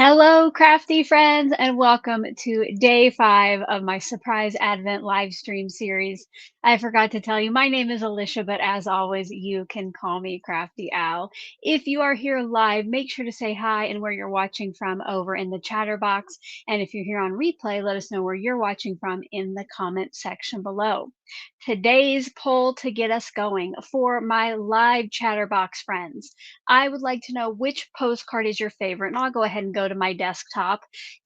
Hello, crafty friends, and welcome to day 5 of my surprise Advent live stream series. I forgot to tell you, my name is Alicia, but as always, you can call me Crafty Al. If you are here live, make sure to say hi and where you're watching from over in the chatter box. And if you're here on replay, let us know where you're watching from in the comment section below. Today's poll to get us going for my live chatterbox friends. I would like to know which postcard is your favorite, and I'll go ahead and go to my desktop.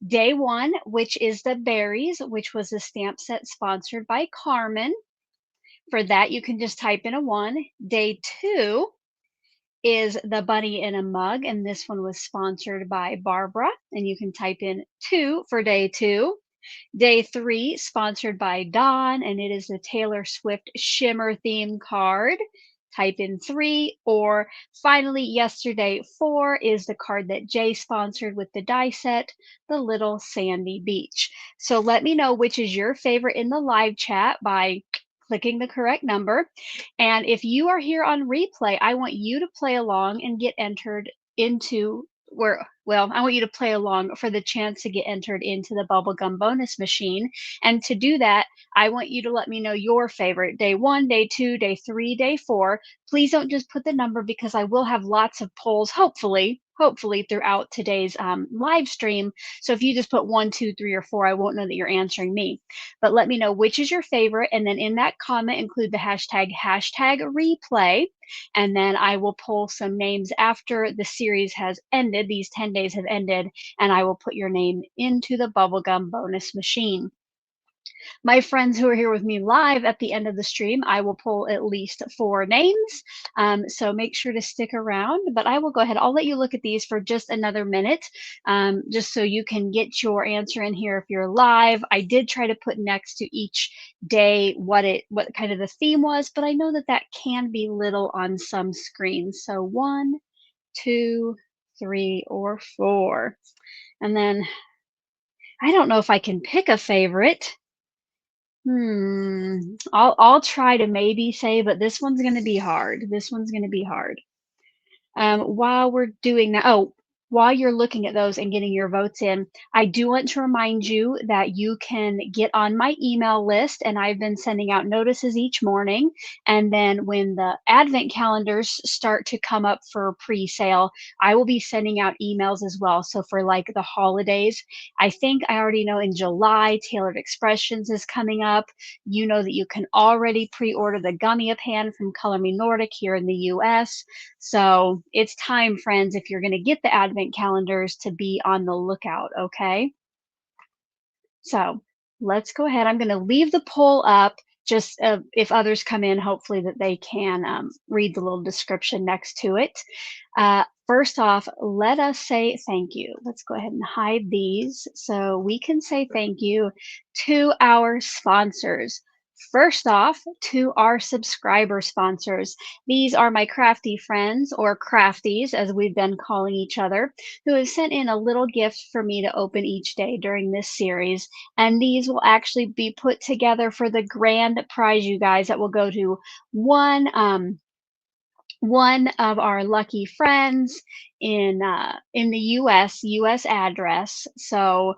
Day 1, which is the berries, which was a stamp set sponsored by Carmen. For that, you can just type in a 1. Day 2 is the bunny in a mug, and this one was sponsored by Barbara, and you can type in 2 for day 2. Day 3, sponsored by Dawn, and it is the Taylor Swift Shimmer theme card. Type in 3. Or finally, yesterday, 4 is the card that Jay sponsored with the die set, the Little Sandy Beach. So let me know which is your favorite in the live chat by clicking the correct number. And if you are here on replay, I want you to play along and get entered into I want you to play along for the chance to get entered into the bubblegum bonus machine. And to do that, I want you to let me know your favorite day 1, day 2, day 3, day 4. Please don't just put the number because I will have lots of polls, hopefully throughout today's live stream. So if you just put 1, 2, 3, or 4, I won't know that you're answering me. But let me know which is your favorite. And then in that comment, include the hashtag replay. And then I will pull some names after the series has ended. These 10 days have ended, and I will put your name into the bubblegum bonus machine. My friends who are here with me live at the end of the stream, I will pull at least 4 names. So make sure to stick around, but I will go ahead. I'll let you look at these for just another minute, just so you can get your answer in here if you're live. I did try to put next to each day what kind of the theme was, but I know that that can be little on some screens. So 1, 2, 3, or 4. And then I don't know if I can pick a favorite. I'll try to maybe say, but this one's gonna be hard. This one's gonna be hard. While we're doing that, while you're looking at those and getting your votes in, I do want to remind you that you can get on my email list, and I've been sending out notices each morning. And then when the advent calendars start to come up for pre-sale, I will be sending out emails as well. So for like the holidays, I think I already know in July, Tailored Expressions is coming up. You know that you can already pre-order the gummy pan from Color Me Nordic here in the US. So it's time, friends, if you're going to get the advent calendars, to be on the lookout, okay? So let's go ahead. I'm going to leave the poll up just if others come in, hopefully that they can read the little description next to it. First off, let us say thank you. Let's go ahead and hide these so we can say thank you to our sponsors. First off, to our subscriber sponsors. These are my crafty friends, or crafties as we've been calling each other, who have sent in a little gift for me to open each day during this series. And these will actually be put together for the grand prize, you guys, that will go to one of our lucky friends in the US address. So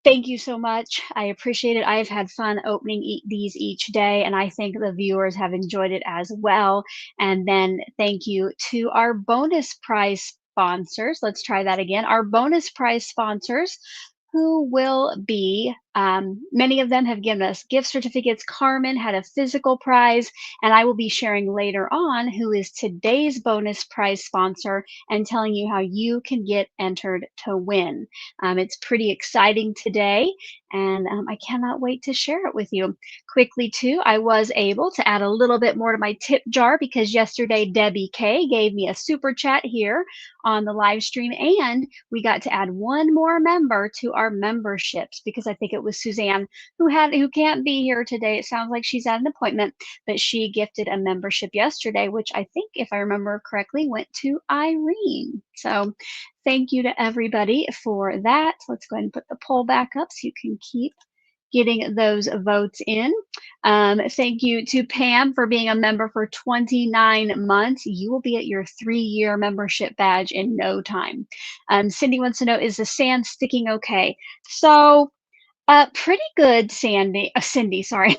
thank you so much. I appreciate it. I have had fun opening these each day, and I think the viewers have enjoyed it as well. And then thank you to our bonus prize sponsors. Let's try that again. Our bonus prize sponsors, who will be, many of them have given us gift certificates. Carmen had a physical prize, and I will be sharing later on who is today's bonus prize sponsor and telling you how you can get entered to win. It's pretty exciting today, and I cannot wait to share it with you. Quickly, too, I was able to add a little bit more to my tip jar because yesterday Debbie K gave me a super chat here on the live stream, and we got to add one more member to our memberships because I think it was Suzanne who can't be here today. It sounds like she's at an appointment, but she gifted a membership yesterday, which I think, if I remember correctly, went to Irene. So thank you to everybody for that. Let's go ahead and put the poll back up so you can keep getting those votes in. Thank you to Pam for being a member for 29 months. You will be at your 3-year membership badge in no time. Cindy wants to know, is the sand sticking okay? So pretty good, Cindy, sorry.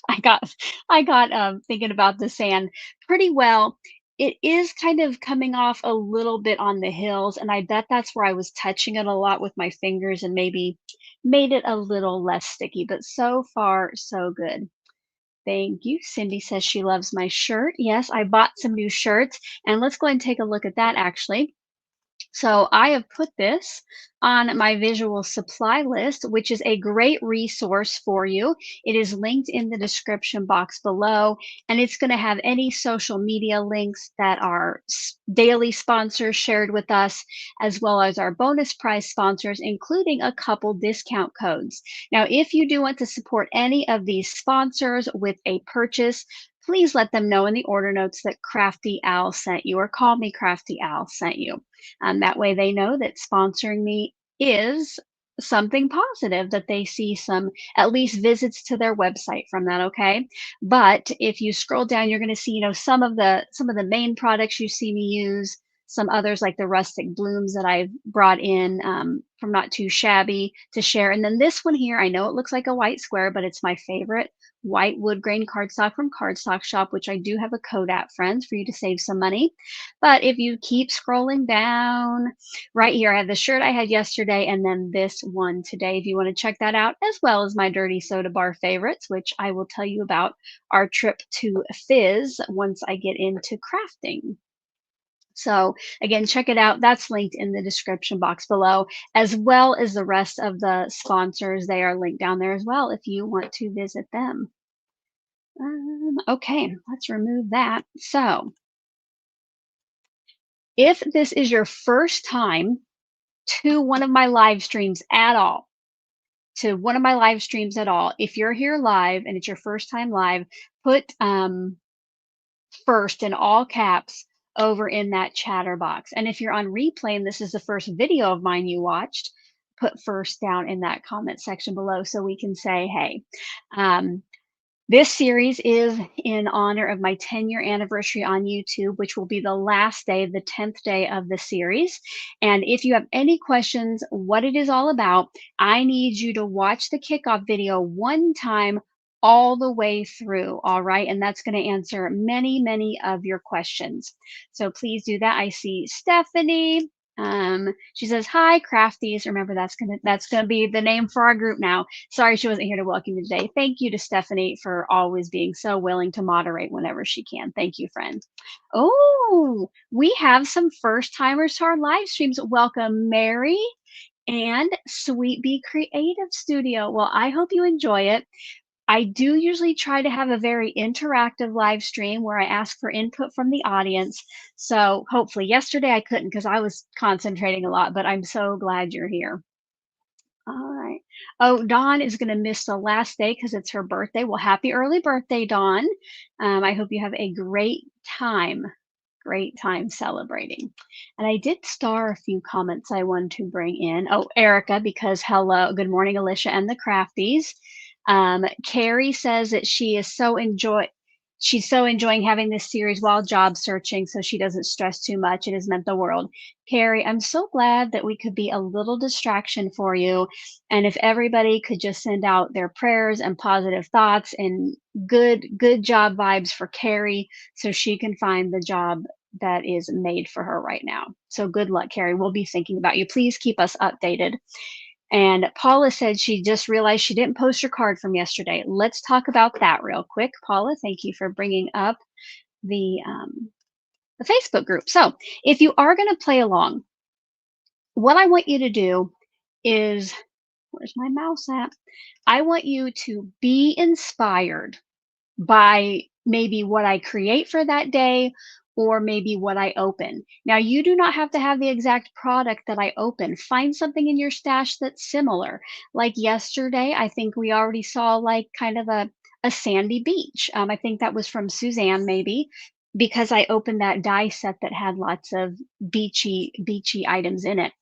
I got thinking about the sand pretty well. It is kind of coming off a little bit on the hills, and I bet that's where I was touching it a lot with my fingers and maybe made it a little less sticky, but so far so good. Thank you. Cindy says she loves my shirt. Yes, I bought some new shirts, and let's go and take a look at that actually. So I have put this on my visual supply list, which is a great resource for you. It is linked in the description box below, and it's going to have any social media links that are daily sponsors shared with us, as well as our bonus prize sponsors, including a couple discount codes. Now, if you do want to support any of these sponsors with a purchase, please let them know in the order notes that Crafty Al sent you, or Call Me Crafty Al sent you. That way they know that sponsoring me is something positive, that they see some at least visits to their website from that. Okay, but if you scroll down, you're going to see, some of the main products you see me use, some others like the rustic blooms that I've brought in from Not Too Shabby to share, and then this one here, I know it looks like a white square, but it's my favorite white wood grain cardstock from Cardstock Shop, which I do have a code at, friends, for you to save some money. But if you keep scrolling down, right here, I have the shirt I had yesterday and then this one today. If you want to check that out, as well as my dirty soda bar favorites, which I will tell you about our trip to Fizz once I get into crafting. So again, check it out. That's linked in the description box below, as well as the rest of the sponsors. They are linked down there as well if you want to visit them. Okay, let's remove that. So if this is your first time to one of my live streams at all, if you're here live and it's your first time live, put first in all caps over in that chatter box. And if you're on replay and this is the first video of mine you watched, put first down in that comment section below so we can say, hey. This series is in honor of my 10-year anniversary on YouTube, which will be the last day, the 10th day of the series. And if you have any questions, what it is all about, I need you to watch the kickoff video one time all the way through, all right? And that's going to answer many, many of your questions. So please do that. I see Stephanie. She says, hi, Crafties. Remember, that's gonna be the name for our group now. Sorry she wasn't here to welcome you today. Thank you to Stephanie for always being so willing to moderate whenever she can. Thank you, friend. Oh, we have some first timers to our live streams. Welcome, Mary and Sweet Bee Creative Studio. Well, I hope you enjoy it. I do usually try to have a very interactive live stream where I ask for input from the audience. So hopefully, yesterday I couldn't because I was concentrating a lot, but I'm so glad you're here. All right. Oh, Dawn is going to miss the last day because it's her birthday. Well, happy early birthday, Dawn. I hope you have a great time celebrating. And I did star a few comments I wanted to bring in. Oh, Erica, because hello, good morning, Alicia and the Crafties. Carrie says that she's so enjoying having this series while job searching, so she doesn't stress too much. It has meant the world. Carrie, I'm so glad that we could be a little distraction for you. And if everybody could just send out their prayers and positive thoughts and good job vibes for Carrie so she can find the job that is made for her right now. So good luck, Carrie. We'll be thinking about you. Please keep us updated. And Paula said she just realized she didn't post your card from yesterday. Let's talk about that real quick. Paula, thank you for bringing up the Facebook group. So if you are going to play along, what I want you to do is, where's my mouse at? I want you to be inspired by maybe what I create for that day or maybe what I open. Now, you do not have to have the exact product that I open. Find something in your stash that's similar. Like yesterday, I think we already saw like kind of a sandy beach. I think that was from Suzanne maybe, because I opened that die set that had lots of beachy items in it.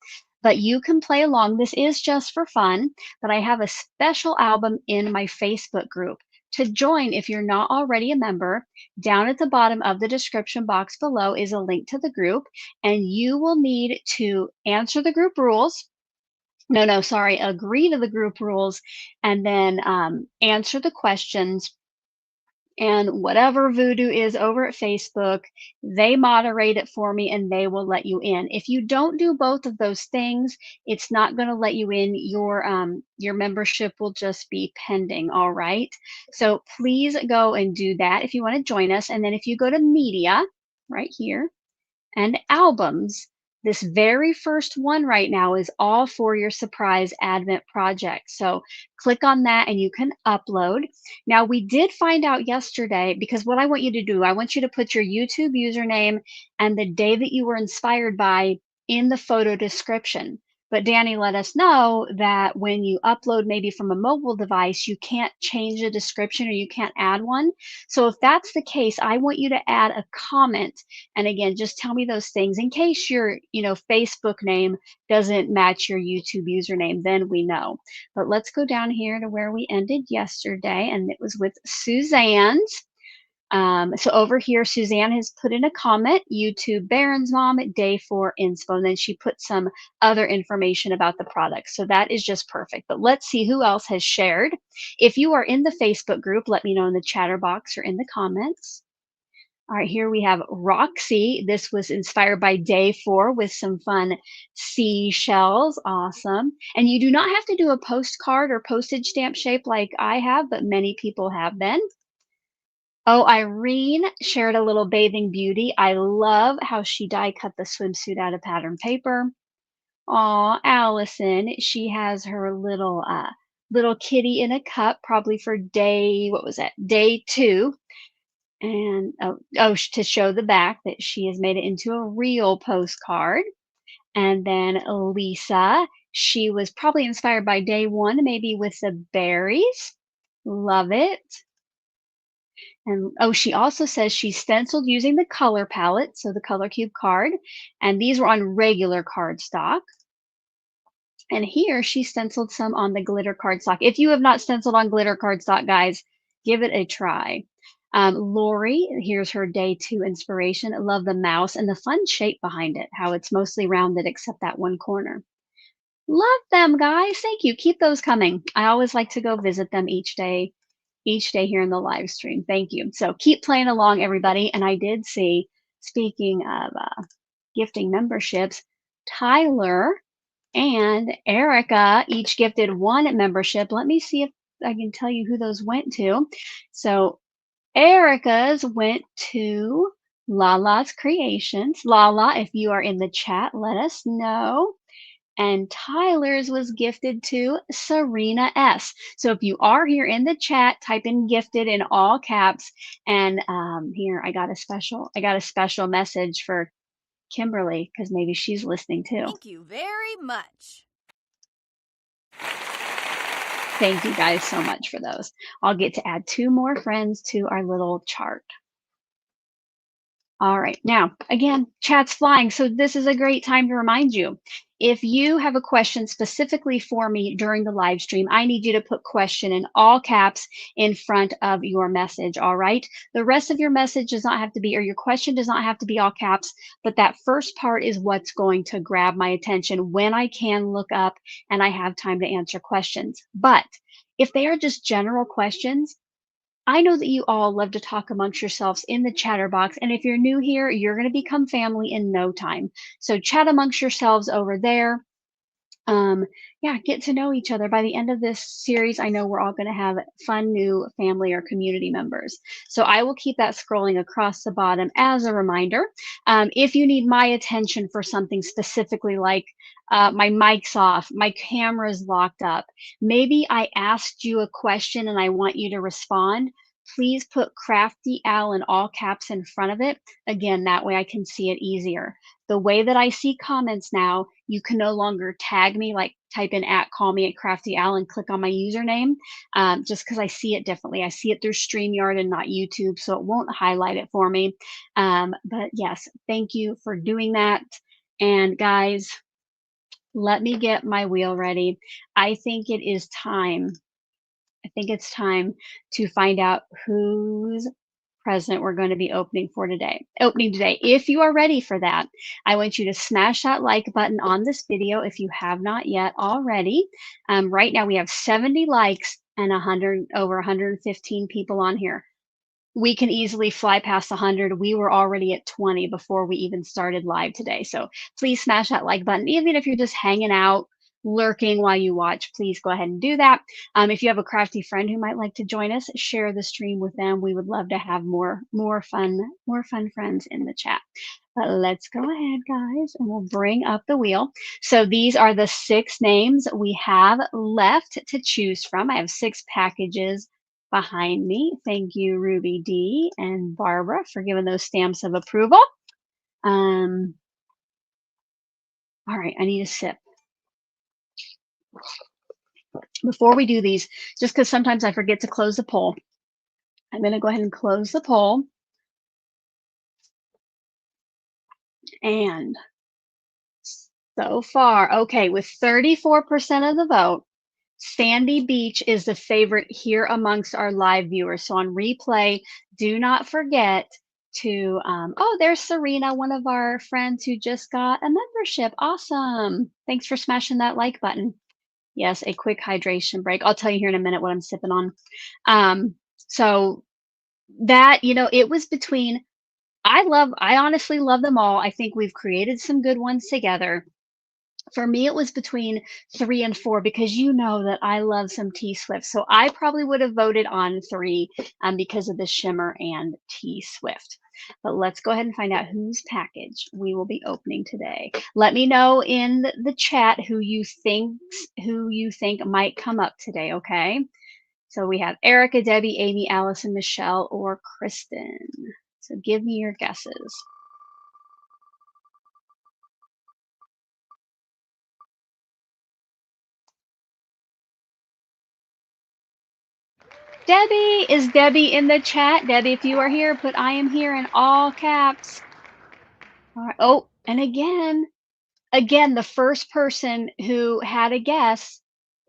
but you can play along. This is just for fun, but I have a special album in my Facebook group. To join, if you're not already a member, down at the bottom of the description box below is a link to the group, and you will need to answer the group rules. No, sorry, agree to the group rules, and then answer the questions, and whatever voodoo is over at Facebook, they moderate it for me and they will let you in. If you don't do both of those things, it's not going to let you in. Your membership will just be pending. All right. So please go and do that if you want to join us. And then if you go to media right here, and albums. This very first one right now is all for your surprise Advent project. So click on that and you can upload. Now, we did find out yesterday, because what I want you to do, I want you to put your YouTube username and the day that you were inspired by in the photo description. But Danny let us know that when you upload maybe from a mobile device, you can't change the description or you can't add one. So if that's the case, I want you to add a comment, and again, just tell me those things in case your, Facebook name doesn't match your YouTube username, then we know. But let's go down here to where we ended yesterday, and it was with Suzanne's. So over here, Suzanne has put in a comment, YouTube Baron's mom, day 4 inspo, and then she put some other information about the product. So that is just perfect. But let's see who else has shared. If you are in the Facebook group, let me know in the chatter box or in the comments. All right, here we have Roxy. This was inspired by day 4 with some fun seashells. Awesome. And you do not have to do a postcard or postage stamp shape like I have, but many people have been. Oh, Irene shared a little bathing beauty. I love how she die cut the swimsuit out of pattern paper. Aw, Allison, she has her little kitty in a cup, probably for day, what was that? Day 2. And to show the back that she has made it into a real postcard. And then Lisa, she was probably inspired by day 1, maybe with the berries. Love it. And she also says she stenciled using the color palette, so the Color Cube card. And these were on regular cardstock. And here she stenciled some on the glitter cardstock. If you have not stenciled on glitter cardstock, guys, give it a try. Lori, here's her day 2 inspiration. I love the mouse and the fun shape behind it, how it's mostly rounded except that one corner. Love them, guys. Thank you. Keep those coming. I always like to go visit them each day here in the live stream. Thank you. So keep playing along, everybody. And I did see, speaking of gifting memberships, Tyler and Erica each gifted 1 membership. Let me see if I can tell you who those went to. So Erica's went to Lala's Creations. Lala, if you are in the chat, let us know. And Tyler's was gifted to Serena S. So if you are here in the chat, type in gifted in all caps. And here I got a special message for Kimberly, because maybe she's listening too. Thank you very much. Thank you guys so much for those. I'll get to add 2 more friends to our little chart. All right, now, again, chat's flying, so this is a great time to remind you. If you have a question specifically for me during the live stream, I need you to put question in all caps in front of your message, all right? The rest of your message does not have to be, or your question does not have to be all caps, but that first part is what's going to grab my attention when I can look up and I have time to answer questions. But if they are just general questions, I know that you all love to talk amongst yourselves in the chatter box. And if you're new here, you're going to become family in no time. So chat amongst yourselves over there. Yeah, get to know each other. By the end of this series, I know we're all going to have fun new family or community members. So I will keep that scrolling across the bottom as a reminder. If you need my attention for something specifically, like my mic's off, my camera's locked up, maybe I asked you a question and I want you to respond, please put Crafty Al in all caps in front of it. Again, that way I can see it easier. The way that I see comments now, you can no longer tag me, like type in @CALLMECRAFTYAL and click on my username, just because I see it differently. I see it through StreamYard and not YouTube, so it won't highlight it for me. But yes, thank you for doing that. And guys, Let me get my wheel ready. I think it is time. I think it's time to find out whose present we're going to be opening today. If you are ready for that, I want you to smash that like button on this video if you have not yet already. Right now we have 70 likes and over 115 people on here. We can easily fly past 100. We were already at 20 before we even started live today. So please smash that like button. Even if you're just hanging out, lurking while you watch, please go ahead and do that. If you have a crafty friend who might like to join us, share the stream with them. We would love to have more fun friends in the chat. But let's go ahead, guys, and we'll bring up the wheel. So these are the 6 names we have left to choose from. I have 6 packages behind me. Thank you, Ruby D and Barbara, for giving those stamps of approval. All right, I need a sip. Before we do these, just because sometimes I forget to close the poll, I'm going to go ahead and close the poll. And so far, okay, with 34% of the vote, Sandy Beach is the favorite here amongst our live viewers. So on replay, do not forget to, oh, there's Serena, one of our friends who just got a membership. Awesome. Thanks for smashing that like button. Yes, a quick hydration break. I'll tell you here in a minute what I'm sipping on. So that, it was between, I honestly love them all. I think we've created some good ones together. For me, it was between 3 and 4 because you know that I love some T-Swift. So I probably would have voted on 3 because of the Shimmer and T-Swift. But let's go ahead and find out whose package we will be opening today. Let me know in the chat who you think might come up today, okay? So we have Erica, Debbie, Amy, Allison, Michelle, or Kristen. So give me your guesses. Debbie, is Debbie in the chat? Debbie, if you are here, put I am here in all caps. All right. Oh, and again, the first person who had a guess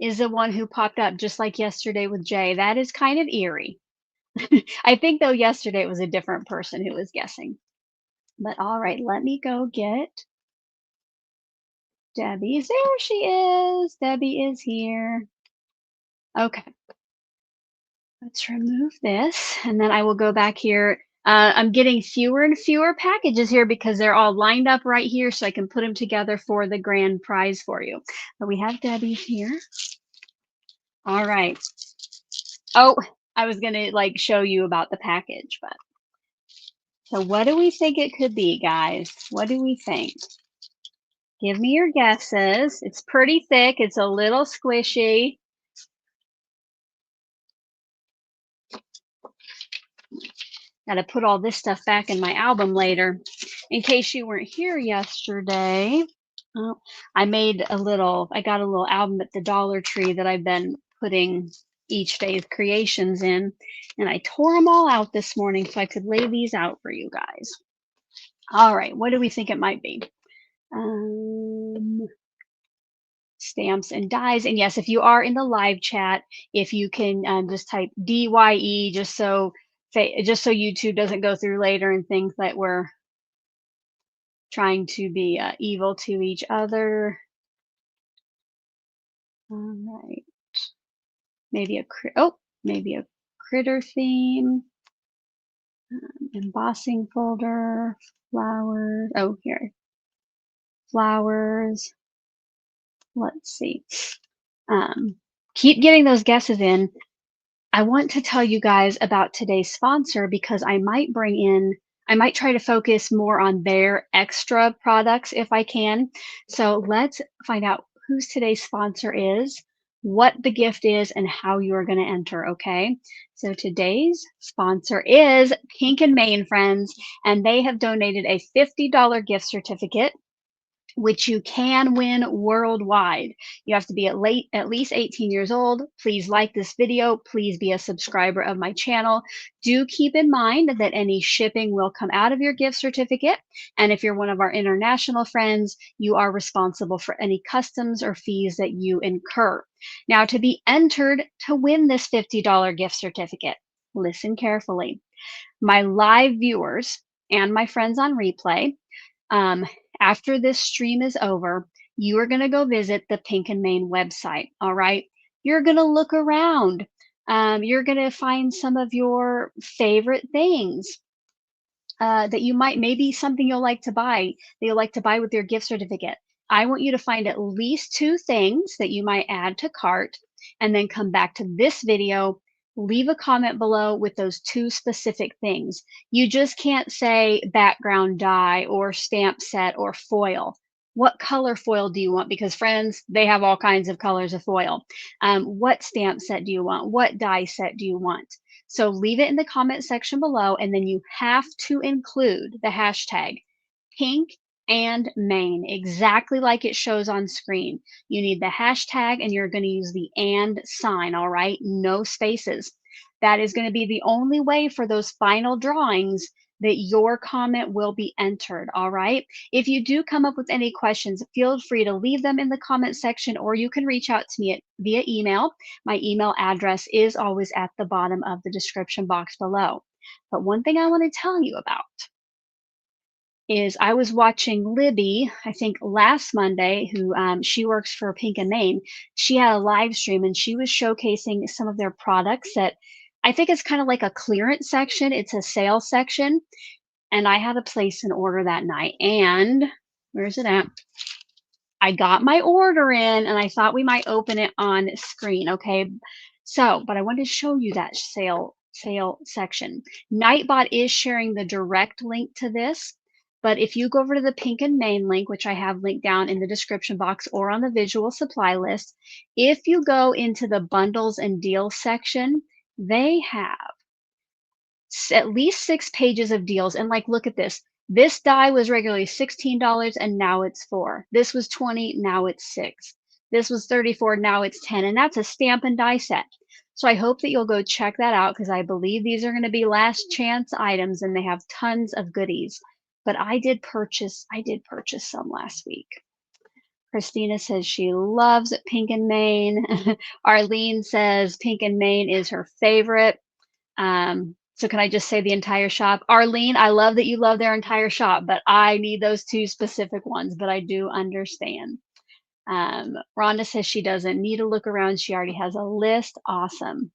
is the one who popped up, just like yesterday with Jay. That is kind of eerie. I think, though, yesterday it was a different person who was guessing. But all right, let me go get Debbie. There she is. Debbie is here. Okay. Let's remove this, and then I will go back here. I'm getting fewer and fewer packages here because they're all lined up right here so I can put them together for the grand prize for you. But we have Debbie's here. All right. Oh, I was going to show you about the package, but so what do we think it could be, guys? What do we think? Give me your guesses. It's pretty thick. It's a little squishy. Got to put all this stuff back in my album later. In case you weren't here yesterday, I got a little album at the Dollar Tree that I've been putting each day's creations in, and I tore them all out this morning so I could lay these out for you guys. All right, what do we think it might be? Stamps and dies. And yes, if you are in the live chat, if you can just type DYE just so YouTube doesn't go through later and think that we're trying to be evil to each other. All right. Maybe a critter theme. Embossing folder. Flowers. Oh, here. Flowers. Let's see. Keep getting those guesses in. I want to tell you guys about today's sponsor because I might try to focus more on their extra products if I can. So let's find out who today's sponsor is, what the gift is, and how you are going to enter, okay? So today's sponsor is Pink and Main, friends, and they have donated a $50 gift certificate which you can win worldwide. You have to be at least 18 years old. Please like this video. Please be a subscriber of my channel. Do keep in mind that any shipping will come out of your gift certificate. And if you're one of our international friends, you are responsible for any customs or fees that you incur. Now, to be entered to win this $50 gift certificate, listen carefully. My live viewers and my friends on replay, after this stream is over, you are going to go visit the Pink and Mane website. All right. You're going to look around. You're going to find some of your favorite things that you might, maybe something you'll like to buy, that you'll like to buy with your gift certificate. I want you to find at least 2 things that you might add to cart and then come back to this video. Leave a comment below with those 2 specific things. You just can't say background die or stamp set or foil. What color foil do you want? Because friends, they have all kinds of colors of foil. What stamp set do you want? What die set do you want? So leave it in the comment section below, and then you have to include the hashtag Pink and Mane, exactly like it shows on screen. You need the hashtag, and you're going to use the and sign, all right? No spaces. That is going to be the only way for those final drawings that your comment will be entered, all right? If you do come up with any questions, feel free to leave them in the comment section, or you can reach out to me via email. My email address is always at the bottom of the description box below. But one thing I want to tell you about is I was watching Libby, I think last Monday, who she works for Pink and Mane. She had a live stream and she was showcasing some of their products that I think it's kind of like a clearance section. It's a sales section. And I had to place an order that night. And where's it at? I got my order in and I thought we might open it on screen. Okay. So, but I wanted to show you that sale section. Nightbot is sharing the direct link to this. But if you go over to the Pink and Mane link, which I have linked down in the description box or on the visual supply list, if you go into the bundles and deals section, they have at least 6 pages of deals. And like, look at this. This die was regularly $16 and now it's $4. This was $20, now it's $6. This was $34, now it's $10. And that's a stamp and die set. So I hope that you'll go check that out because I believe these are going to be last chance items and they have tons of goodies. But I did purchase some last week. Christina says she loves Pink and Mane. Arlene says Pink and Mane is her favorite. So can I just say the entire shop? Arlene, I love that you love their entire shop, but I need those 2 specific ones, but I do understand. Rhonda says she doesn't need to look around. She already has a list. Awesome.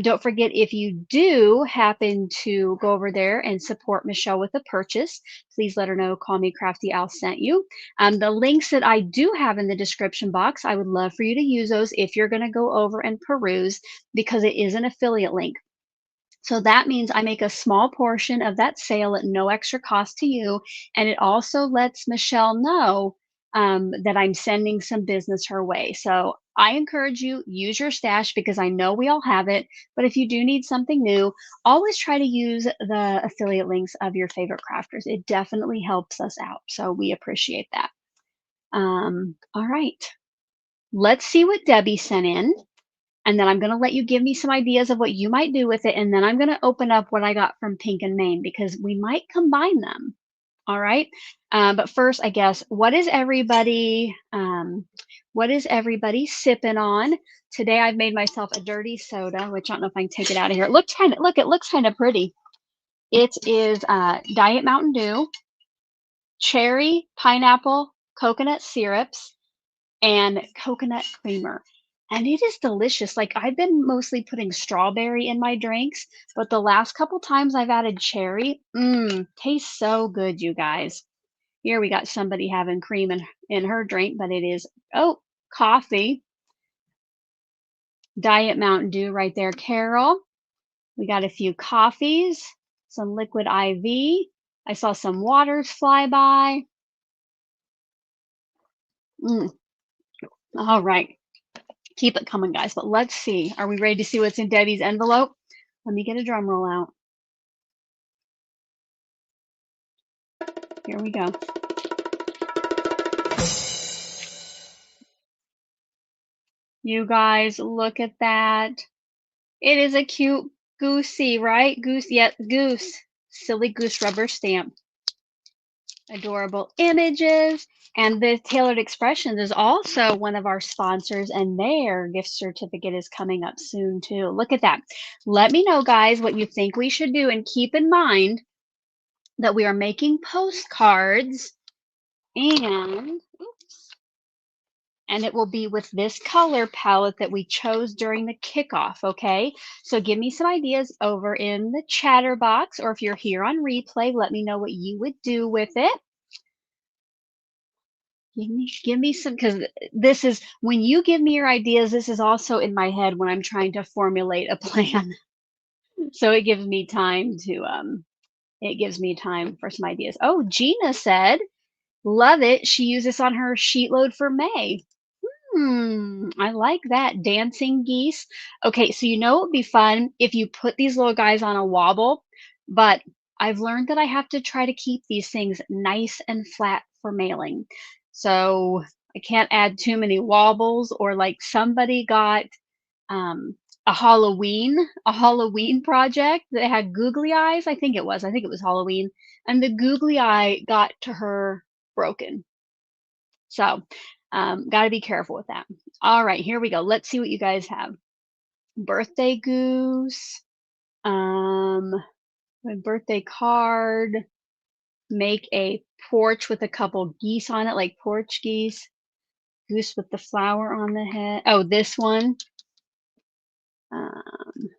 Don't forget, if you do happen to go over there and support Michelle with a purchase, please let her know CALLMECRAFTYAL sent you. The links that I do have in the description box, I would love for you to use those if you're going to go over and peruse because it is an affiliate link. So that means I make a small portion of that sale at no extra cost to you. And it also lets Michelle know that I'm sending some business her way. So I encourage you, use your stash because I know we all have it. But if you do need something new, always try to use the affiliate links of your favorite crafters. It definitely helps us out. So we appreciate that. All right. Let's see what Debbie sent in. And then I'm going to let you give me some ideas of what you might do with it. And then I'm going to open up what I got from Pink and Mane because we might combine them. All right. But first, I guess, what is everybody sipping on? Today, I've made myself a dirty soda, which I don't know if I can take it out of here. It looks kind of pretty. It is Diet Mountain Dew, cherry, pineapple, coconut syrups, and coconut creamer. And it is delicious. Like, I've been mostly putting strawberry in my drinks, but the last couple times I've added cherry, tastes so good, you guys. Here we got somebody having cream in her drink, but it is, coffee. Diet Mountain Dew right there, Carol. We got a few coffees, some liquid IV. I saw some waters fly by. All right. Keep it coming, guys. But let's see. Are we ready to see what's in Debbie's envelope? Let me get a drum roll out. Here we go. You guys, look at that. It is a cute goosey, right? Goose, yeah, goose. Silly goose rubber stamp. Adorable images. And the Tailored Expressions is also one of our sponsors, and their gift certificate is coming up soon too. Look at that. Let me know, guys, what you think we should do, and keep in mind that we are making postcards, and it will be with this color palette that we chose during the kickoff, okay? So give me some ideas over in the chatter box, or if you're here on replay, let me know what you would do with it. Give me some, because this is, when you give me your ideas, this is also in my head when I'm trying to formulate a plan. So it gives me time to, it gives me time for some ideas. Oh, Gina said, love it. She used this on her sheet load for May. I like that. Dancing geese. Okay, so you know it would be fun if you put these little guys on a wobble, but I've learned that I have to try to keep these things nice and flat for mailing. So I can't add too many wobbles, or like somebody got um, a Halloween project that had googly eyes. I think it was Halloween, and the googly eye got to her broken. So, got to be careful with that. All right, here we go. Let's see what you guys have. Birthday goose, a birthday card, make a porch with a couple geese on it, like porch geese, goose with the flower on the head. Oh, this one, um,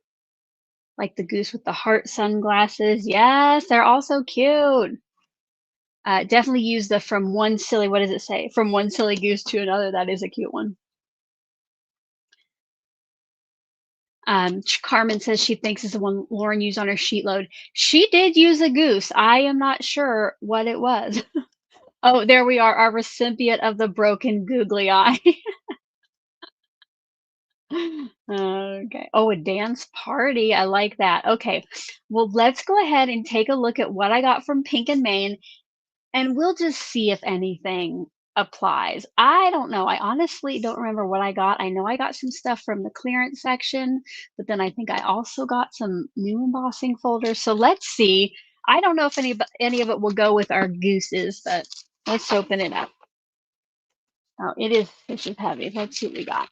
like the goose with the heart sunglasses. Yes, they're all so cute. Definitely use the from one silly, what does it say? From one silly goose to another. That is a cute one. Carmen says she thinks it's the one Lauren used on her sheet load. She did use a goose. I am not sure what it was. Oh, there we are, our recipient of the broken googly eye. Okay. Oh, a dance party. I like that. Okay. Well, let's go ahead and take a look at what I got from Pink and Main, and we'll just see if anything applies. I don't know. I honestly don't remember what I got. I know I got some stuff from the clearance section, but then I think I also got some new embossing folders. So let's see. I don't know if any of it will go with our gooses, but let's open it up. Oh, this is heavy. Let's see what we got.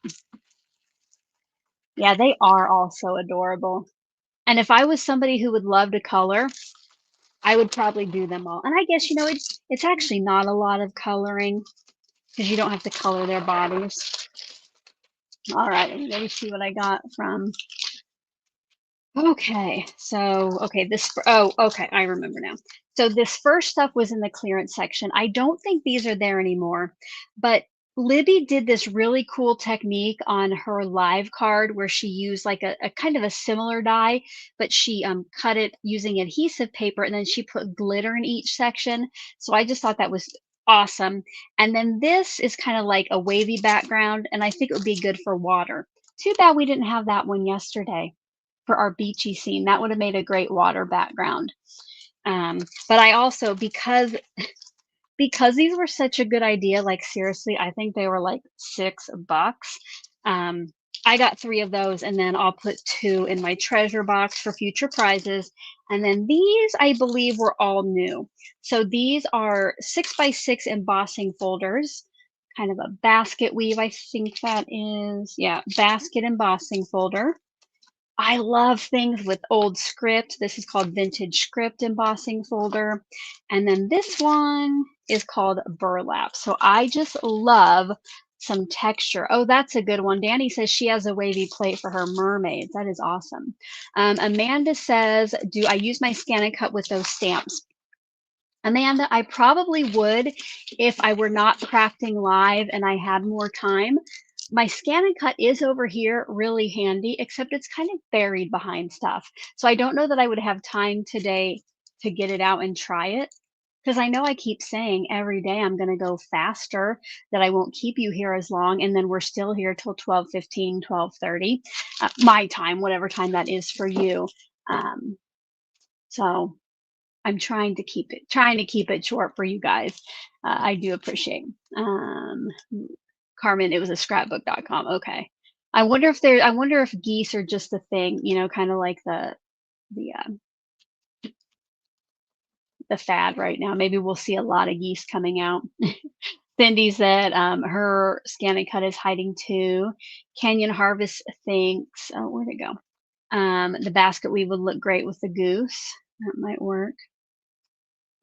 Yeah, they are all so adorable. And if I was somebody who would love to color, I would probably do them all. And I guess, it's actually not a lot of coloring, because you don't have to color their bodies. All right, let me see what I got from. Okay, so, okay, okay, I remember now. So this first stuff was in the clearance section. I don't think these are there anymore, but Libby did this really cool technique on her live card where she used like a kind of a similar die, but she cut it using adhesive paper, and then she put glitter in each section. So I just thought that was awesome. And then this is kind of like a wavy background, and I think it would be good for water. Too bad we didn't have that one yesterday for our beachy scene. That would have made a great water background. But I also, because these were such a good idea, like seriously, I think they were like $6. I got 3 of those, and then I'll put 2 in my treasure box for future prizes. And then these, I believe, were all new. So these are 6x6 embossing folders, kind of a basket weave. I think that is, yeah, basket embossing folder. I love things with old script. This is called Vintage Script Embossing Folder. And then this one is called Burlap. So I just love some texture. Oh, that's a good one. Danny says she has a wavy plate for her mermaids. That is awesome. Amanda says, do I use my Scan and Cut with those stamps? Amanda, I probably would if I were not crafting live and I had more time. My Scan and Cut is over here, really handy, except it's kind of buried behind stuff. So I don't know that I would have time today to get it out and try it, because I know I keep saying every day I'm going to go faster, that I won't keep you here as long, and then we're still here till 12:15, 12:30, my time, whatever time that is for you. So I'm trying to keep it short for you guys. I do appreciate. Carmen, it was a scrapbook.com. Okay. I wonder if geese are just a thing, you know, kind of like the the fad right now. Maybe we'll see a lot of geese coming out. Cindy said her scan and cut is hiding too. Canyon Harvest thinks, oh, where'd it go? The basket weave would look great with the goose. That might work.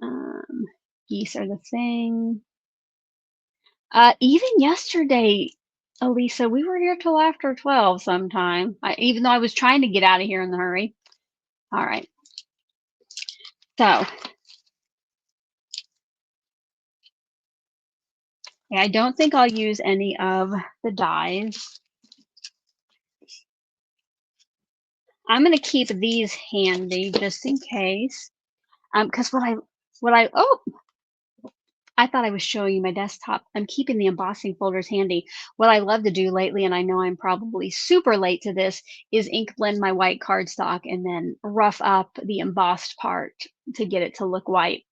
Um, Geese are the thing. Even yesterday, Elisa, we were here till after 12 sometime. Even though I was trying to get out of here in the hurry. All right. So, yeah, I don't think I'll use any of the dyes. I'm going to keep these handy just in case. Because oh, I thought I was showing you my desktop. I'm keeping the embossing folders handy. What I love to do lately, and I know I'm probably super late to this, is ink blend my white cardstock and then rough up the embossed part to get it to look white.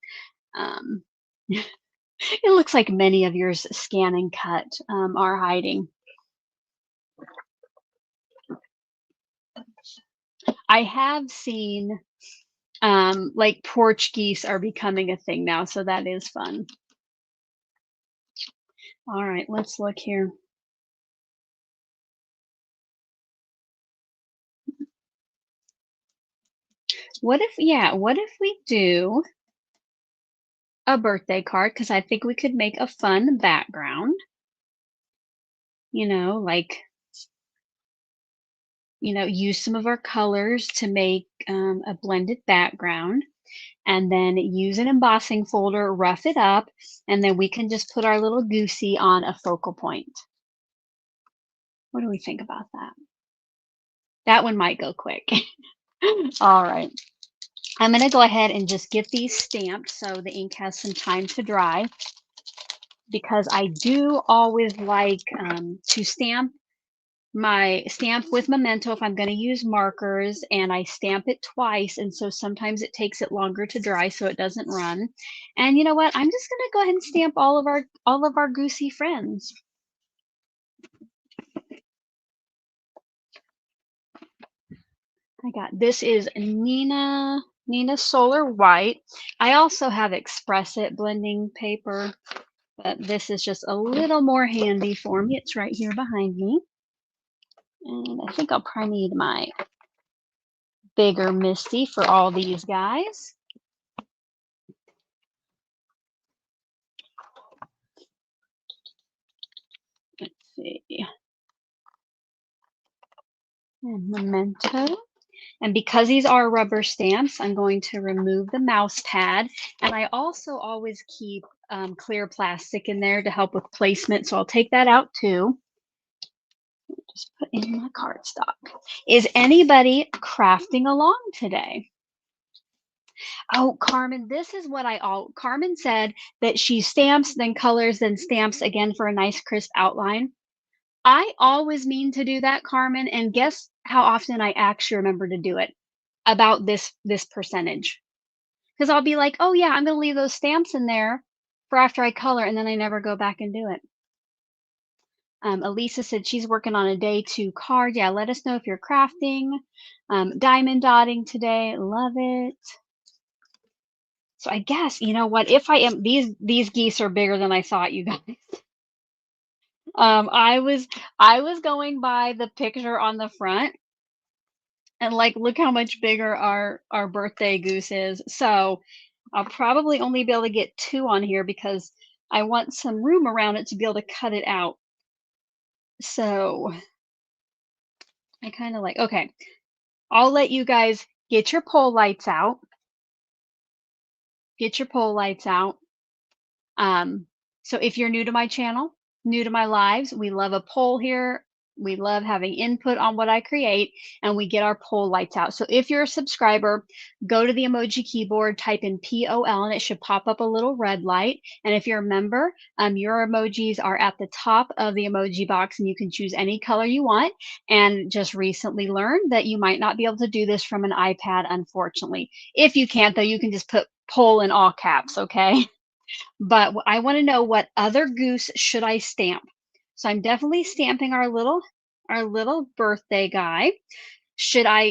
Um, it looks like many of yours scan and cut are hiding. I have seen like porch geese are becoming a thing now, so that is fun. All right, let's look here. What if we do a birthday card? Because I think we could make a fun background. You know, like, you know, use some of our colors to make a blended background, and then use an embossing folder, rough it up, and then we can just put our little goosey on a focal point. What do we think about that? That one might go quick. All right. I'm going to go ahead and just get these stamped so the ink has some time to dry, because I do always like to stamp with memento if I'm going to use markers, and I stamp it twice, and so sometimes it takes it longer to dry so it doesn't run. And you know what? I'm just going to go ahead and stamp all of our goosey friends. This is Nina Solar White. I also have Express It blending paper, but this is just a little more handy for me. It's right here behind me. And I think I'll probably need my bigger MISTI for all these guys. Let's see. And memento. And because these are rubber stamps, I'm going to remove the mouse pad. And I also always keep clear plastic in there to help with placement. So I'll take that out too. Just put in my cardstock. Is anybody crafting along today? Oh, Carmen, this is what Carmen said that she stamps, then colors, then stamps again for a nice crisp outline. I always mean to do that, Carmen, and guess how often I actually remember to do it? About this percentage. Because I'll be like, oh yeah, I'm going to leave those stamps in there for after I color, and then I never go back and do it. Elisa said she's working on a day 2 card. Yeah, let us know if you're crafting. Diamond dotting today. Love it. So I guess, you know what, if I am, these geese are bigger than I thought, you guys. I was going by the picture on the front, and like, look how much bigger our birthday goose is. So I'll probably only be able to get 2 on here because I want some room around it to be able to cut it out. So I kind of like, okay, I'll let you guys get your pole lights out. Get your pole lights out. So if you're new to my channel, new to my lives, we love a poll here. We love having input on what I create, and we get our poll lights out. So if you're a subscriber, go to the emoji keyboard, type in POL, and it should pop up a little red light. And if you're a member, your emojis are at the top of the emoji box, and you can choose any color you want. And just recently learned that you might not be able to do this from an iPad, unfortunately. If you can't, though, you can just put poll in all caps, okay? But I want to know, what other goose should I stamp? So I'm definitely stamping our little our little birthday guy.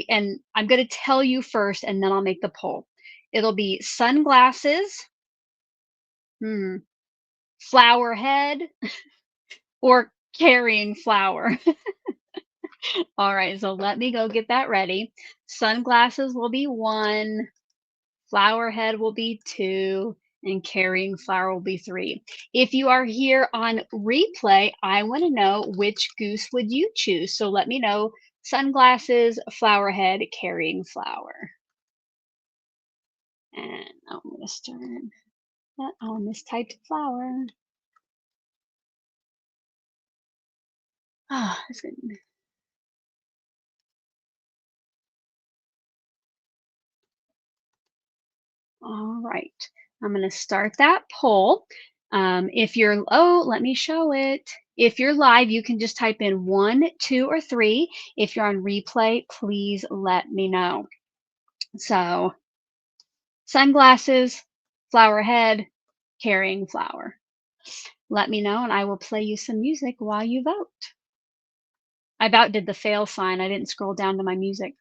And I'm going to tell you first and then I'll make the poll. It'll be sunglasses, flower head, or carrying flower. All right, so let me go get that ready. Sunglasses will be 1, flower head will be 2, and carrying flower will be 3. If you are here on replay, I want to know which goose would you choose. So let me know sunglasses, flower head, carrying flower. And I'm going to start that on this typed flower. Ah, it's good. All right, I'm going to start that poll. If you're, let me show it. If you're live, you can just type in 1, 2, or 3. If you're on replay, please let me know. So, sunglasses, flower head, carrying flower. Let me know and I will play you some music while you vote. I about did the fail sign. I didn't scroll down to my music.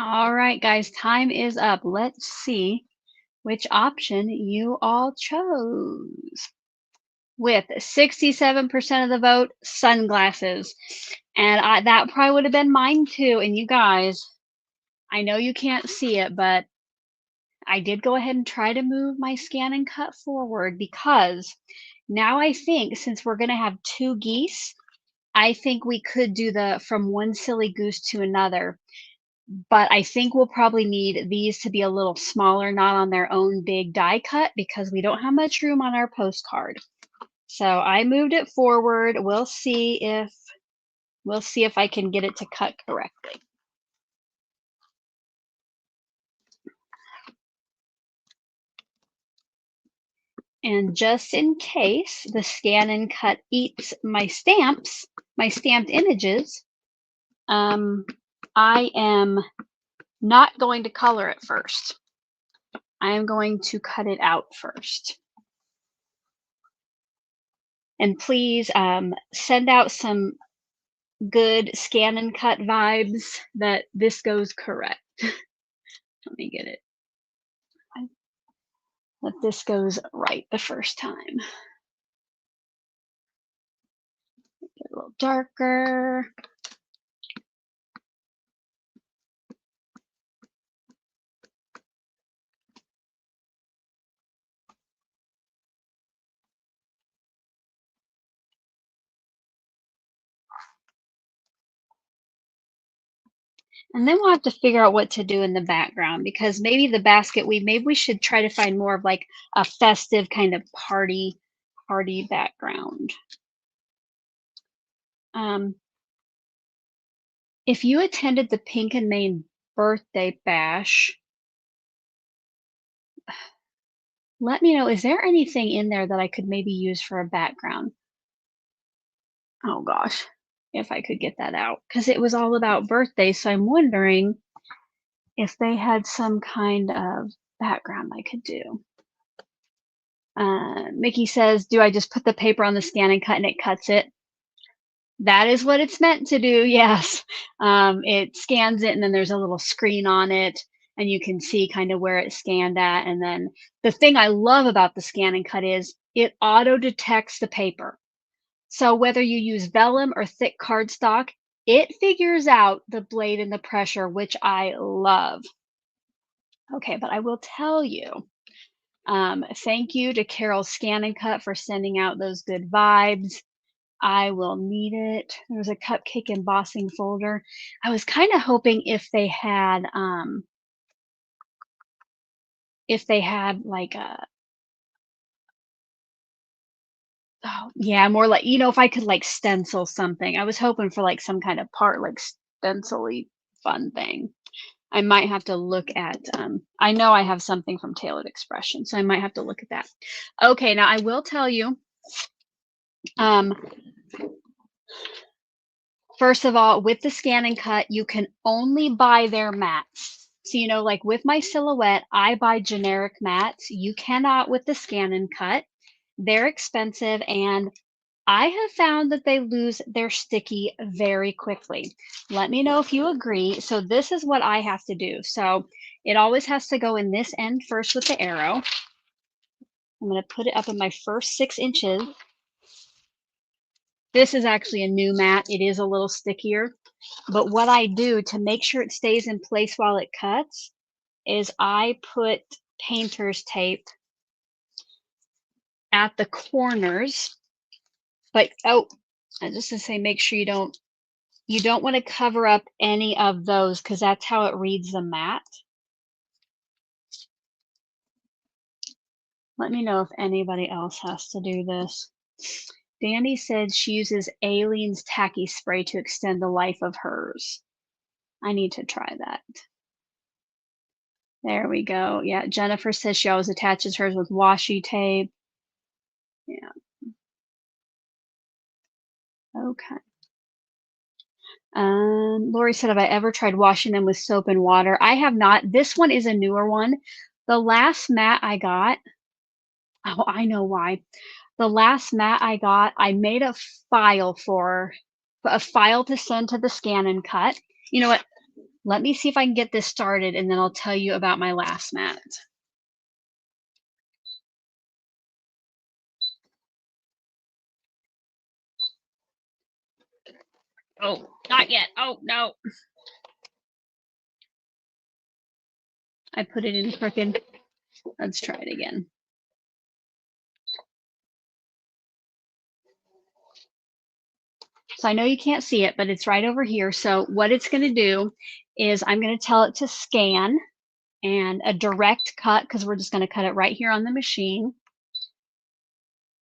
All right, guys, time is up. Let's see which option you all chose. With 67% of the vote, sunglasses. And that probably would have been mine too. And you guys, I know you can't see it, but I did go ahead and try to move my scan and cut forward because now I think since we're going to have 2 geese, I think we could do the from one silly goose to another. But I think we'll probably need these to be a little smaller, not on their own big die cut because we don't have much room on our postcard. So I moved it forward. We'll see if I can get it to cut correctly. And just in case the scan and cut eats my stamps, my stamped images, I am not going to color it first. I am going to cut it out first. And please send out some good scan and cut vibes that this goes correct. Let me get it. That this goes right the first time. Get a little darker. And then we'll have to figure out what to do in the background because maybe the basket maybe we should try to find more of like a festive kind of party background. If you attended the Pink and Main birthday bash, let me know, is there anything in there that I could maybe use for a background? Oh gosh, if I could get that out, because it was all about birthdays. So I'm wondering if they had some kind of background I could do. Mickey says, do I just put the paper on the scan and cut and it cuts it? That is what it's meant to do, yes. It scans it and then there's a little screen on it and you can see kind of where it's scanned at. And then the thing I love about the scan and cut is it auto detects the paper. So whether you use vellum or thick cardstock, it figures out the blade and the pressure, which I love. Okay, but I will tell you, thank you to Carol Scan and Cut for sending out those good vibes. I will need it. There's a cupcake embossing folder. I was kind of hoping if they had like a, oh yeah, more like, if I could like stencil something. I was hoping for like some kind of part like stencil-y fun thing. I might have to look at, I know I have something from Tailored Expression, so I might have to look at that. Okay, now I will tell you, first of all, with the Scan and Cut, you can only buy their mats. So, like with my silhouette, I buy generic mats. You cannot with the Scan and Cut. They're expensive, and I have found that they lose their sticky very quickly. Let me know if you agree. So this is what I have to do. So it always has to go in this end first with the arrow. I'm going to put it up in my first 6 inches. This is actually a new mat. It is a little stickier. But what I do to make sure it stays in place while it cuts is I put painter's tape at the corners. But, I just to say, make sure you don't want to cover up any of those because that's how it reads the mat. Let me know if anybody else has to do this. Danny said she uses Aleene's tacky spray to extend the life of hers. I need to try that. There we go. Yeah, Jennifer says she always attaches hers with washi tape. Yeah. Okay. Lori said, have I ever tried washing them with soap and water? I have not. This one is a newer one. The last mat I got, oh, I know why. The last mat I got, I made a file to send to the Scan and Cut. You know what? Let me see if I can get this started and then I'll tell you about my last mat. Oh, not yet. Oh, no. I put it in crooked. Let's try it again. So I know you can't see it, but it's right over here. So what it's going to do is I'm going to tell it to scan and a direct cut because we're just going to cut it right here on the machine.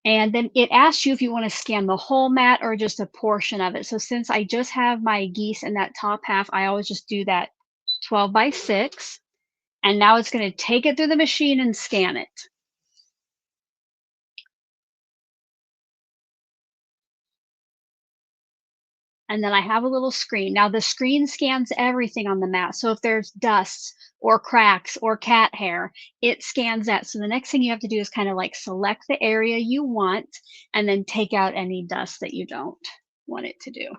And then it asks you if you want to scan the whole mat or just a portion of it. So since I just have my geese in that top half, I always just do that 12 by 6. And now it's going to take it through the machine and scan it. And then I have a little screen. Now the screen scans everything on the mat. So if there's dust or cracks or cat hair, it scans that. So the next thing you have to do is kind of like select the area you want and then take out any dust that you don't want it to do.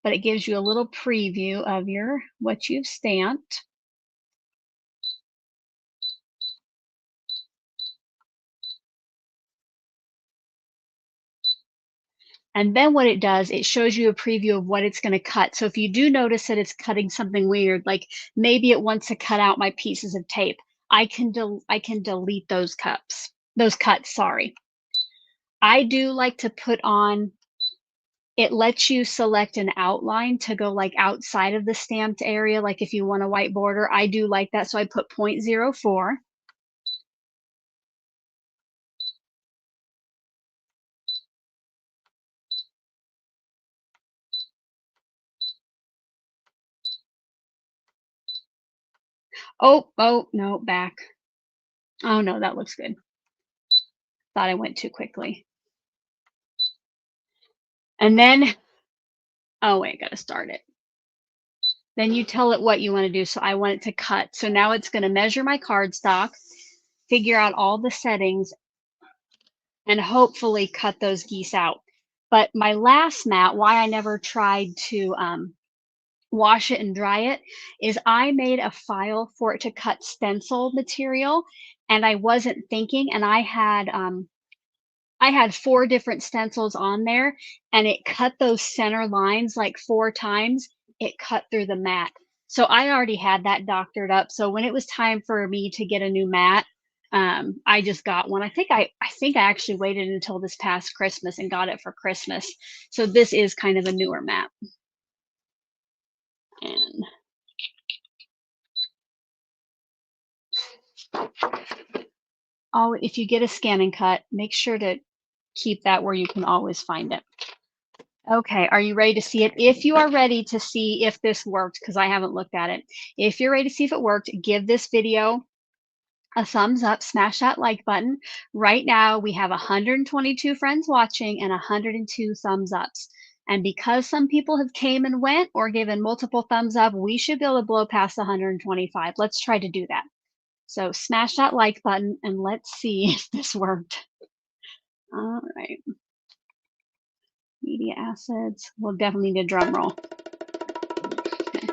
But it gives you a little preview of what you've stamped. And then what it does, it shows you a preview of what it's going to cut. So if you do notice that it's cutting something weird, like maybe it wants to cut out my pieces of tape, I can delete those cuts, sorry. I do like to put on, it lets you select an outline to go like outside of the stamped area. Like if you want a white border, I do like that. So I put 0.04. Oh, no, back. Oh no, that looks good. Thought I went too quickly. And then, oh wait, gotta start it. Then you tell it what you want to do. So I want it to cut. So now it's going to measure my cardstock, figure out all the settings, and hopefully cut those geese out. But my last mat, why I never tried to wash it and dry it, is I made a file for it to cut stencil material, and I wasn't thinking, and I had 4 different stencils on there, and it cut those center lines like 4 times. It cut through the mat. So I already had that doctored up. So when it was time for me to get a new mat, I just got one. I think I actually waited until this past Christmas and got it for Christmas. So this is kind of a newer mat. And oh, if you get a scan and cut, make sure to keep that where you can always find it. Okay, are you ready to see it? If you are ready to see if this worked, because I haven't looked at it. If you're ready to see if it worked, give this video a thumbs up, smash that like button. Right now, we have 122 friends watching and 102 thumbs ups. And because some people have came and went or given multiple thumbs up, we should be able to blow past 125. Let's try to do that. So smash that like button and let's see if this worked. All right. Media assets. We'll definitely need a drum roll. Okay.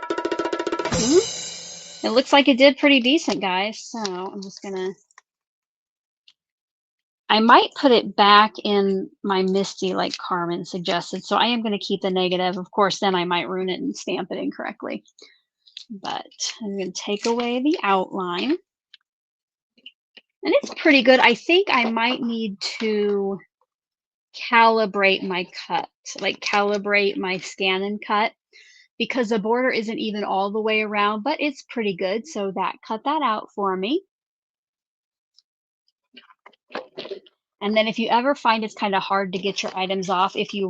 It looks like it did pretty decent, guys. So I'm just gonna, I might put it back in my MISTI like Carmen suggested. So I am gonna keep the negative. Of course, then I might ruin it and stamp it incorrectly. But I'm gonna take away the outline. And it's pretty good. I think I might need to calibrate my cut, like calibrate my scan and cut, because the border isn't even all the way around, but it's pretty good. So that cut that out for me. And then if you ever find it's kind of hard to get your items off, if you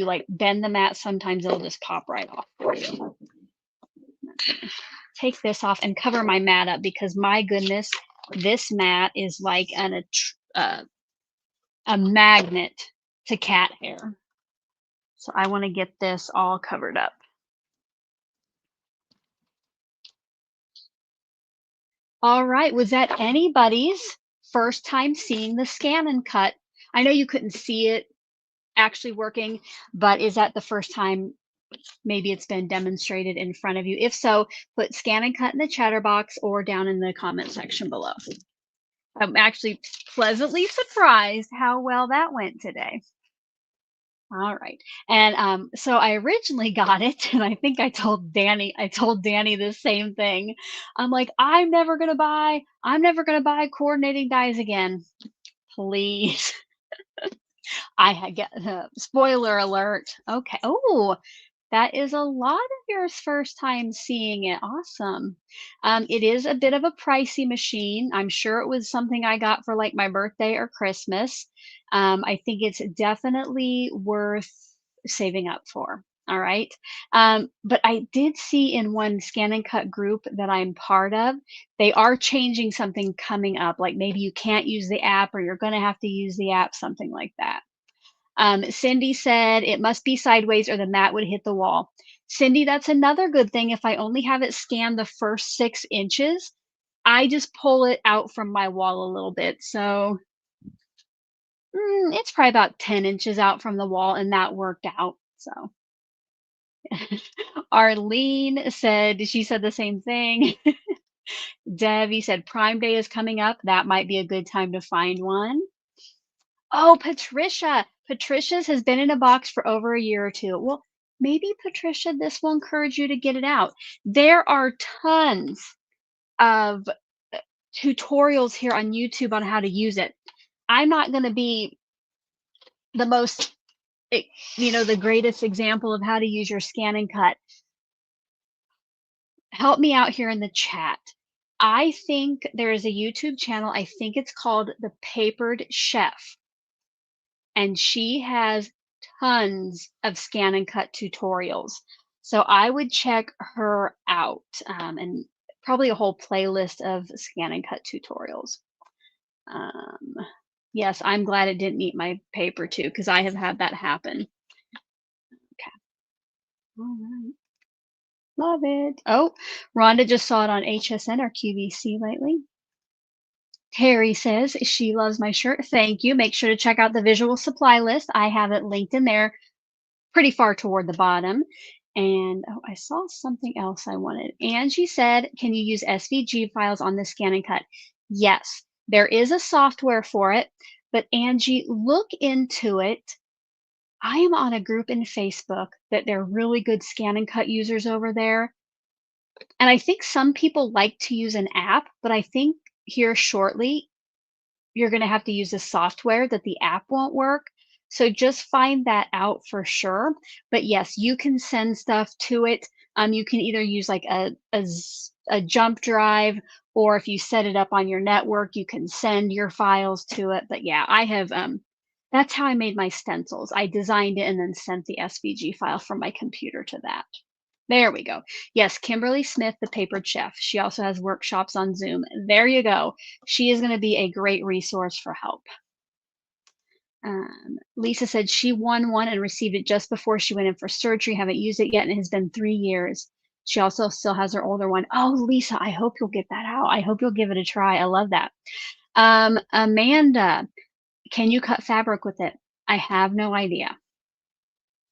like bend the mat, sometimes it'll just pop right off for you. Take this off and cover my mat up, because my goodness, this mat is like a magnet to cat hair. So I want to get this all covered up. All right, was that anybody's first time seeing the scan and cut? I know you couldn't see it actually working, but is that the first time maybe it's been demonstrated in front of you? If so, put scan and cut in the chatter box or down in the comment section below. I'm actually pleasantly surprised how well that went today. All right. And so I originally got it, and I think I told Danny the same thing. I'm like, I'm never gonna buy coordinating dies again. Please. I get spoiler alert. Okay. Oh, that is a lot of yours first time seeing it. Awesome. It is a bit of a pricey machine. I'm sure it was something I got for like my birthday or Christmas. I think it's definitely worth saving up for. All right. But I did see in one scan and cut group that I'm part of, they are changing something coming up. Like maybe you can't use the app, or you're going to have to use the app, something like that. Cindy said it must be sideways or the mat would hit the wall. Cindy, that's another good thing. If I only have it scanned the first 6 inches, I just pull it out from my wall a little bit. So it's probably about 10 inches out from the wall, and that worked out. So Arlene said, she said the same thing. Debbie said Prime Day is coming up. That might be a good time to find one. Oh, Patricia. Patricia's has been in a box for over a year or 2. Well, maybe Patricia, this will encourage you to get it out. There are tons of tutorials here on YouTube on how to use it. I'm not going to be the most, the greatest example of how to use your scan and cut. Help me out here in the chat. I think there is a YouTube channel. I think it's called The Papered Chef. And she has tons of scan and cut tutorials. So I would check her out, and probably a whole playlist of scan and cut tutorials. Yes, I'm glad it didn't eat my paper too, because I have had that happen. Okay. All right. Love it. Oh, Rhonda just saw it on HSN or QVC lately. Terry says she loves my shirt. Thank you. Make sure to check out the visual supply list. I have it linked in there pretty far toward the bottom. And oh, I saw something else I wanted. Angie said, can you use SVG files on the scan and cut? Yes, there is a software for it, but Angie, look into it. I am on a group in Facebook that they're really good scan and cut users over there. And I think some people like to use an app, but I think here shortly you're going to have to use a software that the app won't work. So just find that out for sure. But yes, you can send stuff to it. You can either use like a jump drive, or if you set it up on your network, you can send your files to it. But yeah, I have, that's how I made my stencils. I designed it and then sent the SVG file from my computer to that. There we go. Yes, Kimberly Smith, the papered chef. She also has workshops on Zoom. There you go. She is going to be a great resource for help. Lisa said she won one and received it just before she went in for surgery. Haven't used it yet, and it has been 3 years. She also still has her older one. Oh, Lisa, I hope you'll get that out. I hope you'll give it a try. I love that. Amanda, can you cut fabric with it? I have no idea.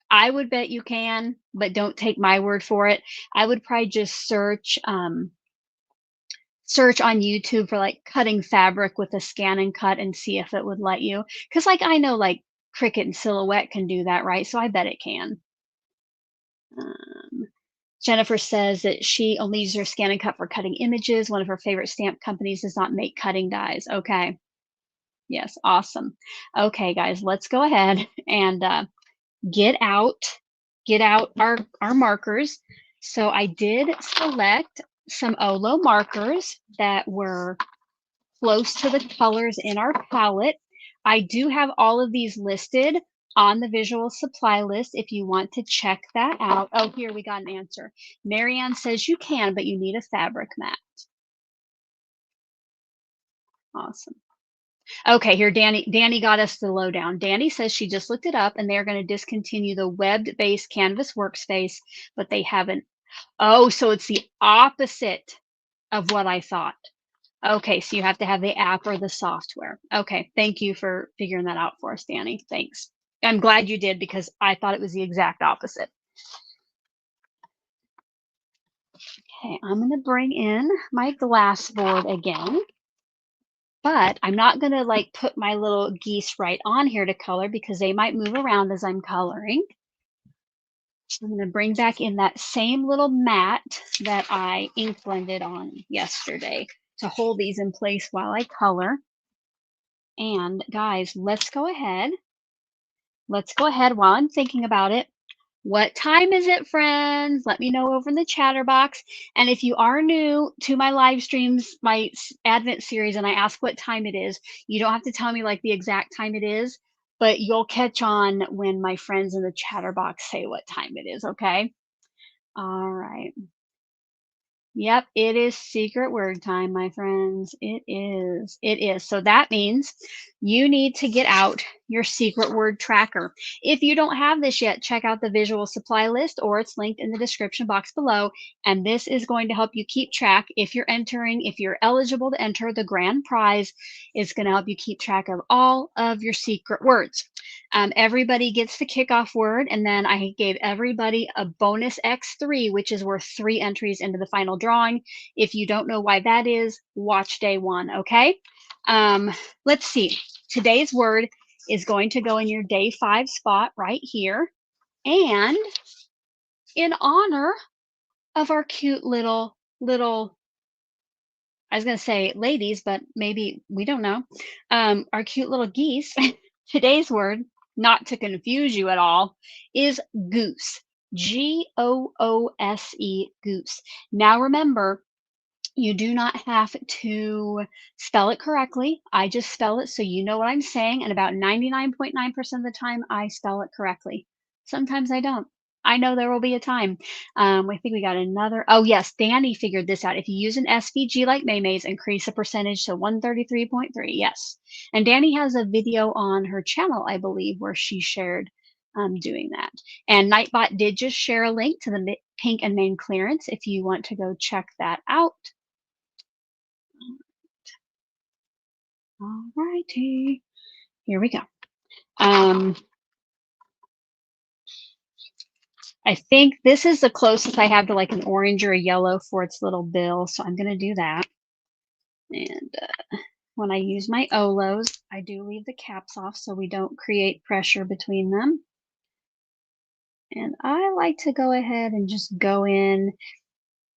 I would bet you can, but don't take my word for it. I would probably just search search on YouTube for like cutting fabric with a scan and cut and see if it would let you. Because like I know like Cricut and Silhouette can do that, right? So I bet it can. Jennifer says that she only uses her scan and cut for cutting images. One of her favorite stamp companies does not make cutting dies. Okay. Yes, awesome. Okay, guys, let's go ahead and get out our markers. So I did select some Olo markers that were close to the colors in our palette. I do have all of these listed on the visual supply list if you want to check that out. Oh, here we got an answer. Marianne says you can, but you need a fabric mat. Awesome. Okay, here Danny got us the lowdown. Danny says she just looked it up and they're going to discontinue the web-based Canvas workspace, but they haven't. Oh, so it's the opposite of what I thought. Okay, so you have to have the app or the software. Okay, thank you for figuring that out for us, Danny. Thanks. I'm glad you did because I thought it was the exact opposite. Okay, I'm going to bring in my glass board again, but I'm not going to like put my little geese right on here to color because they might move around as I'm coloring. I'm going to bring back in that same little mat that I ink blended on yesterday to hold these in place while I color. And guys, let's go ahead while I'm thinking about it. What time is it, friends? Let me know over in the chatter box. And if you are new to my live streams, my Advent series, and I ask what time it is, you don't have to tell me like the exact time it is, but you'll catch on when my friends in the chatter box say what time it is, okay? All right. Yep, it is secret word time, my friends. It is. It is. So that means you need to get out your secret word tracker. If you don't have this yet, check out the visual supply list or it's linked in the description box below. And this is going to help you keep track if you're eligible to enter the grand prize. It's going to help you keep track of all of your secret words. Everybody gets the kickoff word, and then I gave everybody a bonus X3, which is worth 3 entries into the final drawing. If you don't know why that is, watch day 1, okay? Let's see. Today's word is going to go in your day 5 spot right here. And in honor of our cute little, I was going to say ladies, but maybe we don't know, our cute little geese, today's word, not to confuse you at all, is goose. Goose, goose. Now remember, you do not have to spell it correctly. I just spell it so you know what I'm saying, and about 99.9% of the time, I spell it correctly. Sometimes I don't. I know there will be a time. I think we got another. Oh, yes, Danny figured this out. If you use an SVG like Maymay's, increase the percentage to 133.3. Yes. And Danny has a video on her channel, I believe, where she shared doing that. And Nightbot did just share a link to the pink and main clearance if you want to go check that out. All righty. Here we go. I think this is the closest I have to like an orange or a yellow for its little bill, so I'm going to do that. And when I use my Olos, I do leave the caps off so we don't create pressure between them. And I like to go ahead and just go in.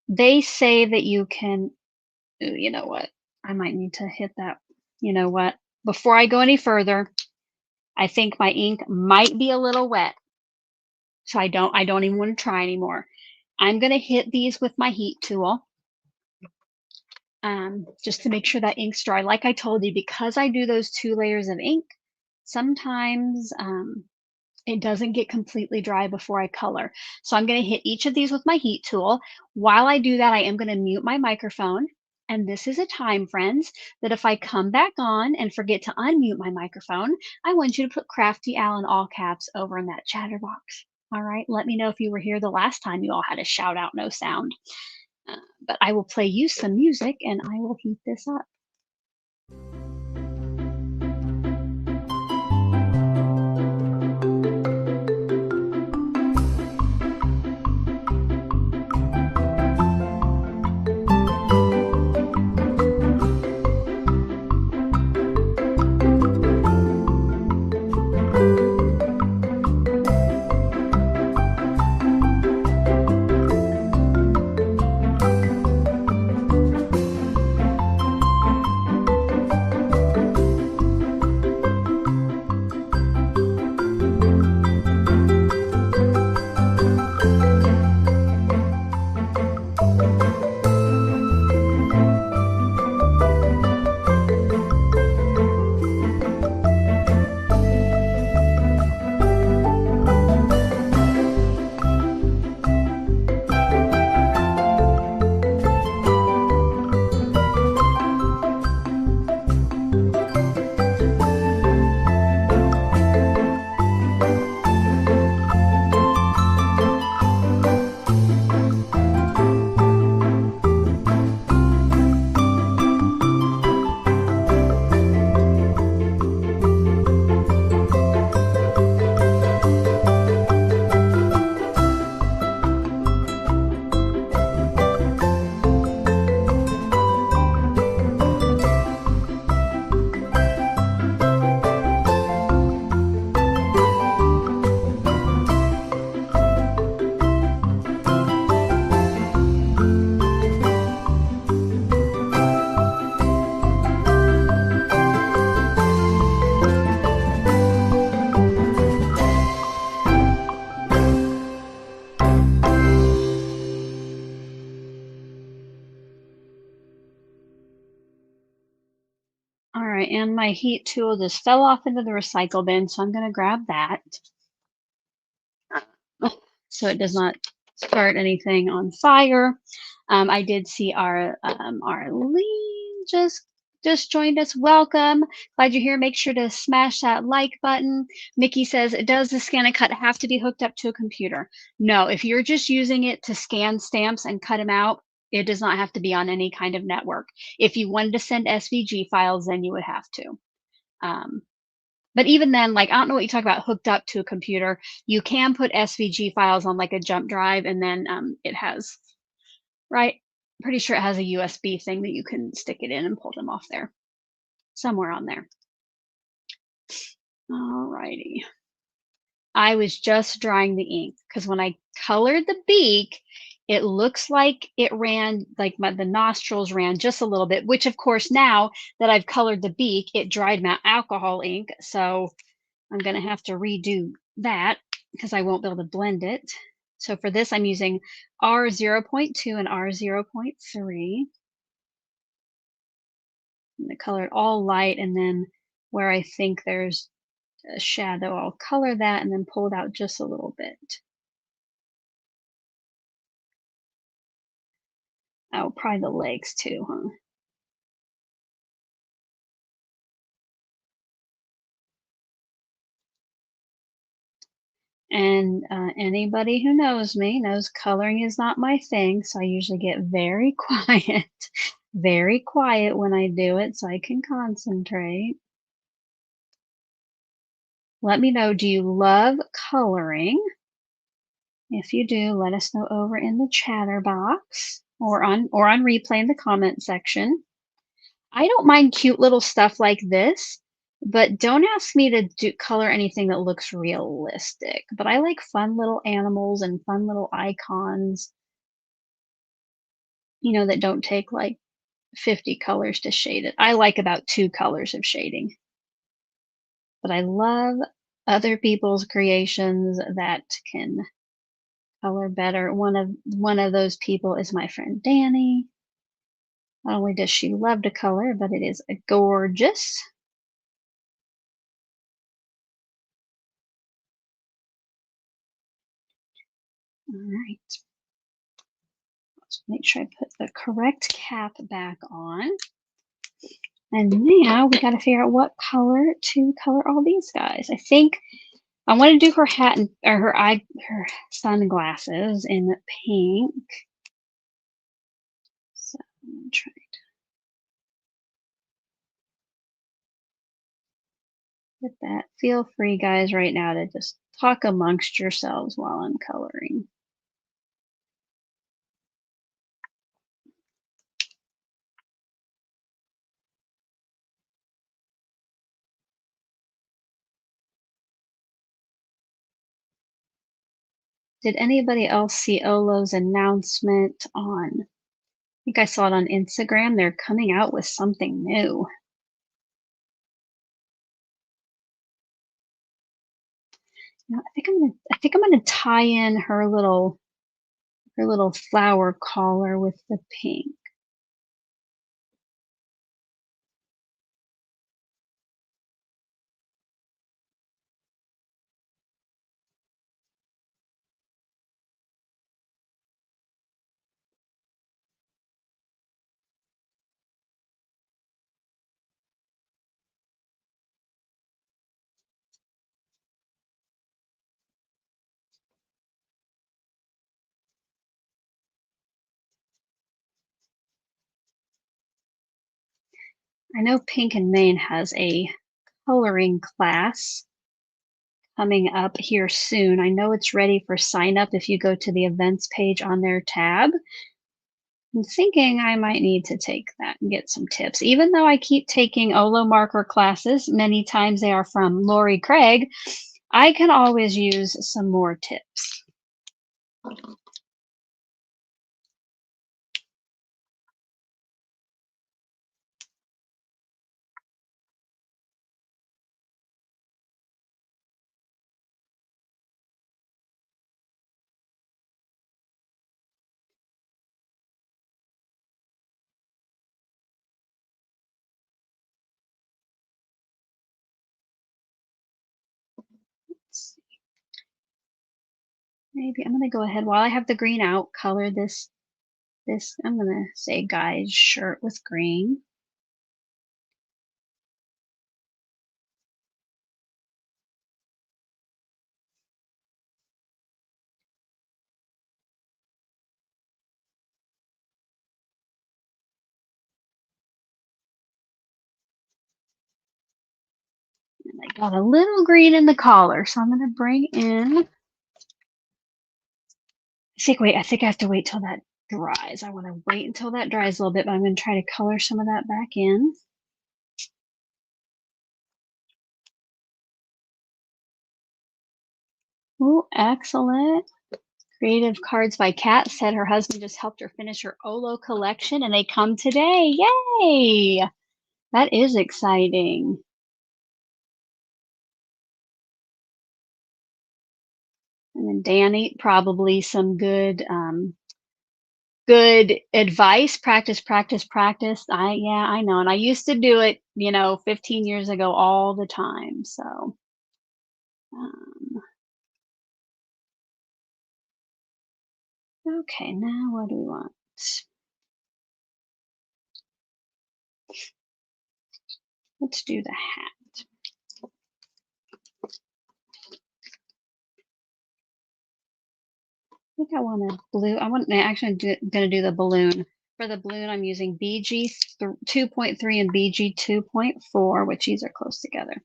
They say that you can, ooh, you know what? I might need to hit that. You know what? Before I go any further, I think my ink might be a little wet. So I don't even want to try anymore. I'm going to hit these with my heat tool. Just to make sure that ink's dry. Like I told you, because I do those 2 layers of ink, sometimes it doesn't get completely dry before I color. So I'm going to hit each of these with my heat tool. While I do that, I am going to mute my microphone. And this is a time, friends, that if I come back on and forget to unmute my microphone, I want you to put Crafty Al in all caps over in that chatter box. All right, let me know if you were here the last time you all had a shout out, no sound. But I will play you some music and I will heat this up. All right, and my heat tool just fell off into the recycle bin, so I'm going to grab that so it does not start anything on fire. I did see our Arlene just joined us. Welcome. Glad you're here. Make sure to smash that like button. Mickey says, does the scan and cut have to be hooked up to a computer? No, if you're just using it to scan stamps and cut them out, it does not have to be on any kind of network. If you wanted to send SVG files, then you would have to. But even then, like, I don't know what you talk about hooked up to a computer. You can put SVG files on like a jump drive, and then it has, right? Pretty sure it has a USB thing that you can stick it in and pull them off there. Somewhere on there. All righty. I was just drying the ink because when I colored the beak, it looks like it ran, like the nostrils ran just a little bit, which of course now that I've colored the beak, it dried my alcohol ink. So I'm going to have to redo that because I won't be able to blend it. So for this, I'm using R0.2 and R0.3. I'm going to color it all light, and then where I think there's a shadow, I'll color that and then pull it out just a little bit. Oh, probably the legs too, huh? And anybody who knows me knows coloring is not my thing, so I usually get very quiet very quiet when I do it so I can concentrate. Let me know, do you love coloring? If you do, let us know over in the chatter box or on replay in the comment section. I don't mind cute little stuff like this, but don't ask me to color anything that looks realistic. But I like fun little animals and fun little icons, you know, that don't take like 50 colors to shade it. I like about 2 colors of shading. But I love other people's creations that can color better. One of those people is my friend Danny. Not only does she love to color, but it is gorgeous. All right. Let's make sure I put the correct cap back on. And now we got to figure out what color to color all these guys. I think I want to do her hat and, or her sunglasses in pink. So I'm gonna try to get that. Feel free, guys, right now to just talk amongst yourselves while I'm coloring. Did anybody else see Olo's announcement on? I think I saw it on Instagram. They're coming out with something new. You know, I think I'm gonna tie in her little flower collar with the pink. I know Pink and Maine has a coloring class coming up here soon. I know it's ready for sign up if you go to the events page on their tab. I'm thinking I might need to take that and get some tips. Even though I keep taking Olo marker classes, many times they are from Lori Craig, I can always use some more tips. Let's see. Maybe I'm going to go ahead while I have the green out, color this, I'm going to say guy's shirt with green. And I got a little green in the collar, so I'm going to bring in, I think I have to wait till that dries. I want to wait until that dries a little bit, but I'm going to try to color some of that back in. Oh, excellent. Creative Cards by Kat said her husband just helped her finish her Olo collection and they come today. Yay! That is exciting. And then Danny, probably some good good advice. Practice, practice, practice. I know. And I used to do it, you know, 15 years ago all the time. So okay, now what do we want? Let's do the hat. I think I want a blue. I want actually going to do the balloon. For the balloon, I'm using BG 2.3 and BG 2.4, which these are close together.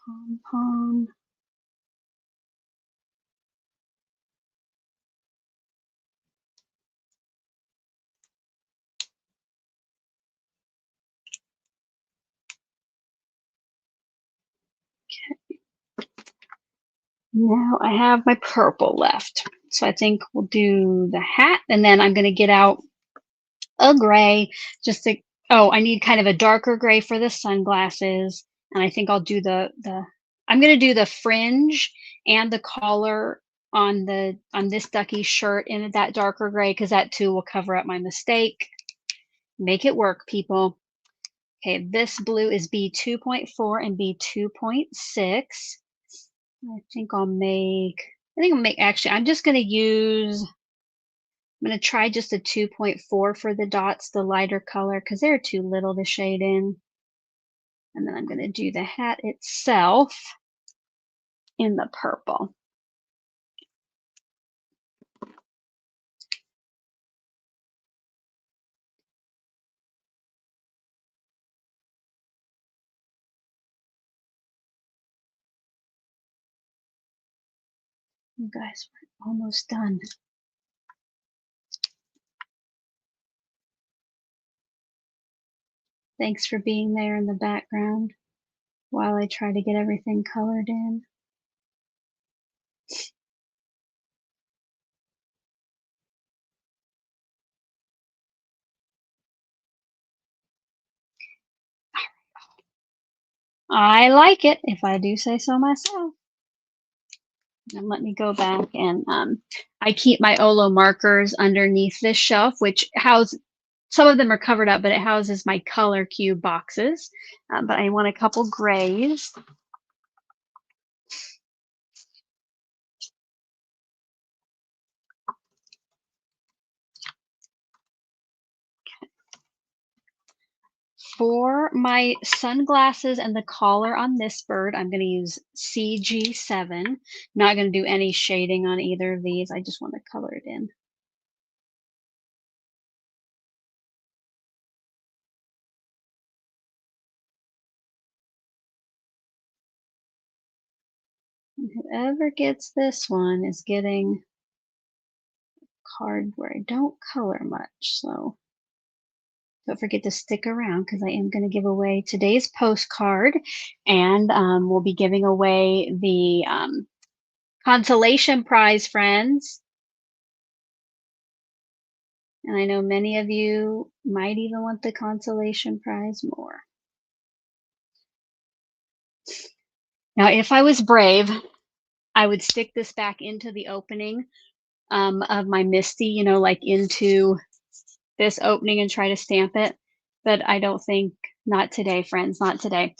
Pom pom. Now I have my purple left. So I think we'll do the hat, and then I'm going to get out a gray just to, oh, I need kind of a darker gray for the sunglasses. And I think I'll do I'm going to do the fringe and the collar on this ducky shirt in that darker gray, because that too will cover up my mistake. Make it work, people. Okay, this blue is B 2.4 and B 2.6. I think I'll make, actually, I'm just going to use, I'm going to try just a 2.4 for the dots, the lighter color, because they're too little to shade in. And then I'm going to do the hat itself in the purple. You guys, we're almost done. Thanks for being there in the background while I try to get everything colored in. I like it, if I do say so myself. And let me go back, and I keep my Olo markers underneath this shelf, which houses, some of them are covered up, but it houses my color cube boxes. But I want a couple grays. For my sunglasses and the collar on this bird, I'm going to use CG7. Not going to do any shading on either of these. I just want to color it in. And whoever gets this one is getting a card where I don't color much. So don't forget to stick around, because I am going to give away today's postcard, and we'll be giving away the consolation prize, friends. And I know many of you might even want the consolation prize more. Now, if I was brave, I would stick this back into the opening of my MISTI, you know, like into this opening, and try to stamp it. But I don't think, not today, friends, not today.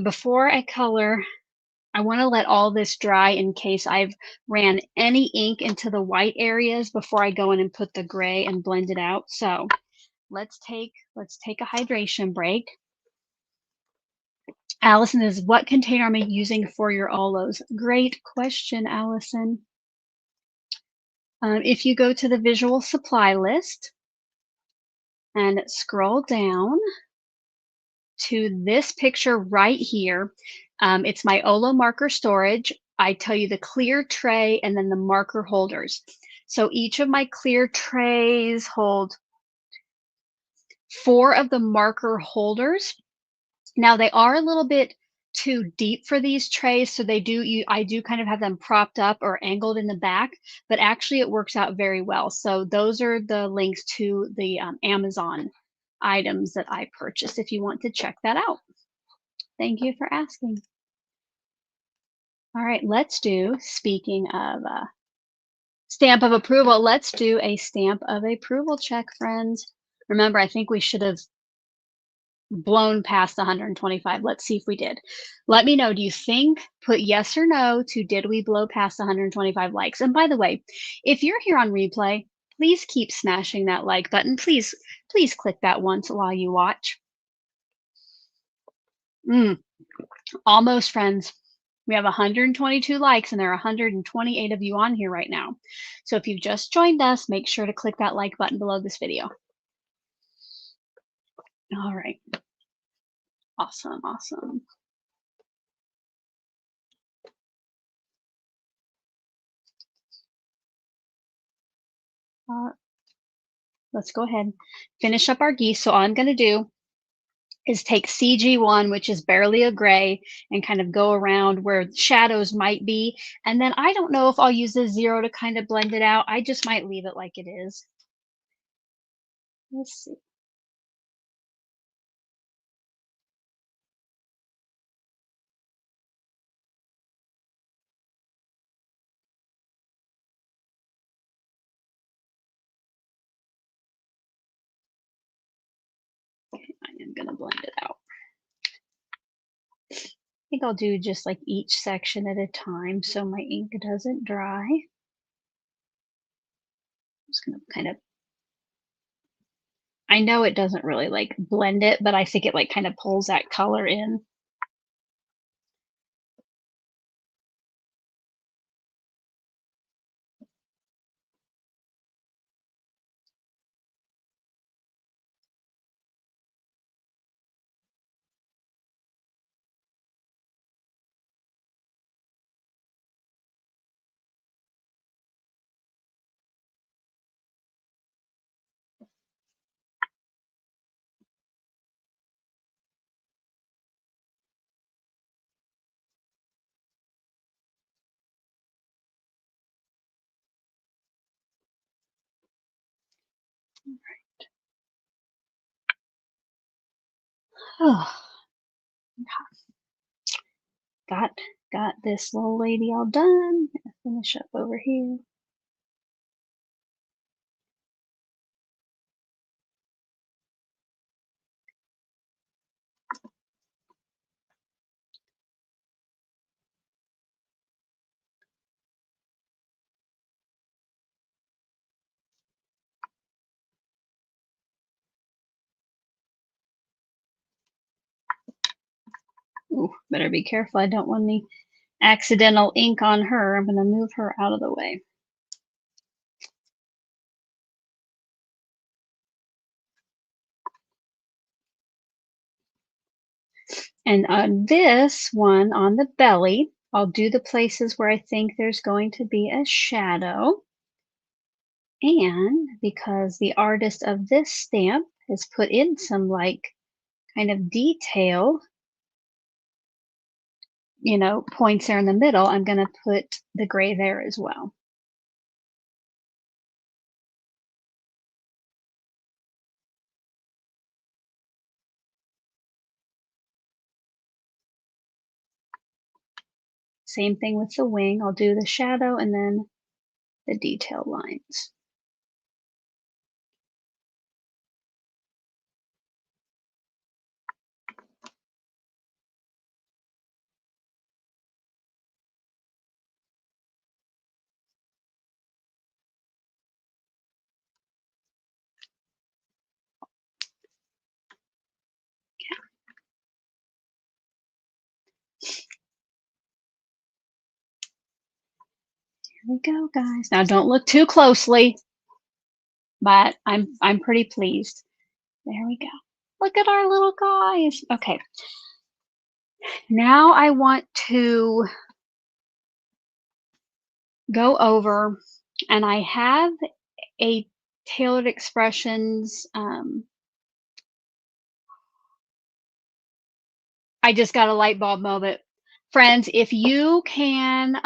Before I color, I want to let all this dry in case I've ran any ink into the white areas before I go in and put the gray and blend it out. So let's take a hydration break. Allison is, what container am I using for your Olos? Great question, Allison. If you go to the visual supply list and scroll down to this picture right here, it's my Olo marker storage. I tell you the clear tray and then the marker holders. So each of my clear trays hold 4 of the marker holders. Now they are a little bit too deep for these trays, so I do kind of have them propped up or angled in the back, but actually it works out very well. So those are the links to the Amazon items that I purchased if you want to check that out. Thank you for asking. All right, let's do, speaking of stamp of approval, let's do a stamp of approval check, friends. Remember, I think we should have blown past 125. Let's see if we did. Let me know. Do you think, put yes or no to did we blow past 125 likes? And by the way, if you're here on replay, please keep smashing that like button. Please click that once while you watch. Almost, friends. We have 122 likes and there are 128 of you on here right now. So if you've just joined us, make sure to click that like button below this video. All right. Awesome, awesome. Let's go ahead, finish up our geese. So all I'm going to do is take CG1, which is barely a gray, and kind of go around where shadows might be. And then I don't know if I'll use the 0 to kind of blend it out. I just might leave it like it is. Let's see. I am going to blend it out. I think I'll do just like each section at a time so my ink doesn't dry. I'm just going to kind of, I know it doesn't really like blend it, but I think it like kind of pulls that color in. Oh, got this little lady all done. Finish up over here. Ooh, better be careful. I don't want any accidental ink on her. I'm going to move her out of the way. And on this one, on the belly, I'll do the places where I think there's going to be a shadow. And because the artist of this stamp has put in some like kind of detail, you know, points there in the middle, I'm going to put the gray there as well. Same thing with the wing. I'll do the shadow and then the detail lines. Here we go, guys. Now don't look too closely, but I'm pretty pleased. There we go. Look at our little guys. Okay. Now I want to go over, and I have a Tailored Expressions. I just got a light bulb moment. Friends, if you can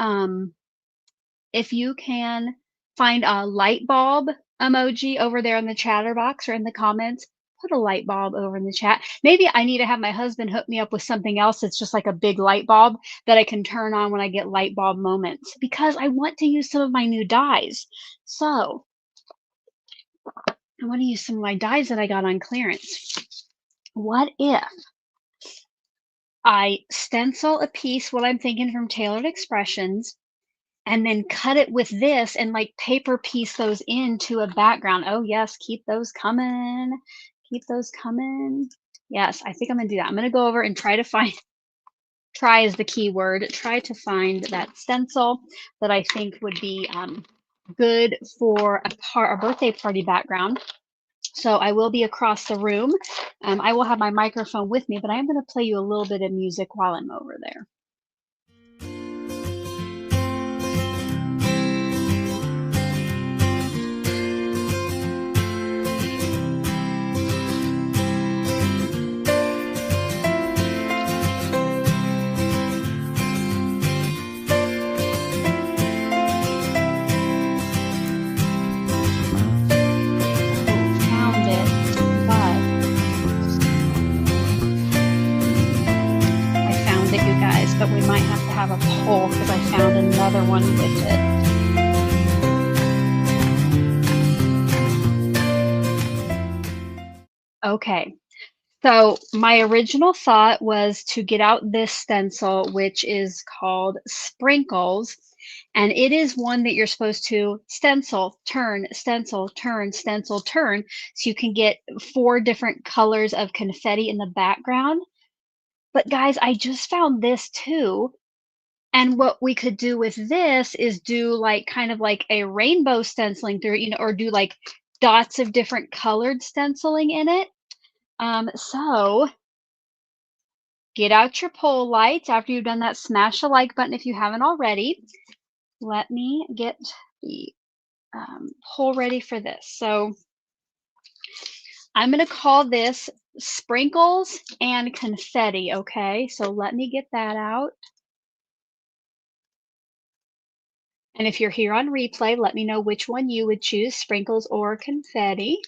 find a light bulb emoji over there in the chatter box or in the comments, put a light bulb over in the chat. Maybe I need to have my husband hook me up with something else that's just like a big light bulb that I can turn on when I get light bulb moments, because I want to use some of my new dies. So I want to use some of my dies that I got on clearance. What if I stencil a piece, what I'm thinking, from Tailored Expressions, and then cut it with this and like paper piece those into a background? Oh yes, keep those coming. Keep those coming. Yes, I think I'm gonna do that. I'm gonna go over and try to find, try is the key word, try to find that stencil that I think would be good for a birthday party background. So I will be across the room. I will have my microphone with me, but I am going to play you a little bit of music while I'm over there. But we might have to have a poll because I found another one with it. Okay, so my original thought was to get out this stencil, which is called Sprinkles, and it is one that you're supposed to stencil, turn, stencil, turn, stencil, turn, so you can get 4 different colors of confetti in the background. But guys, I just found this too. And what we could do with this is do like kind of like a rainbow stenciling through, you know, or do like dots of different colored stenciling in it. So get out your pole lights. After you've done that, smash the like button if you haven't already. Let me get the pole ready for this. So I'm going to call this Sprinkles and Confetti. Okay, so let me get that out. And if you're here on replay, let me know which one you would choose, Sprinkles or Confetti.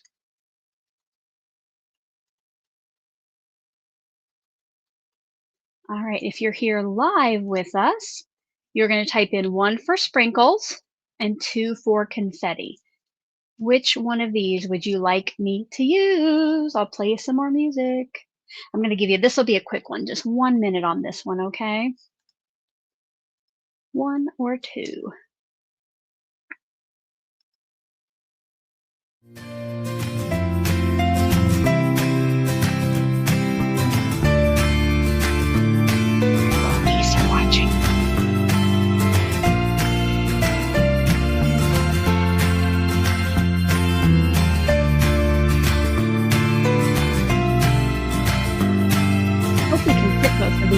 All right, if you're here live with us, you're going to type in 1 for Sprinkles and 2 for Confetti. Which one of these would you like me to use? I'll play you some more music. I'm going to give you, this will be a quick one, just 1 minute on this one, okay? 1 or 2. Geese are watching. Hope we can fit both of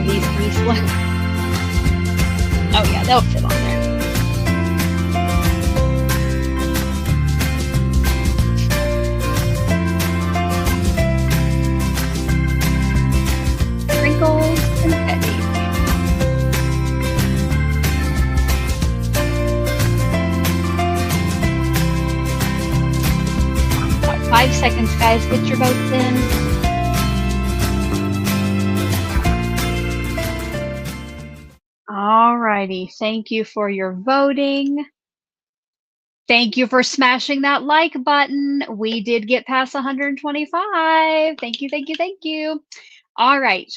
these geese. Oh yeah, they'll fit on there. Sprinkles and Confetti. About 5 seconds, guys. Get your votes in. Alrighty, thank you for your voting. Thank you for smashing that like button. We did get past 125. Thank you, thank you, thank you. All right,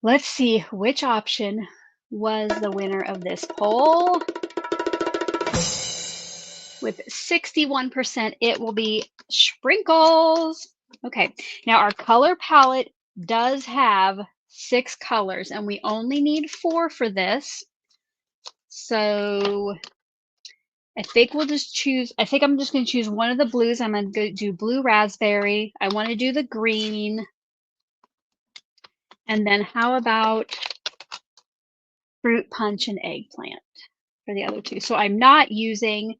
let's see which option was the winner of this poll. With 61%, it will be Sprinkles. Okay, now our color palette does have 6 colors, and we only need 4 for this. So I think we'll just choose, I think I'm just going to choose one of the blues. I'm going to do blue raspberry. I want to do the green. And then how about fruit punch and eggplant for the other 2? So I'm not using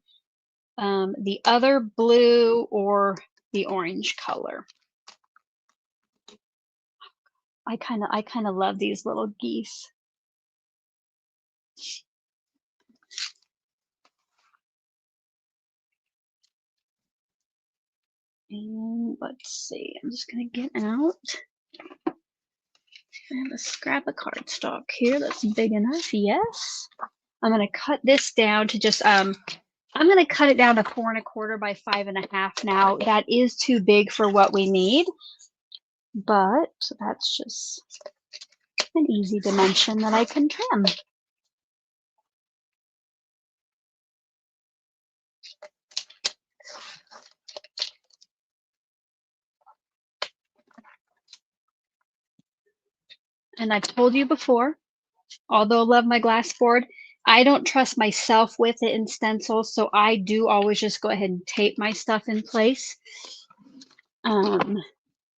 the other blue or the orange color. I kind of love these little geese. And let's see, I'm just gonna get out. I have a scrap of cardstock here that's big enough. Yes. I'm gonna cut this down to just I'm gonna cut it down to 4 1/4 by 5 1/2 now. That is too big for what we need, but that's just an easy dimension that I can trim. And I've told you before, although I love my glass board, I don't trust myself with it in stencils, so I do always just go ahead and tape my stuff in place. And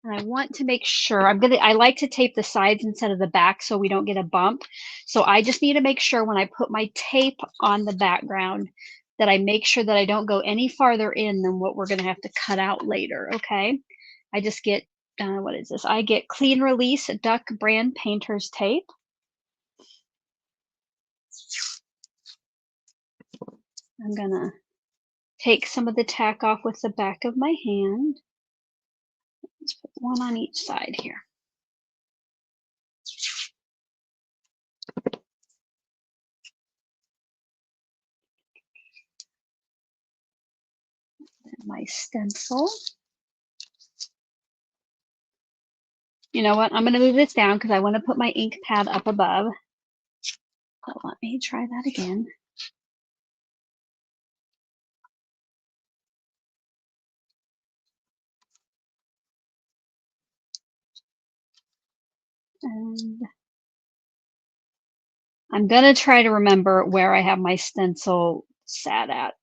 I want to make sure I like to tape the sides instead of the back so we don't get a bump. So I just need to make sure when I put my tape on the background that I make sure that I don't go any farther in than what we're going to have to cut out later. Okay. I just get, what is this? I get Clean Release Duck brand painter's tape. I'm going to take some of the tack off with the back of my hand. Let's put one on each side here. And my stencil. You know what? I'm going to move this down because I want to put my ink pad up above. So let me try that again. And I'm going to try to remember where I have my stencil sat at.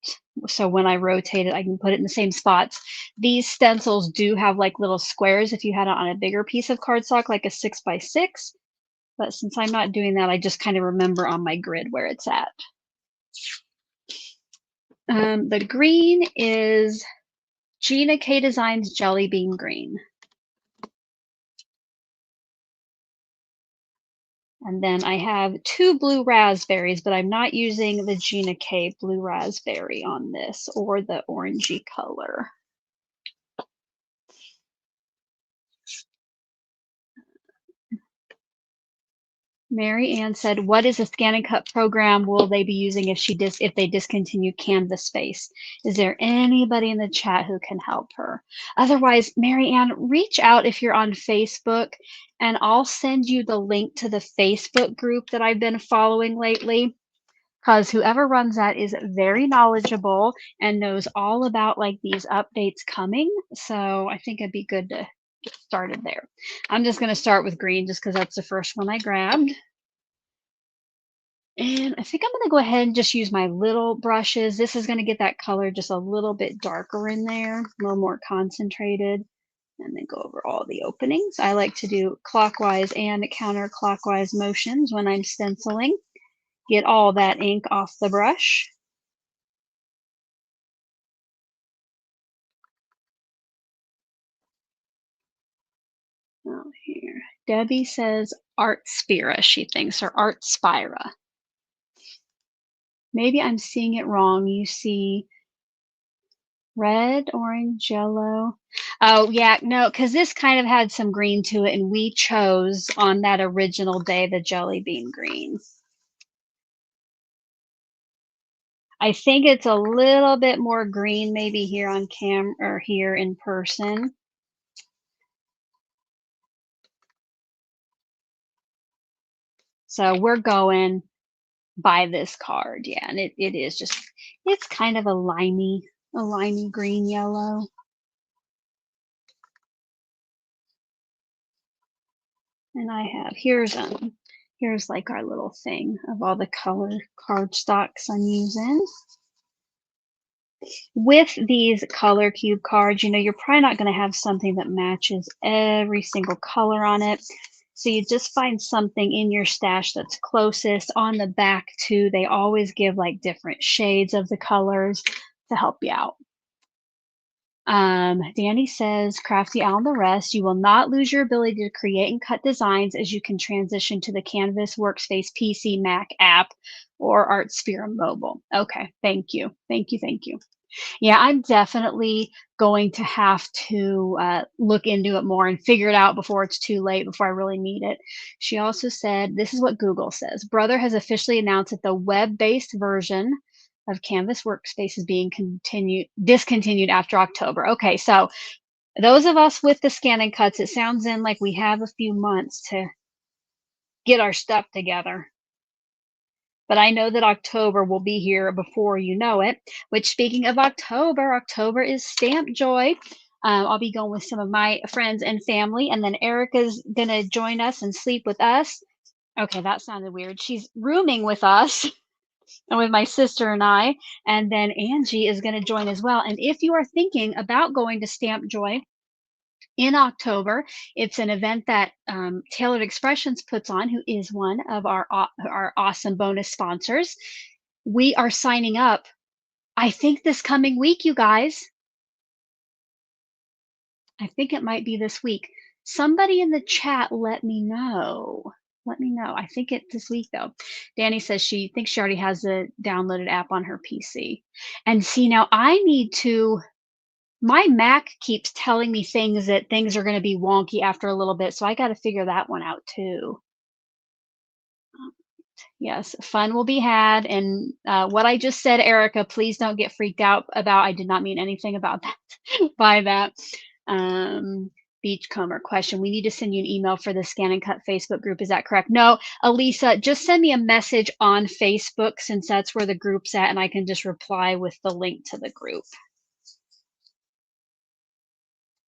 So when I rotate it, I can put it in the same spots. These stencils do have like little squares if you had it on a bigger piece of cardstock, like a 6x6. But since I'm not doing that, I just kind of remember on my grid where it's at. The green is Gina K Designs Jelly Bean Green. And then I have 2 blue raspberries, but I'm not using the Gina K blue raspberry on this or the orangey color. Mary Ann said, "What is a Scan and Cut program will they be using if they discontinue Canvas Space? Is there anybody in the chat who can help her? Otherwise, Mary Ann, reach out if you're on Facebook, and I'll send you the link to the Facebook group that I've been following lately. Because whoever runs that is very knowledgeable and knows all about like these updates coming. So I think it'd be good to get started there. I'm just going to start with green just because that's the first one I grabbed. And I think I'm going to go ahead and just use my little brushes. This is going to get that color just a little bit darker in there, a little more concentrated, and then go over all the openings. I like to do clockwise and counterclockwise motions when I'm stenciling. Get all that ink off the brush. Oh, here. Debbie says Art Spira, she thinks, or Art Spira. Maybe I'm seeing it wrong. You see red, orange, yellow. Oh, yeah, no, because this kind of had some green to it, and we chose on that original day the jelly bean green. I think it's a little bit more green maybe here on cam or here in person. So we're going by this card. Yeah, and it is just, it's kind of a limey green yellow. And I have, here's like our little thing of all the color cardstocks I'm using. With these color cube cards, you know, you're probably not going to have something that matches every single color on it. So you just find something in your stash that's closest. On the back too, they always give like different shades of the colors to help you out. Danny says, Crafty Al and the rest, you will not lose your ability to create and cut designs as you can transition to the Canvas Workspace PC Mac app or ArtSphere mobile. Okay, thank you. Thank you. Yeah, I'm definitely going to have to look into it more and figure it out before it's too late, before I really need it. She also said, this is what Google says: Brother has officially announced that the web based version of Canvas Workspace is being discontinued after October. Okay, so those of us with the scan and cuts, it sounds in like we have a few months to get our stuff together. But I know that October will be here before you know it. Which, speaking of October, October is Stamp Joy. I'll be going with some of my friends and family, and then Erica's gonna join us and sleep with us. Okay, that sounded weird. She's rooming with us and with my sister and I, and then Angie is gonna join as well. And if you are thinking about going to Stamp Joy in October, it's an event that Tailored Expressions puts on, who is one of our awesome bonus sponsors. We are signing up, I think, this coming week, you guys. I think it might be this week. Somebody in the chat let me know. Let me know. I think it's this week, though. Danny says she thinks she already has the downloaded app on her PC. And see, now I need to, my Mac keeps telling me things are going to be wonky after a little bit, so I got to figure that one out too. Yes, fun will be had. And what I just said, Erica, please don't get freaked out about. I did not mean anything about that by that. Beachcomber question: we need to send you an email for the Scan and Cut Facebook group. Is that correct? No, Elisa, just send me a message on Facebook, since that's where the group's at, and I can just reply with the link to the group,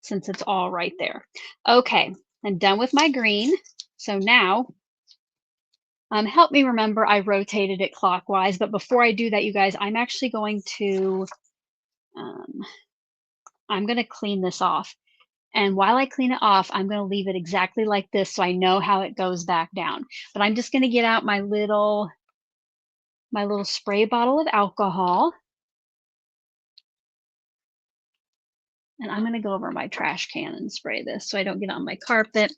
since it's all right there. Okay, I'm done with my green. So now, help me remember, I rotated it clockwise, but before I do that, you guys, I'm actually going to, I'm going to clean this off. And while I clean it off, I'm going to leave it exactly like this so I know how it goes back down. But I'm just going to get out my little spray bottle of alcohol. And I'm going to go over my trash can and spray this so I don't get on my carpet.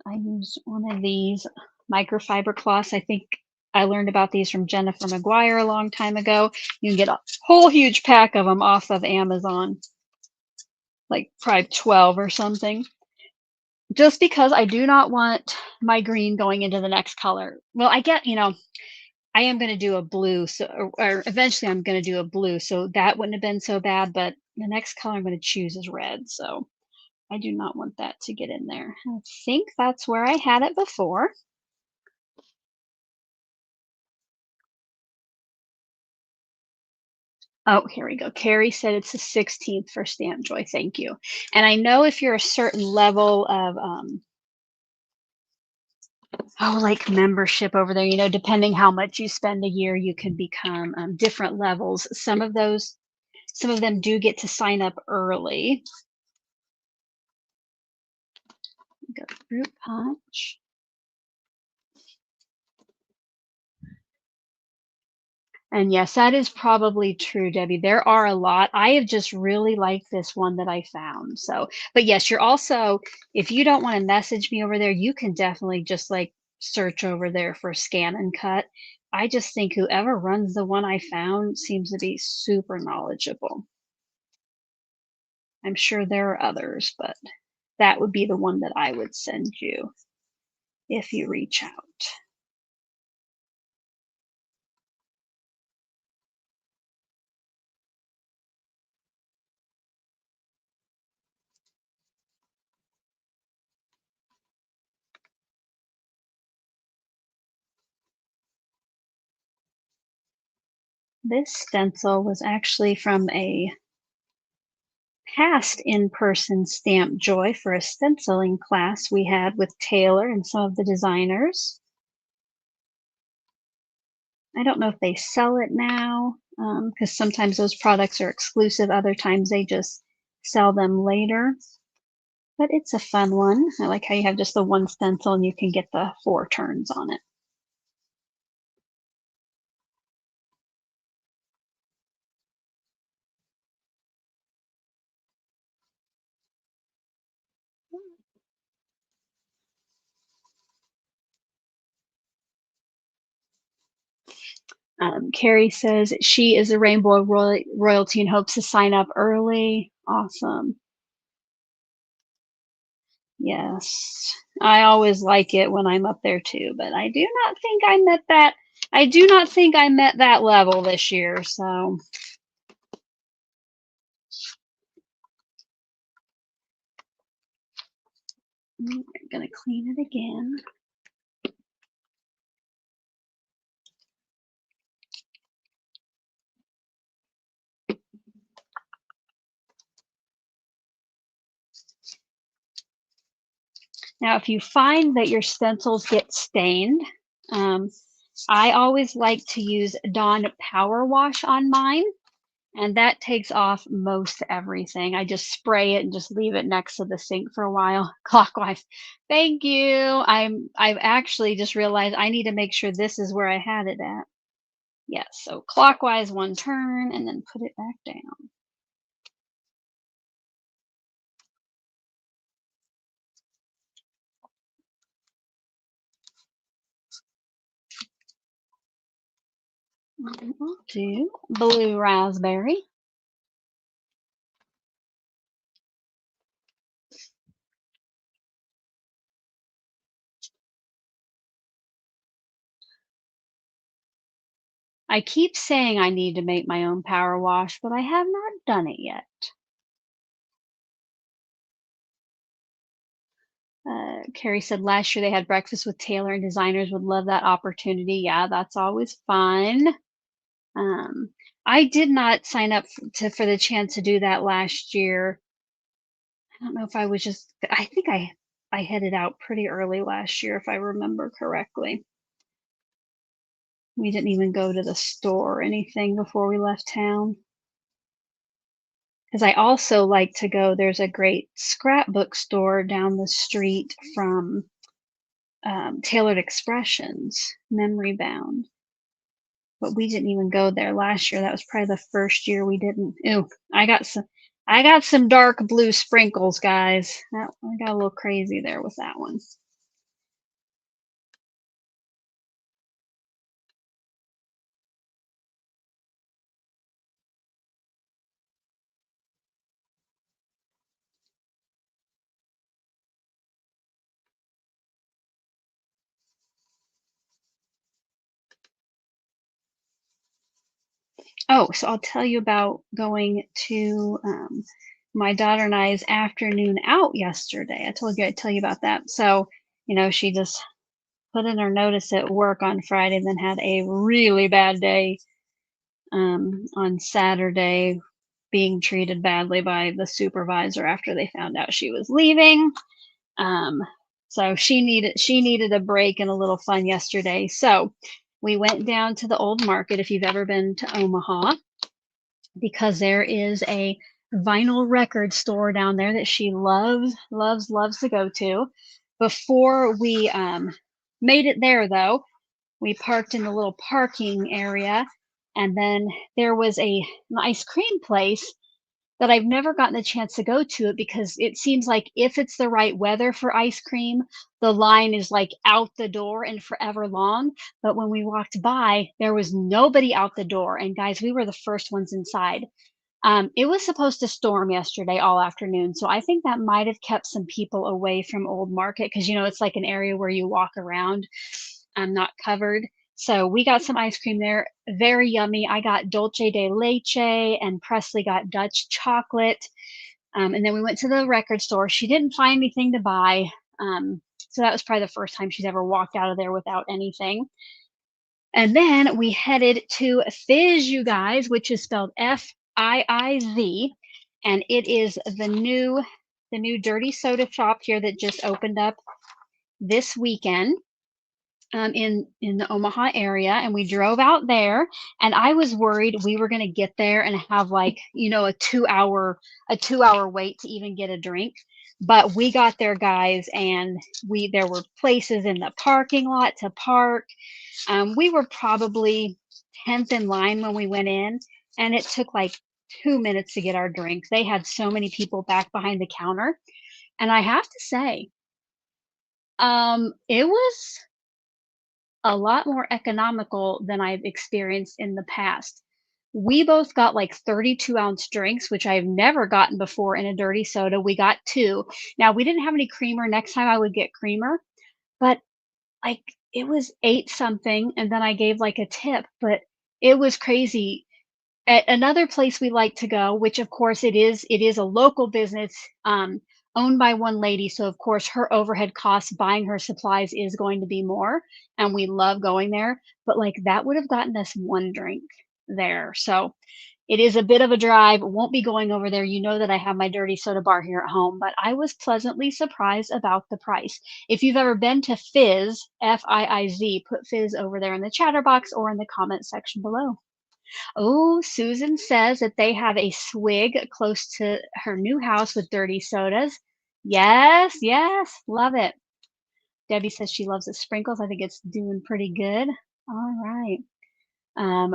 I use one of these microfiber cloths. I think I learned about these from Jennifer McGuire a long time ago. You can get a whole huge pack of them off of Amazon, like probably 12 or something. Just because I do not want my green going into the next color. Well, I get, I am going to do a blue, so or eventually I'm going to do a blue, so that wouldn't have been so bad. But the next color I'm going to choose is red, so I do not want that to get in there. I think that's where I had it before. Oh, here we go. Carrie said it's the 16th for Stamp Joy. Thank you. And I know if you're a certain level of like membership over there, depending how much you spend a year, you can become different levels. Some of them do get to sign up early. Go Fruit Punch. And yes, that is probably true, Debbie. There are a lot. I have just really liked this one that I found. So, but yes, you're also, if you don't want to message me over there, you can definitely just like search over there for Scan and Cut. I just think whoever runs the one I found seems to be super knowledgeable. I'm sure there are others, but that would be the one that I would send you if you reach out. This stencil was actually from a past in-person Stamp Joy for a stenciling class we had with Taylor and some of the designers. I don't know if they sell it now, because sometimes those products are exclusive. Other times they just sell them later. But it's a fun one. I like how you have just the one stencil and you can get the 4 turns on it. Carrie says she is a Rainbow royalty and hopes to sign up early. Awesome. Yes. I always like it when I'm up there too, but I do not think I met that. I do not think I met that level this year, so I'm gonna clean it again. Now, if you find that your stencils get stained, um, I always like to use Dawn Power Wash on mine, and that takes off most everything. I just spray it and just leave it next to the sink for a while, clockwise. Thank you. I've actually just realized I need to make sure this is where I had it at. Yes, so clockwise one turn and then put it back down. We'll do blue raspberry. I keep saying I need to make my own power wash, but I have not done it yet. Carrie said last year they had breakfast with Taylor and designers would love that opportunity. Yeah, that's always fun. Um, I did not sign up for the chance to do that last year. I don't know if I was just, I think I headed out pretty early last year, if I remember correctly. We didn't even go to the store or anything before we left town. Because I also like to go, there's a great scrapbook store down the street from Tailored Expressions, Memory Bound. But we didn't even go there last year. That was probably the first year we didn't. Ew, I got some dark blue sprinkles, guys. I got a little crazy there with that one. Oh, so I'll tell you about going to my daughter and I's afternoon out yesterday. I told you I'd tell you about that. So, she just put in her notice at work on Friday, then had a really bad day on Saturday, being treated badly by the supervisor after they found out she was leaving. Um, so she needed a break and a little fun yesterday. So we went down to the old market, if you've ever been to Omaha, because there is a vinyl record store down there that she loves to go to. Before we made it there, though, we parked in the little parking area, and then there was an ice cream place that I've never gotten a chance to go to it because it seems like if it's the right weather for ice cream, the line is like out the door and forever long. But when we walked by, there was nobody out the door. And guys, we were the first ones inside. It was supposed to storm yesterday all afternoon. So I think that might have kept some people away from Old Market because, it's like an area where you walk around, not covered. So we got some ice cream there. Very yummy. I got dulce de leche and Presley got Dutch chocolate. And then we went to the record store. She didn't find anything to buy. So that was probably the first time she's ever walked out of there without anything. And then we headed to Fizz, you guys, which is spelled Fiiz, and it is the new dirty soda shop here that just opened up this weekend. In the Omaha area, and we drove out there, and I was worried we were going to get there and have like a 2 hour wait to even get a drink. But we got there, guys, and there were places in the parking lot to park. We were probably 10th in line when we went in, and it took like 2 minutes to get our drinks. They had so many people back behind the counter, and I have to say, it was a lot more economical than I've experienced in the past. We both got like 32-ounce drinks, which I've never gotten before in a dirty soda. We got 2. Now, we didn't have any creamer. Next time I would get creamer, but like, it was 8 something, and then I gave, like, a tip, but it was crazy. At another place we like to go, which of course it is a local business, owned by one lady, so of course her overhead costs buying her supplies is going to be more, and we love going there, but, like, that would have gotten us 1 drink there, so it is a bit of a drive, won't be going over there. You know that I have my dirty soda bar here at home, but I was pleasantly surprised about the price. If you've ever been to Fizz, F-I-I-Z, put Fizz over there in the chatter box or in the comment section below. Oh, Susan says that they have a swig close to her new house with dirty sodas. Yes, yes, love it. Debbie says she loves the sprinkles. I think it's doing pretty good. All right.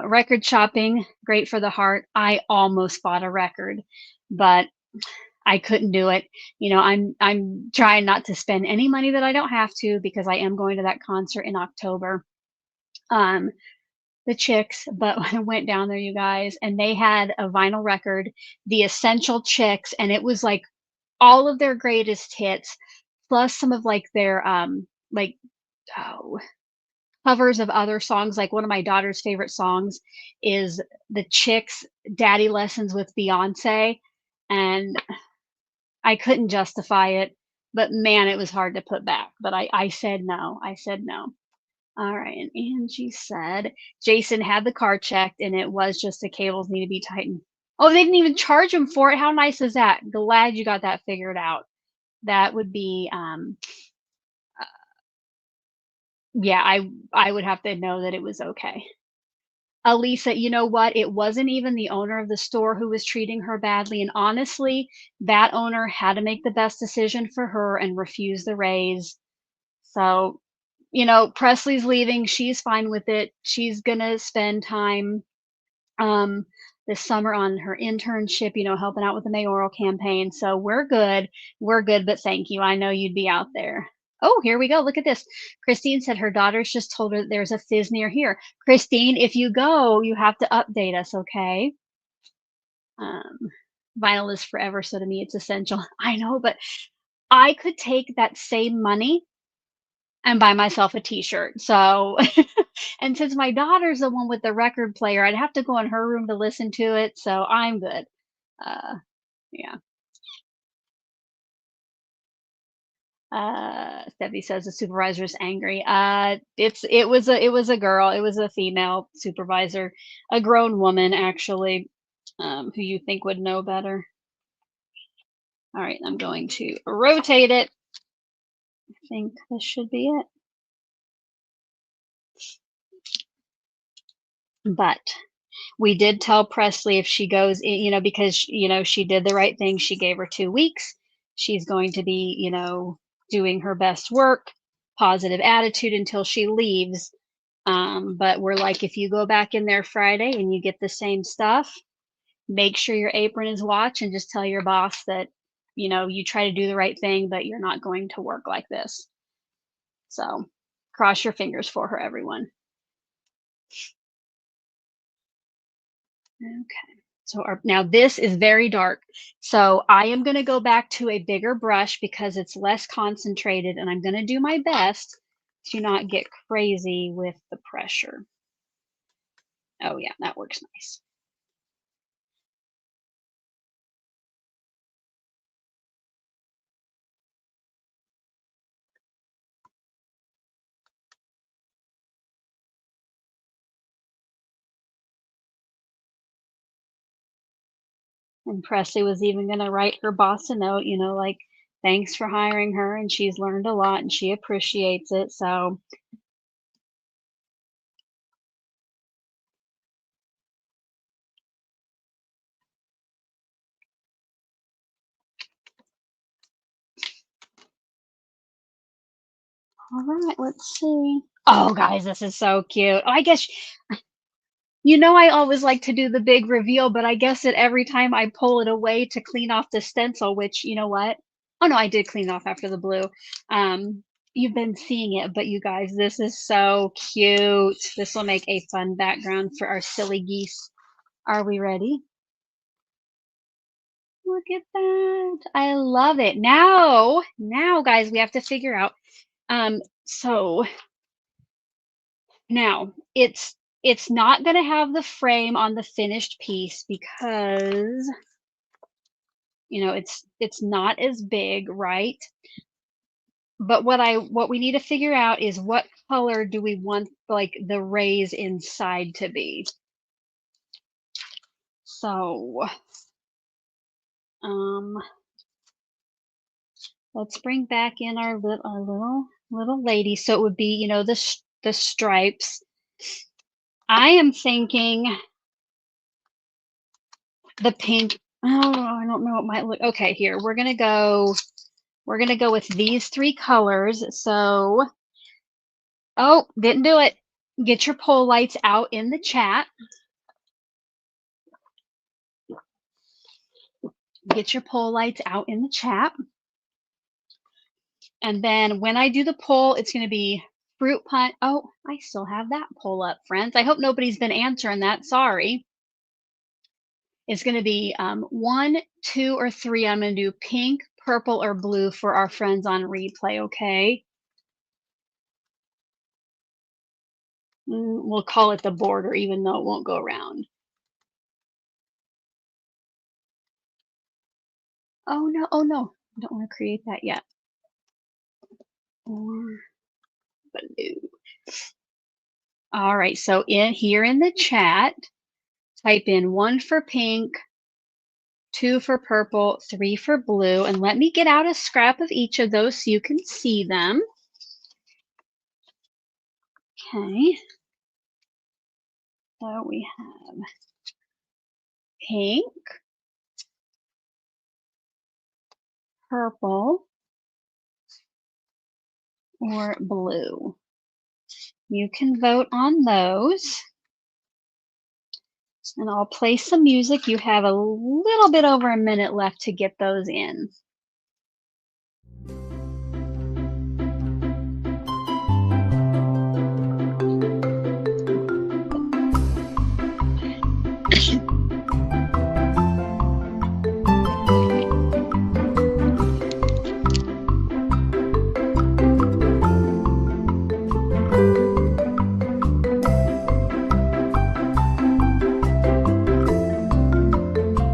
Record shopping, great for the heart. I almost bought a record, but I couldn't do it. You know, I'm trying not to spend any money that I don't have to because I am going to that concert in October. Um, the Chicks, but when I went down there, you guys, and they had a vinyl record, The Essential Chicks, and it was like all of their greatest hits, plus some of like their like oh, covers of other songs. Like one of my daughter's favorite songs is the Chicks Daddy Lessons with Beyonce, and I couldn't justify it, but man, it was hard to put back. But I said no. I said no. All right, and Angie said Jason had the car checked, and it was just the cables need to be tightened. Oh, they didn't even charge him for it. How nice is that? Glad you got that figured out. That would be, yeah, I would have to know that it was okay. Alisa, you know what? It wasn't even the owner of the store who was treating her badly, and honestly, that owner had to make the best decision for her and refuse the raise. So, you know, Presley's leaving, she's fine with it. She's gonna spend time, um, this summer on her internship, you know, helping out with the mayoral campaign, so we're good, but thank you, I know you'd be out there. Oh, here we go, look at this. Christine said her daughters just told her that there's a Fizz near here. Christine, if you go, you have to update us, okay? Um, Vinyl is forever, so to me, it's essential. I know, but I could take that same money and buy myself a t-shirt. So, and since my daughter's the one with the record player, I'd have to go in her room to listen to it. So I'm good. Uh, yeah. Stephanie says the supervisor is angry. It was a girl. It was a female supervisor, a grown woman actually, who you think would know better. All right, I'm going to rotate it. I think this should be it. But we did tell Presley if she goes in, you know, because, you know, she did the right thing. She gave her 2 weeks. She's going to be, you know, doing her best work, positive attitude until she leaves. But we're like, if you go back in there Friday and you get the same stuff, make sure your apron is washed and just tell your boss that, you know, you try to do the right thing, but you're not going to work like this. So cross your fingers for her, everyone. Okay. So now this is very dark. So I am going to go back to a bigger brush because it's less concentrated, and I'm going to do my best to not get crazy with the pressure. Oh yeah, that works nice. And Presley was even going to write her boss a note, you know, like, thanks for hiring her, and she's learned a lot and she appreciates it. So all right, let's see. Oh, guys, this is so cute. Oh, I guess you know, I always like to do the big reveal, but I guess that every time I pull it away to clean off the stencil, which, you know what? Oh no, I did clean off after the blue. Um, you've been seeing it, but you guys, this is so cute. This will make a fun background for our silly geese. Are we ready? Look at that. I love it. Now, guys, we have to figure out. So now it's not going to have the frame on the finished piece because, you know, it's not as big, right? But what we need to figure out is what color do we want like the rays inside to be. So, let's bring back in our little lady. So it would be, you know, the stripes. I am thinking the pink. Oh, I don't know. It might look okay. Here, we're gonna go with these three colors. So, oh, didn't do it. Get your pole lights out in the chat. Get your pole lights out in the chat. And then when I do the poll, it's going to be fruit punch. Oh, I still have that poll up, friends. I hope nobody's been answering that. Sorry. It's going to be 1, 2, or 3. I'm going to do pink, purple, or blue for our friends on replay, okay? We'll call it the border, even though it won't go around. Oh, no. Oh, no. I don't want to create that yet. Or blue. All right. So here in the chat, type in 1 for pink, 2 for purple, 3 for blue, and let me get out a scrap of each of those so you can see them. Okay. So we have pink, purple, or blue. You can vote on those. And I'll play some music. You have a little bit over a minute left to get those in.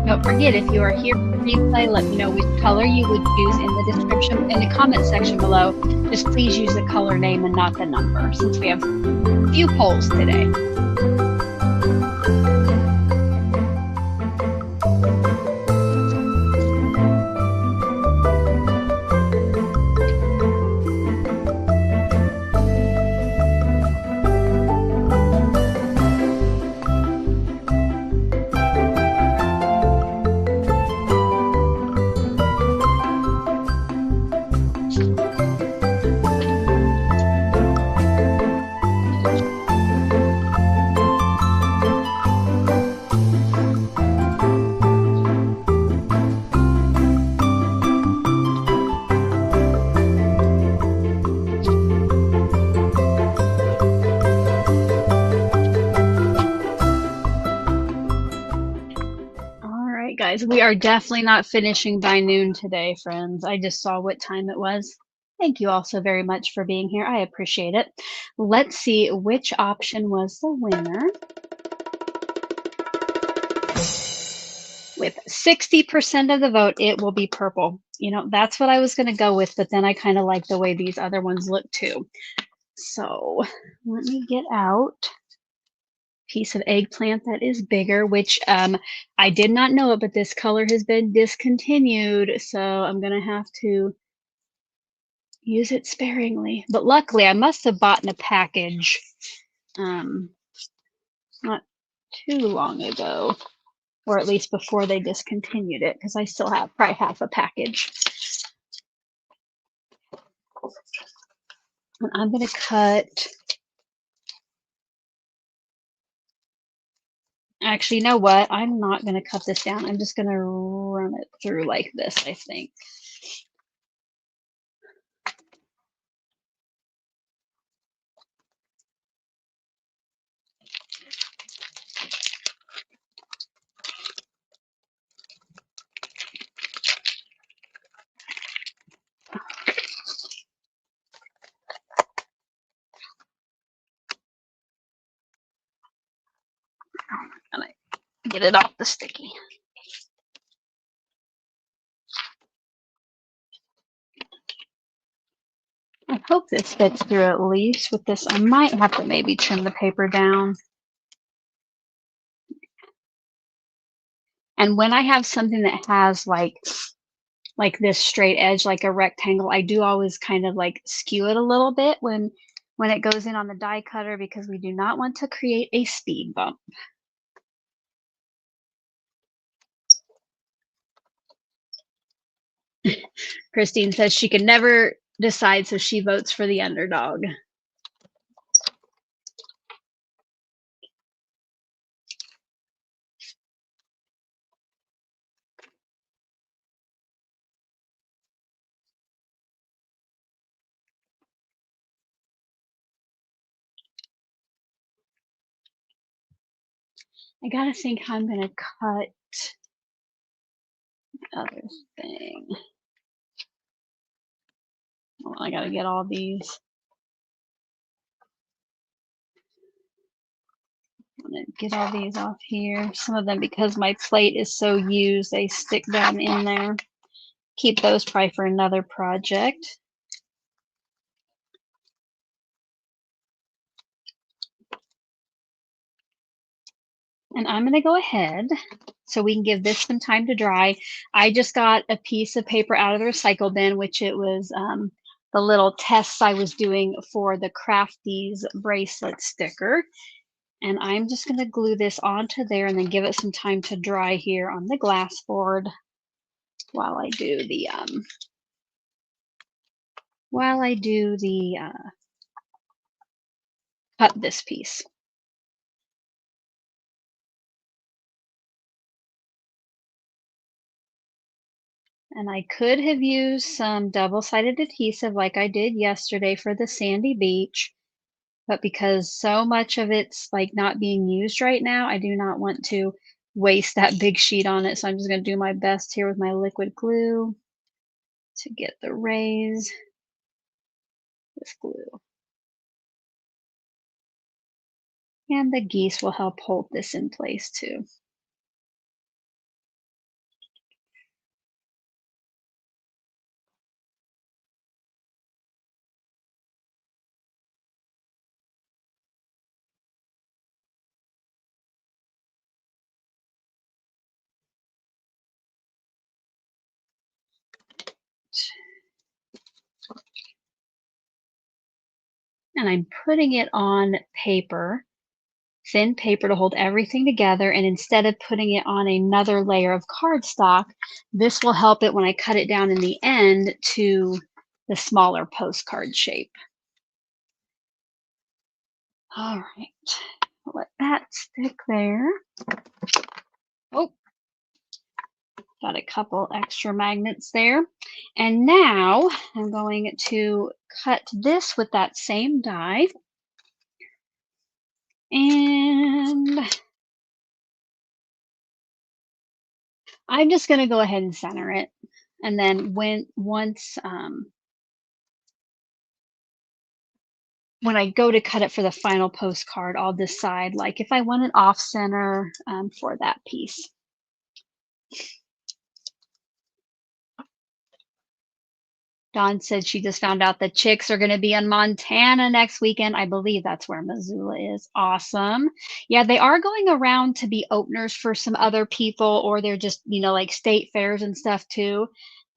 Don't forget, if you are here for replay, let me know which color you would choose in the description, in the comment section below. Just please use the color name and not the number, since we have a few polls today. Guys, we are definitely not finishing by noon today, friends. I just saw what time it was. Thank you all so very much for being here. I appreciate it. Let's see which option was the winner. With 60% of the vote, it will be purple. You know, that's what I was going to go with, but then I kind of like the way these other ones look too. So let me get out piece of eggplant that is bigger, which I did not know it, but this color has been discontinued, so I'm gonna have to use it sparingly. But luckily I must have bought in a package not too long ago, or at least before they discontinued it, because I still have probably half a package. And I'm gonna cut. Actually, you know what? I'm not going to cut this down. I'm just going to run it through like this, I think. Get it off the sticky. I hope this fits through at least. With this, I might have to maybe trim the paper down. And when I have something that has like this straight edge, like a rectangle, I do always kind of like skew it a little bit when it goes in on the die cutter, because we do not want to create a speed bump. Christine says she can never decide, so she votes for the underdog. I gotta think how I'm gonna cut the other thing. Well, I gotta get all these. I'm gonna get all these off here. Some of them, because my plate is so used, they stick down in there. Keep those probably for another project. And I'm going to go ahead so we can give this some time to dry. I just got a piece of paper out of the recycle bin, which it was the little tests I was doing for the Crafty's bracelet sticker. And I'm just going to glue this onto there and then give it some time to dry here on the glass board while I do the cut this piece. And I could have used some double-sided adhesive like I did yesterday for the sandy beach, but because so much of it's like not being used right now, I do not want to waste that big sheet on it. So I'm just going to do my best here with my liquid glue to get the rays. This glue. And the geese will help hold this in place too. And I'm putting it on paper, thin paper, to hold everything together. And instead of putting it on another layer of cardstock, this will help it when I cut it down in the end to the smaller postcard shape. All right, let that stick there. Oh, got a couple extra magnets there. And now I'm going to cut this with that same die. And I'm just going to go ahead and center it. And then once when I go to cut it for the final postcard, I'll decide like if I want it off center for that piece. Dawn said she just found out the chicks are going to be in Montana next weekend. I believe that's where Missoula is. Awesome. Yeah, they are going around to be openers for some other people, or they're just, like state fairs and stuff too.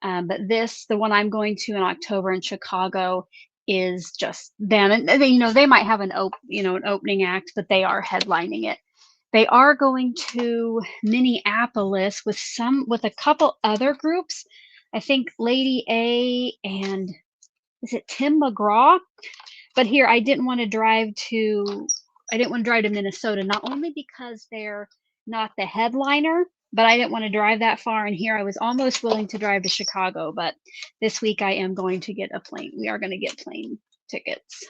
But the one I'm going to in October in Chicago, is just them. And they might have an opening act, but they are headlining it. They are going to Minneapolis with a couple other groups. I think Lady A and is it Tim McGraw? But here I didn't want to drive to Minnesota, not only because they're not the headliner, but I didn't want to drive that far. And here I was almost willing to drive to Chicago, but this week I am going to get a plane. We are going to get plane tickets.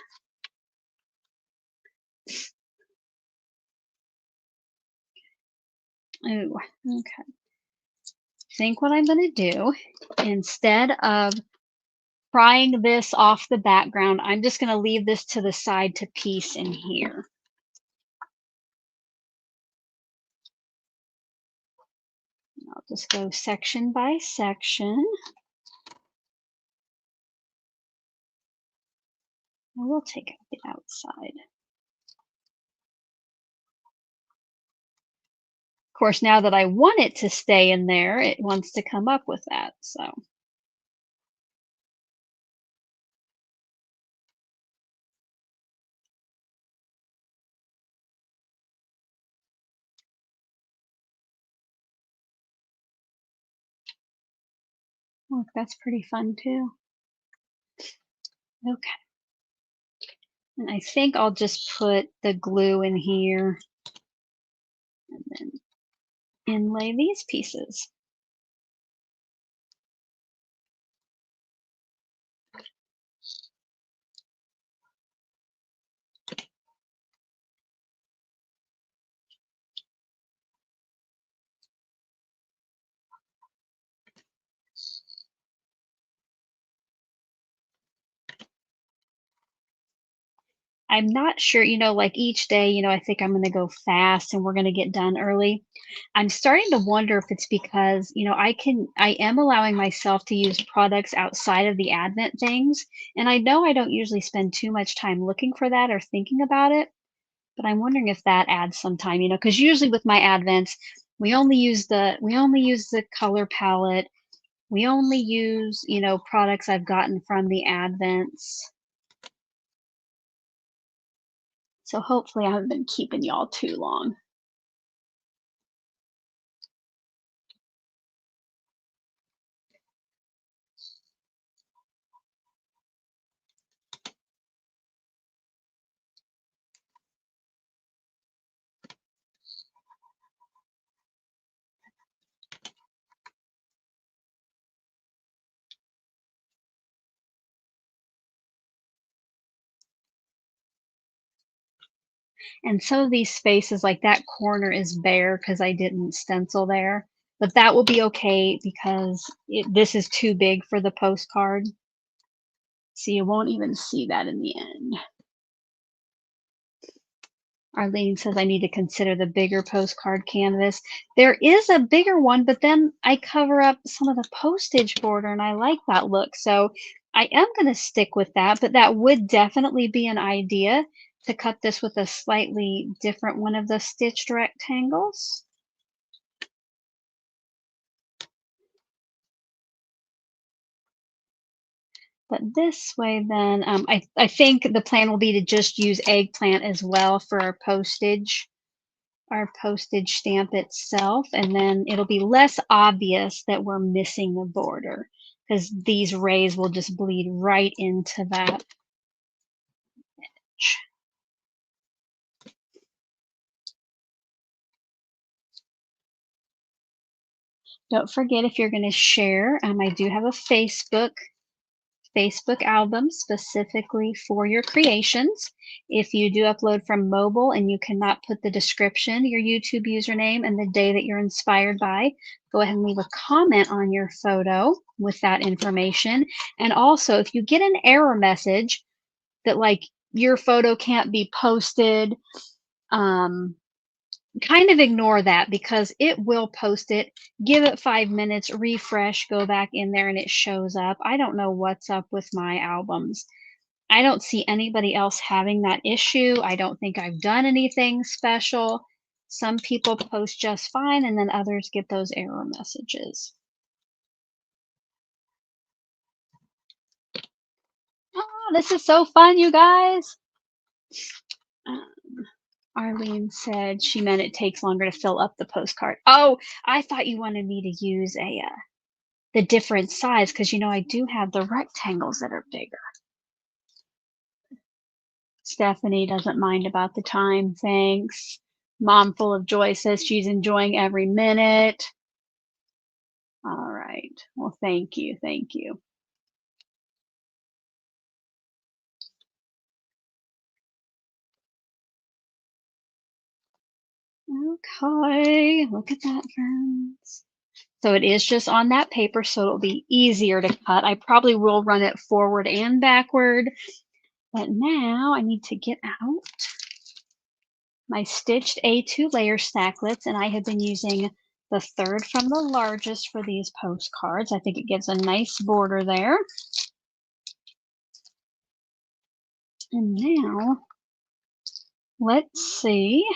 Oh, okay. I think what I'm going to do, instead of prying this off the background, I'm just going to leave this to the side to piece in here. I'll just go section by section. I will take out the outside. Of course, now that I want it to stay in there, it wants to come up with that, so. Look, that's pretty fun too. Okay. And I think I'll just put the glue in here and then inlay these pieces. I'm not sure, like each day, I think I'm going to go fast and we're going to get done early. I'm starting to wonder if it's because, I am allowing myself to use products outside of the Advent things. And I know I don't usually spend too much time looking for that or thinking about it, but I'm wondering if that adds some time, because usually with my Advents, we only use the color palette. We only use, products I've gotten from the Advents. So hopefully I haven't been keeping y'all too long. And some of these spaces, like that corner is bare because I didn't stencil there, but that will be okay because this is too big for the postcard. So you won't even see that in the end. Arlene says I need to consider the bigger postcard canvas. There is a bigger one, but then I cover up some of the postage border and I like that look. So I am going to stick with that, but that would definitely be an idea to cut this with a slightly different one of the stitched rectangles. But this way then, I think the plan will be to just use Eggplant as well for our postage stamp itself, and then it'll be less obvious that we're missing the border because these rays will just bleed right into that edge. Don't forget, if you're going to share, I do have a Facebook album specifically for your creations. If you do upload from mobile and you cannot put the description, your YouTube username, and the day that you're inspired by, go ahead and leave a comment on your photo with that information. And also, if you get an error message that like your photo can't be posted, kind of ignore that because it will post it. Give it 5 minutes, refresh, go back in there, and it shows up. I don't know what's up with my albums. I don't see anybody else having that issue. I don't think I've done anything special. Some people post just fine, and then others get those error messages. Oh, this is so fun, you guys. Arlene said she meant it takes longer to fill up the postcard. Oh, I thought you wanted me to use the different size because I do have the rectangles that are bigger. Stephanie doesn't mind about the time. Thanks. Mom full of joy says she's enjoying every minute. All right. Well, thank you. Thank you. Okay. Look at that, friends. So it is just on that paper, so it'll be easier to cut. I probably will run it forward and backward. But now I need to get out my stitched A2 layer stacklets, and I have been using the third from the largest for these postcards. I think it gives a nice border there. And now, let's see.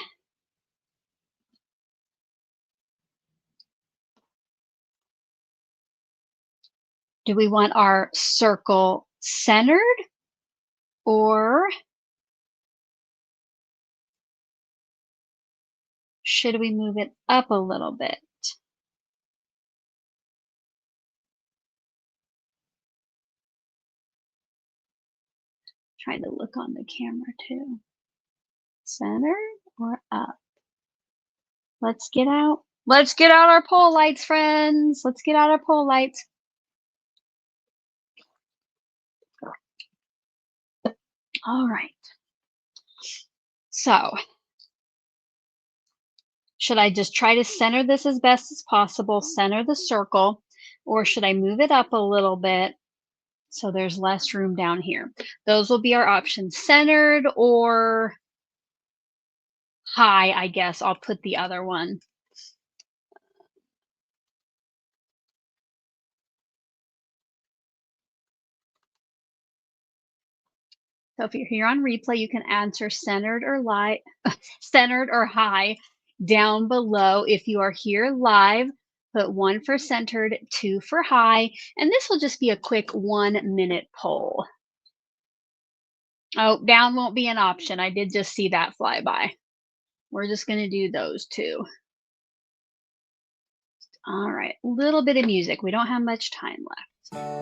Do we want our circle centered, or should we move it up a little bit? Trying to look on the camera too. Center or up? Let's get out our pole lights, friends. Let's get out our pole lights. All right. So, should I just try to center this as best as possible, center the circle, or should I move it up a little bit so there's less room down here? Those will be our options, centered or high, I guess. I'll put the other one. So if you're here on replay, you can answer centered or light, centered or high down below. If you are here live, put 1 for centered, 2 for high, and this will just be a quick 1-minute poll. Oh, down won't be an option. I did just see that fly by. We're just going to do those two. All right, a little bit of music. We don't have much time left.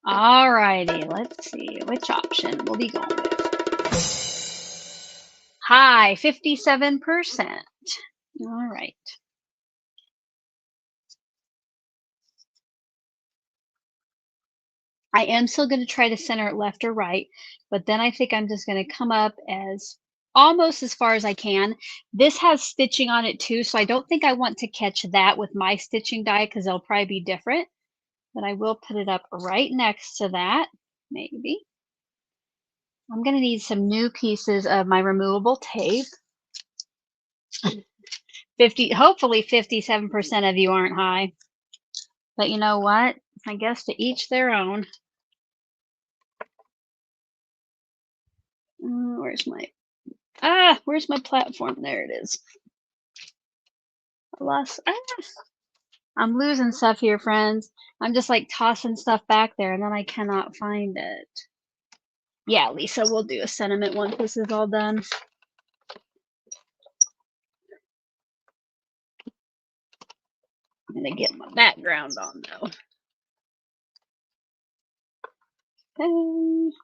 All righty, let's see which option we'll be going with. High, 57%. All right. I am still going to try to center it left or right, but then I think I'm just going to come up as almost as far as I can. This has stitching on it too, so I don't think I want to catch that with my stitching die because they'll probably be different. But I will put it up right next to that, maybe. I'm going to need some new pieces of my removable tape. Hopefully 57% of you aren't high. But you know what? I guess to each their own. Where's my platform? There it is. I'm losing stuff here, friends. I'm just like tossing stuff back there and then I cannot find it. Yeah, Lisa, we'll do a sentiment once this is all done. I'm gonna get my background on though. Okay.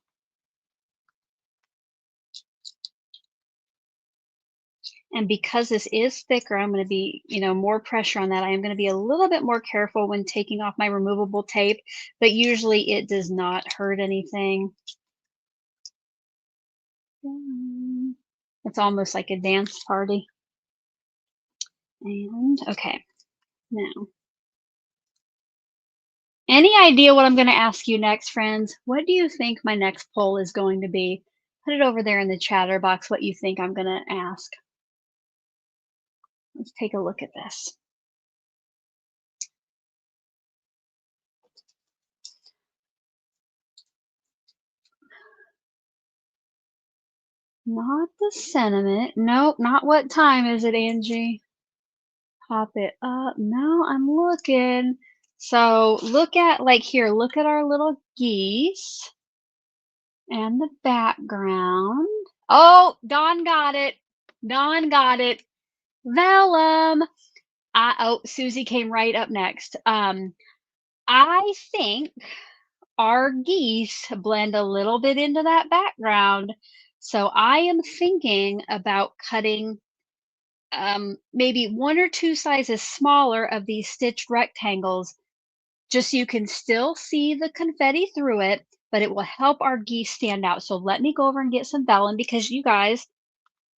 And because this is thicker, I'm going to be, more pressure on that. I am going to be a little bit more careful when taking off my removable tape, but usually it does not hurt anything. It's almost like a dance party. And okay, now, any idea what I'm going to ask you next, friends? What do you think my next poll is going to be? Put it over there in the chatter box, what you think I'm going to ask. Let's take a look at this. Not the sentiment. Nope, not what time is it, Angie? Pop it up. No, I'm looking. So look at, look at our little geese and the background. Oh, Dawn got it. Dawn got it. Vellum. Oh, Susie came right up next. I think our geese blend a little bit into that background. So I am thinking about cutting maybe 1 or 2 sizes smaller of these stitched rectangles, just so you can still see the confetti through it, but it will help our geese stand out. So let me go over and get some vellum because you guys,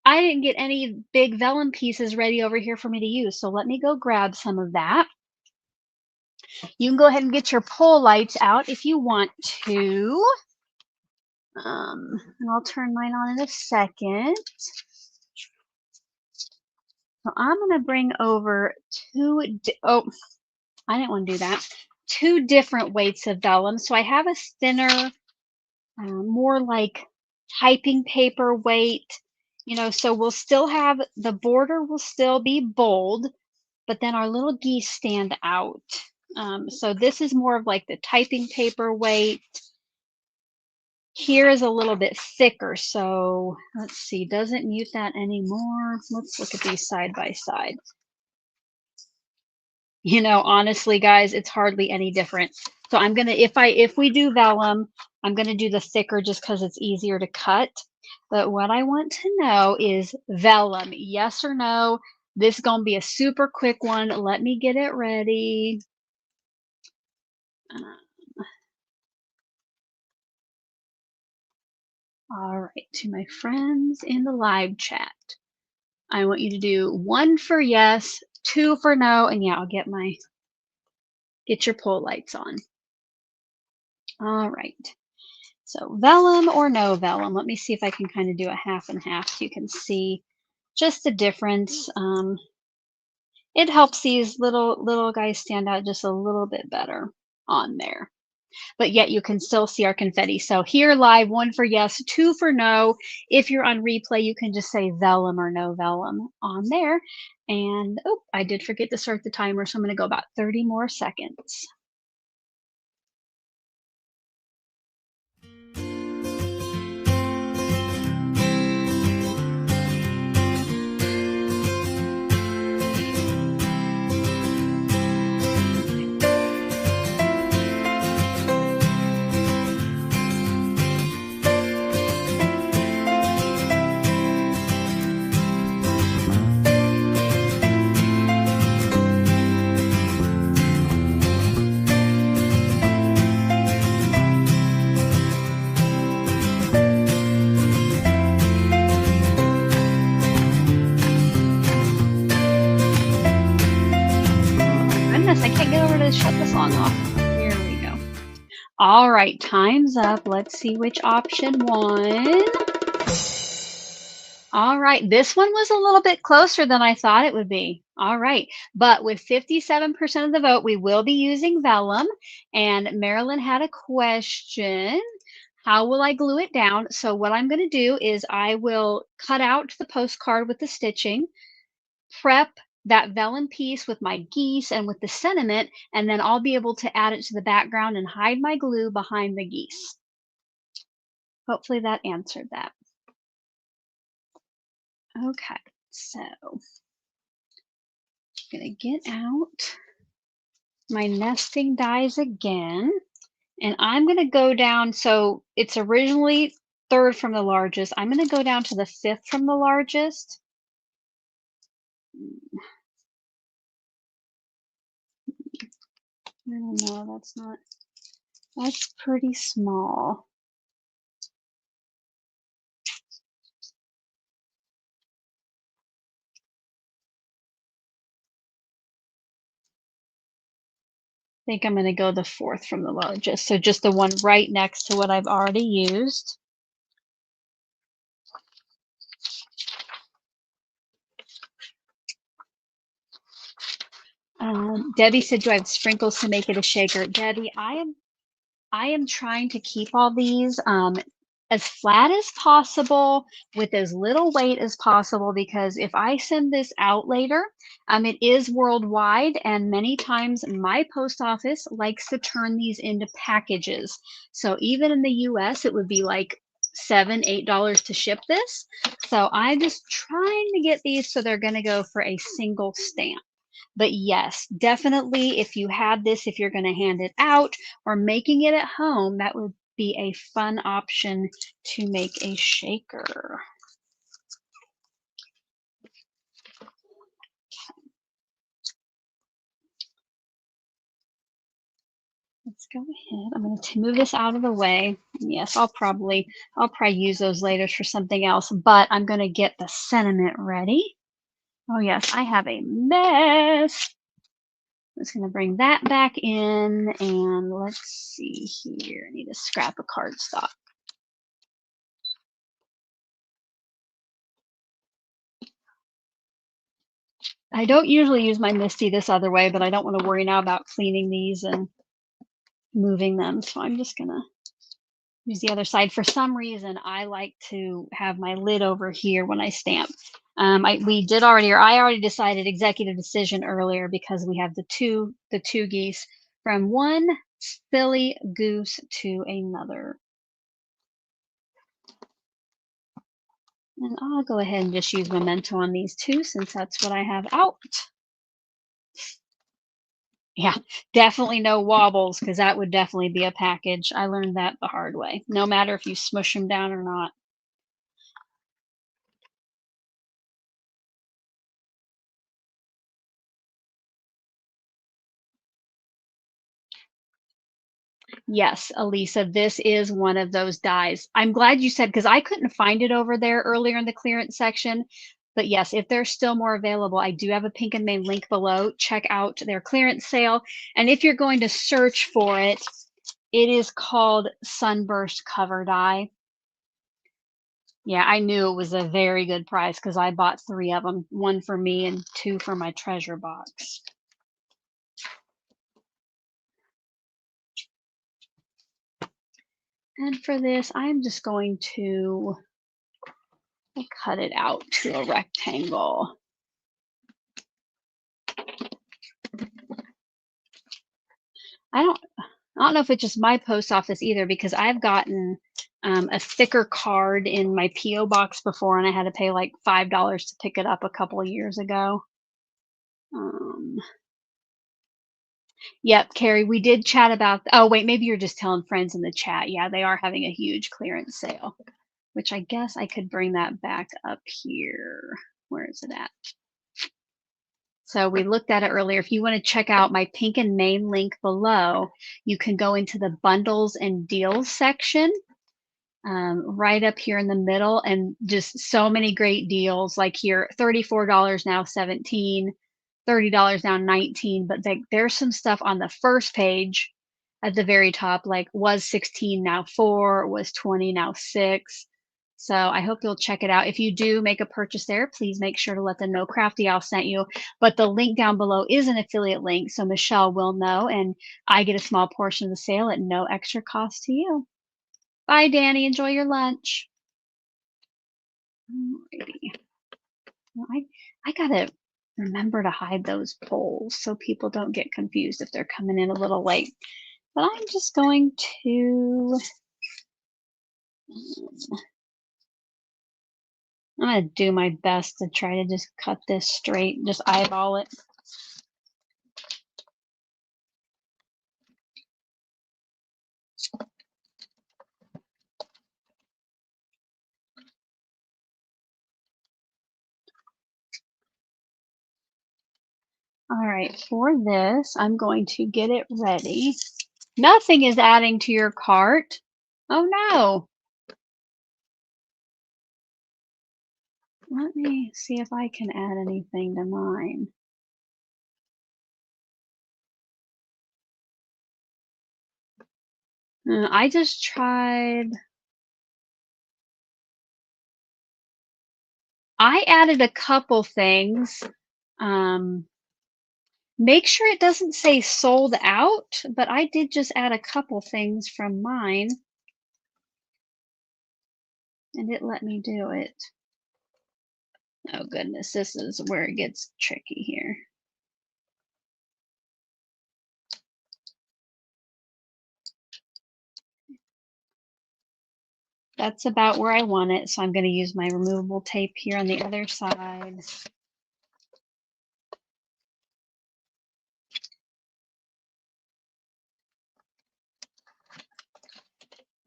I didn't get any big vellum pieces ready over here for me to use. So let me go grab some of that. You can go ahead and get your pole lights out if you want to. And I'll turn mine on in a second. So I'm going to bring over oh, I didn't want to do that. 2 different weights of vellum. So I have a thinner, more like typing paper weight, you know, so we'll still have, the border will still be bold, but then our little geese stand out. So this is more of like the typing paper weight. Here is a little bit thicker, so let's see, doesn't mute that anymore. Let's look at these side by side. You know, honestly, guys, it's hardly any different. So I'm gonna, if we do vellum, I'm gonna do the thicker just because it's easier to cut. But what I want to know is vellum, yes or no? This is gonna be a super quick one. Let me get it ready. All right, to my friends in the live chat, I want you to do 1 for yes, 2 for no, and yeah, I'll get your pole lights on. All right. So vellum or no vellum? Let me see if I can kind of do a half and half so you can see just the difference. It helps these little guys stand out just a little bit better on there. But yet you can still see our confetti. So here live, 1 for yes, 2 for no. If you're on replay, you can just say vellum or no vellum on there. And oh, I did forget to start the timer, so I'm going to go about 30 more seconds. I can't get over to shut the song off. Here we go. All right, time's up. Let's see which option won. All right, this one was a little bit closer than I thought it would be. All right, but with 57% of the vote, we will be using vellum. And Marilyn had a question. How will I glue it down? So what I'm going to do is I will cut out the postcard with the stitching, prep that vellum piece with my geese and with the sentiment, and then I'll be able to add it to the background and hide my glue behind the geese. Hopefully that answered that. Okay, so I'm gonna get out my nesting dies again, and I'm gonna go down, so it's originally 3rd from the largest. I'm gonna go down to the 5th from the largest. I don't know, that's pretty small. I think I'm going to go the 4th from the largest. So just the one right next to what I've already used. Debbie said, do I have sprinkles to make it a shaker? Debbie, I am trying to keep all these as flat as possible with as little weight as possible, because if I send this out later, it is worldwide, and many times my post office likes to turn these into packages. So even in the US, it would be like $7, $8 to ship this. So I'm just trying to get these so they're going to go for a single stamp. But yes, definitely if you have this, if you're going to hand it out or making it at home, that would be a fun option to make a shaker. Let's go ahead. I'm going to move this out of the way. And yes, I'll probably use those later for something else, but I'm going to get the sentiment ready. Oh yes, I have a mess. I'm just going to bring that back in, and let's see here. I need to scrap a cardstock. I don't usually use my MISTI this other way, but I don't want to worry now about cleaning these and moving them. So I'm just going to use the other side. For some reason, I like to have my lid over here when I stamp. I already decided executive decision earlier because we have the two geese from one silly goose to another. And I'll go ahead and just use Memento on these two since that's what I have out. Yeah, definitely no wobbles because that would definitely be a package. I learned that the hard way, no matter if you smush them down or not. Yes, Elisa, this is one of those dies. I'm glad you said, because I couldn't find it over there earlier in the clearance section. But yes, if there's still more available, I do have a Pink and Main link below. Check out their clearance sale. And if you're going to search for it, it is called Sunburst Cover Die. Yeah, I knew it was a very good price because I bought 3 of them, 1 for me and 2 for my treasure box. And for this, I'm just going to cut it out to a rectangle. I don't know if it's just my post office either, because I've gotten a thicker card in my P.O. box before, and I had to pay like $5 to pick it up a couple of years ago. Yep, Carrie, we did chat about. Oh, wait, maybe you're just telling friends in the chat. Yeah, they are having a huge clearance sale, which I guess I could bring that back up here. Where is it at? So we looked at it earlier. If you want to check out my Pink and Main link below, you can go into the bundles and deals section right up here in the middle, and just so many great deals. Like here, $34 now, $17, $30 now, $19. But there's some stuff on the first page at the very top, like was 16 now 4, was 20 now 6. So I hope you'll check it out. If you do make a purchase there, please make sure to let them know CraftyAl sent you. But the link down below is an affiliate link, so Michelle will know, and I get a small portion of the sale at no extra cost to you. Bye, Danny. Enjoy your lunch. Alrighty. Well, I gotta remember to hide those polls so people don't get confused if they're coming in a little late. But I'm just going to I'm going to do my best to try to just cut this straight, just eyeball it. All right, for this, I'm going to get it ready. Nothing is adding to your cart. Oh no. Let me see if I can add anything to mine. I just tried. I added a couple things. Make sure it doesn't say sold out, but I did just add a couple things from mine, and it let me do it. Oh goodness, this is where it gets tricky here. that's about where I want it. So I'm going to use my removable tape here on the other side.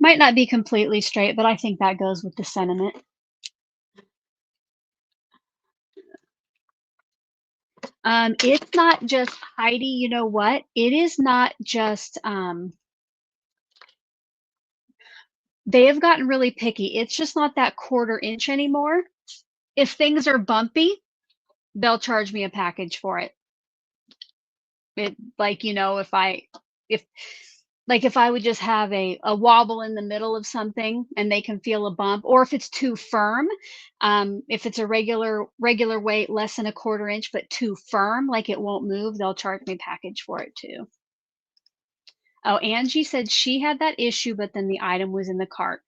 Might not be completely straight, but I think that goes with the sentiment. It's not just Heidi, you know what? It is not just, they have gotten really picky. It's just not that 1/4 inch anymore. If things are bumpy, they'll charge me a package for it. Like, you know, if if I would just have a wobble in the middle of something and they can feel a bump, or if it's too firm, if it's a regular weight, less than a 1/4 inch, but too firm, like it won't move, they'll charge me package for it too. Oh, Angie said she had that issue, but then the item was in the cart.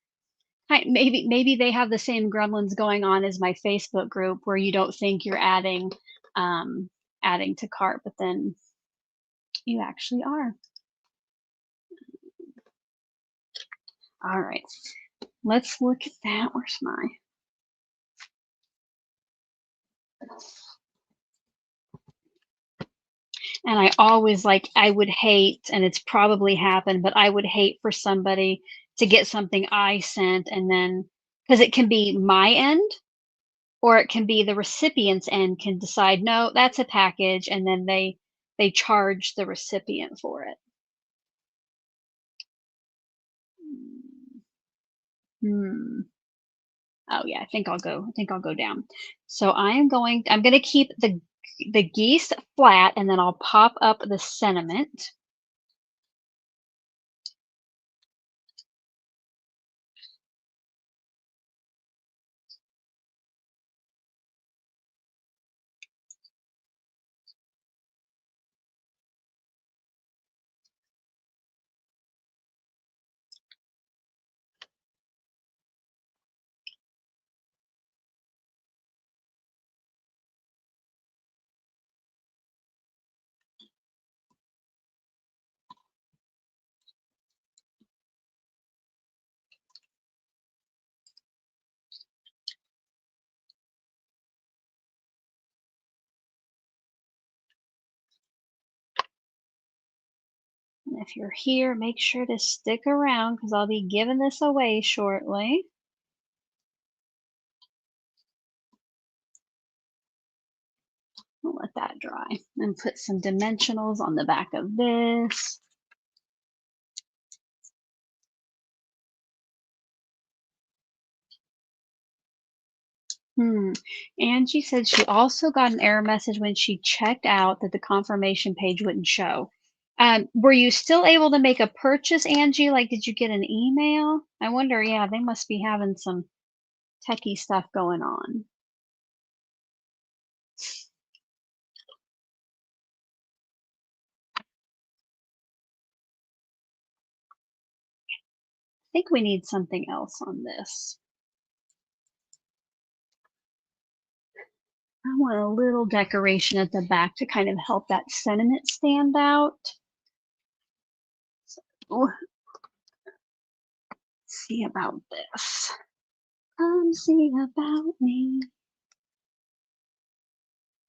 Hi, maybe they have the same gremlins going on as my Facebook group where you don't think you're adding to cart, but then you actually are. All right, let's look at that. Where's my? And I always I would hate, and it's probably happened, but I would hate for somebody to get something I sent and then, because it can be my end or it can be the recipient's end can decide, no, that's a package, and then they charge the recipient for it. Hmm. Oh yeah, I think I'll go down. So I'm going to keep the geese flat, and then I'll pop up the sentiment. And if you're here, make sure to stick around because I'll be giving this away shortly. I'll let that dry and put some dimensionals on the back of this. Angie said she also got an error message when she checked out that the confirmation page wouldn't show. Were you still able to make a purchase, Angie? Like, did you get an email? I wonder, yeah, they must be having some techie stuff going on. I think we need something else on this. I want a little decoration at the back to kind of help that sentiment stand out. So, see about this. See about me.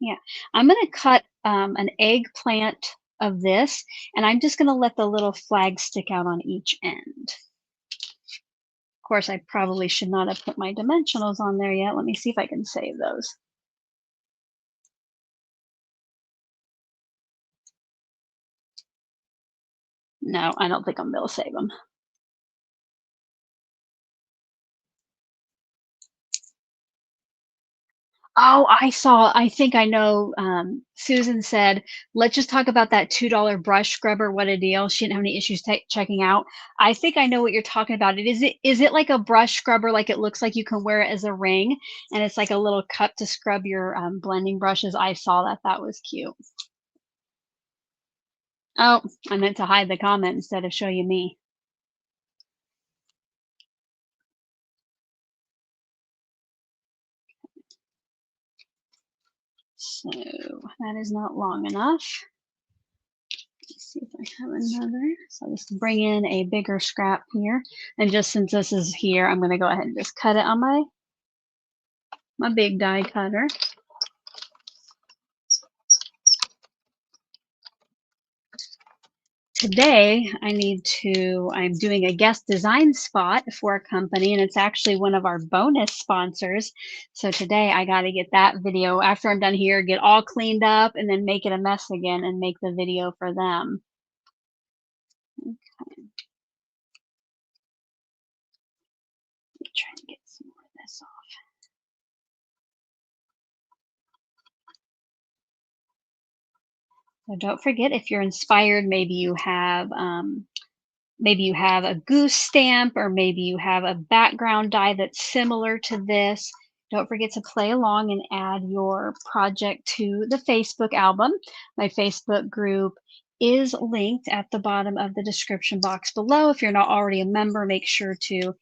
Yeah, I'm going to cut an eggplant of this, and I'm just going to let the little flag stick out on each end. Of course, I probably should not have put my dimensionals on there yet. Let me see if I can save those. No, I don't think I'm able to save them. Oh, I think I know. Susan said, let's just talk about that $2 brush scrubber. What a deal. She didn't have any issues checking out. I think I know what you're talking about. Is it like a brush scrubber? Like it looks like you can wear it as a ring and it's like a little cup to scrub your blending brushes. I saw that. That was cute. Oh, I meant to hide the comment instead of show you me. So that is not long enough. see if I have another. So I'll just bring in a bigger scrap here. And just since this is here, I'm going to go ahead and just cut it on my big die cutter. Today, I'm doing a guest design spot for a company, and it's actually one of our bonus sponsors. So today I got to get that video after I'm done here, get all cleaned up, and then make it a mess again and make the video for them. Okay. Try to get some more of this off. So don't forget, if you're inspired, maybe you have a goose stamp, or maybe you have a background die that's similar to this. Don't forget to play along and add your project to the Facebook album. My Facebook group is linked at the bottom of the description box below. If you're not already a member, make sure to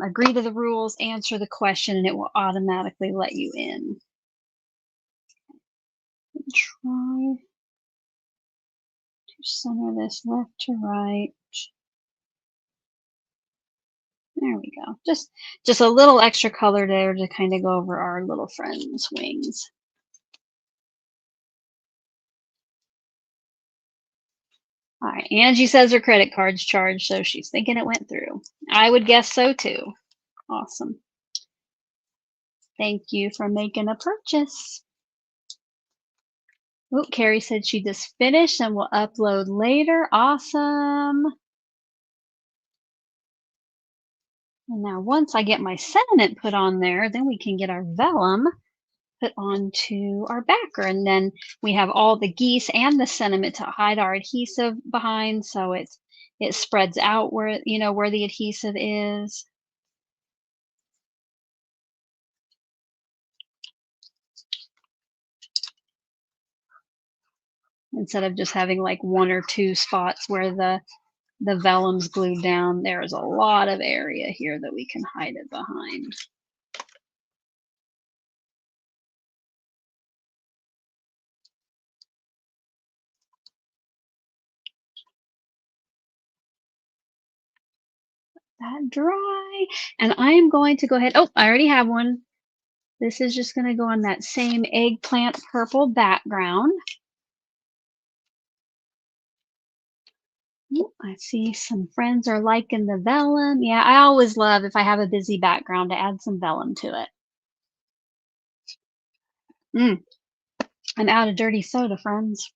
agree to the rules, answer the question, and it will automatically let you in. Try to center this left to right. There we go. Just a little extra color there to kind of go over our little friend's wings. All right, Angie says her credit card's charged, so she's thinking it went through. I would guess so too. Awesome. Thank you for making a purchase. Oh, Carrie said she just finished and will upload later. Awesome. And now once I get my sentiment put on there, then we can get our vellum put onto our backer. And then we have all the geese and the sentiment to hide our adhesive behind, so it spreads out where the adhesive is. Instead of just having like one or two spots where the vellum's glued down, there's a lot of area here that we can hide it behind. That dry, and I am going to go ahead. Oh, I already have one. This is just going to go on that same eggplant purple background. Ooh, I see some friends are liking the vellum. Yeah, I always love, if I have a busy background, to add some vellum to it. I'm out of dirty soda, friends.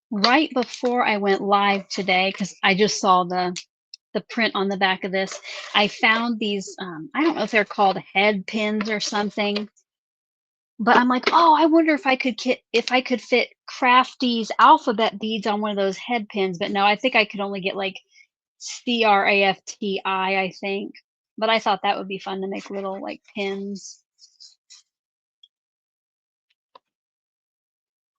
Right before I went live today, because I just saw the print on the back of this, I found these, I don't know if they're called head pins or something, but I'm like, oh, I wonder if I could fit Crafty's alphabet beads on one of those head pins. But no, I think I could only get like CRAFTI, I think. But I thought that would be fun to make little like pins.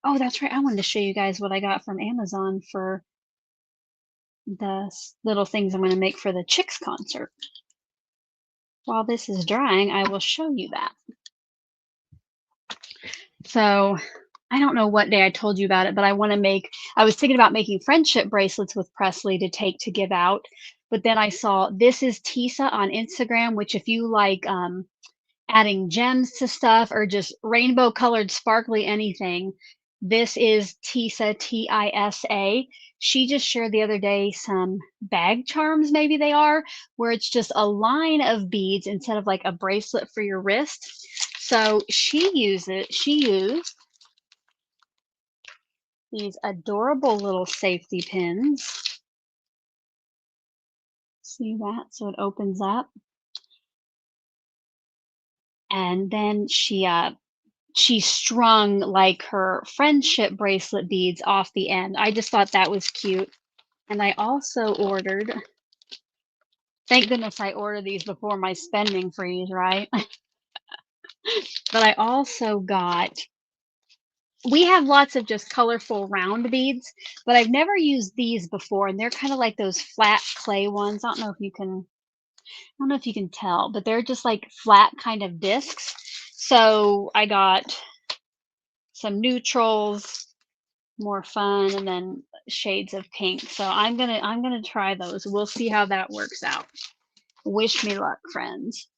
Oh, that's right. I wanted to show you guys what I got from Amazon for the little things I'm going to make for the Chicks concert. While this is drying, I will show you that. So I don't know what day I told you about it, but I was thinking about making friendship bracelets with Presley to take to give out. But then I saw This Is Tisa on Instagram, which if you like adding gems to stuff or just rainbow colored sparkly anything, this is Tisa, Tisa. She just shared the other day some bag charms, maybe they are, where it's just a line of beads instead of like a bracelet for your wrist. So she used these adorable little safety pins. See that? So it opens up. And then she strung like her friendship bracelet beads off the end. I just thought that was cute. And I also ordered, thank goodness I ordered these before my spending freeze, right? But I also got, we have lots of just colorful round beads, but I've never used these before. And they're kind of like those flat clay ones. I don't know if you can, don't know if you can tell, but they're just like flat kind of discs. So I got some neutrals, more fun, and then shades of pink. So I'm gonna try those. We'll see how that works out. Wish me luck, friends.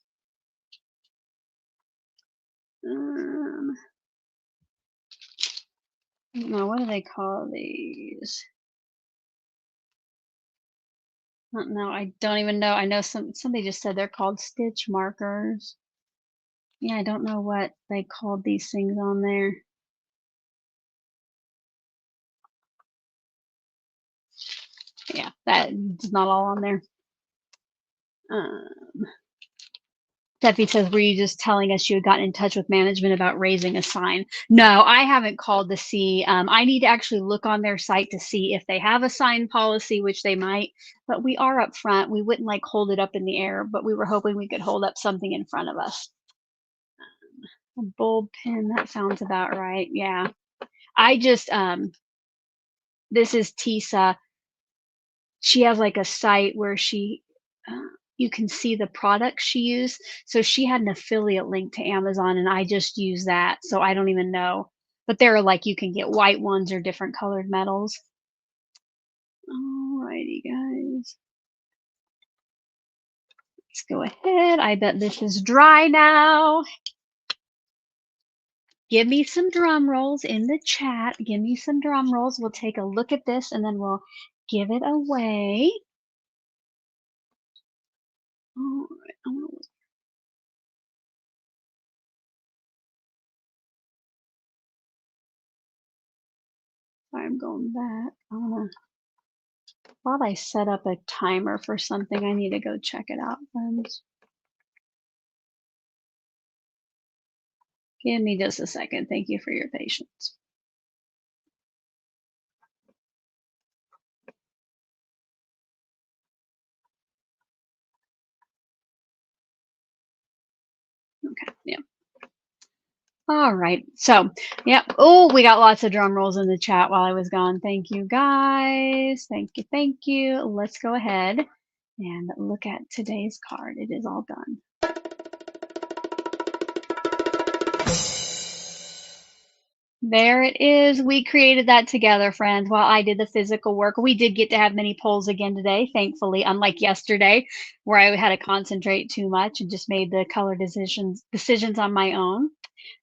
Now what do they call these? No, I don't even know. I know somebody just said they're called stitch markers. Yeah, I don't know what they called these things on there. Yeah, that's not all on there. Steffi says, were you just telling us you had gotten in touch with management about raising a sign? No, I haven't called to see. I need to actually look on their site to see if they have a sign policy, which they might, but we are up front. We wouldn't like hold it up in the air, but we were hoping we could hold up something in front of us. A bulb pin, that sounds about right. Yeah. I just, this is Tisa. She has like a site where you can see the products she used. So she had an affiliate link to Amazon and I just use that. So I don't even know. But there are like, you can get white ones or different colored metals. Alrighty, guys. Let's go ahead. I bet this is dry now. Give me some drum rolls in the chat. Give me some drum rolls. We'll take a look at this and then we'll give it away. All right, I'm gonna look. Sorry, I'm going back. While I set up a timer for something, I need to go check it out, friends. Give me just a second. Thank you for your patience. Okay, yeah. All right, so, yep. Oh, we got lots of drum rolls in the chat while I was gone. Thank you, guys. Thank you, thank you. Let's go ahead and look at today's card. It is all done. There it is. We created that together, friends, while I did the physical work. We did get to have many polls again today, thankfully, unlike yesterday, where I had to concentrate too much and just made the color decisions on my own.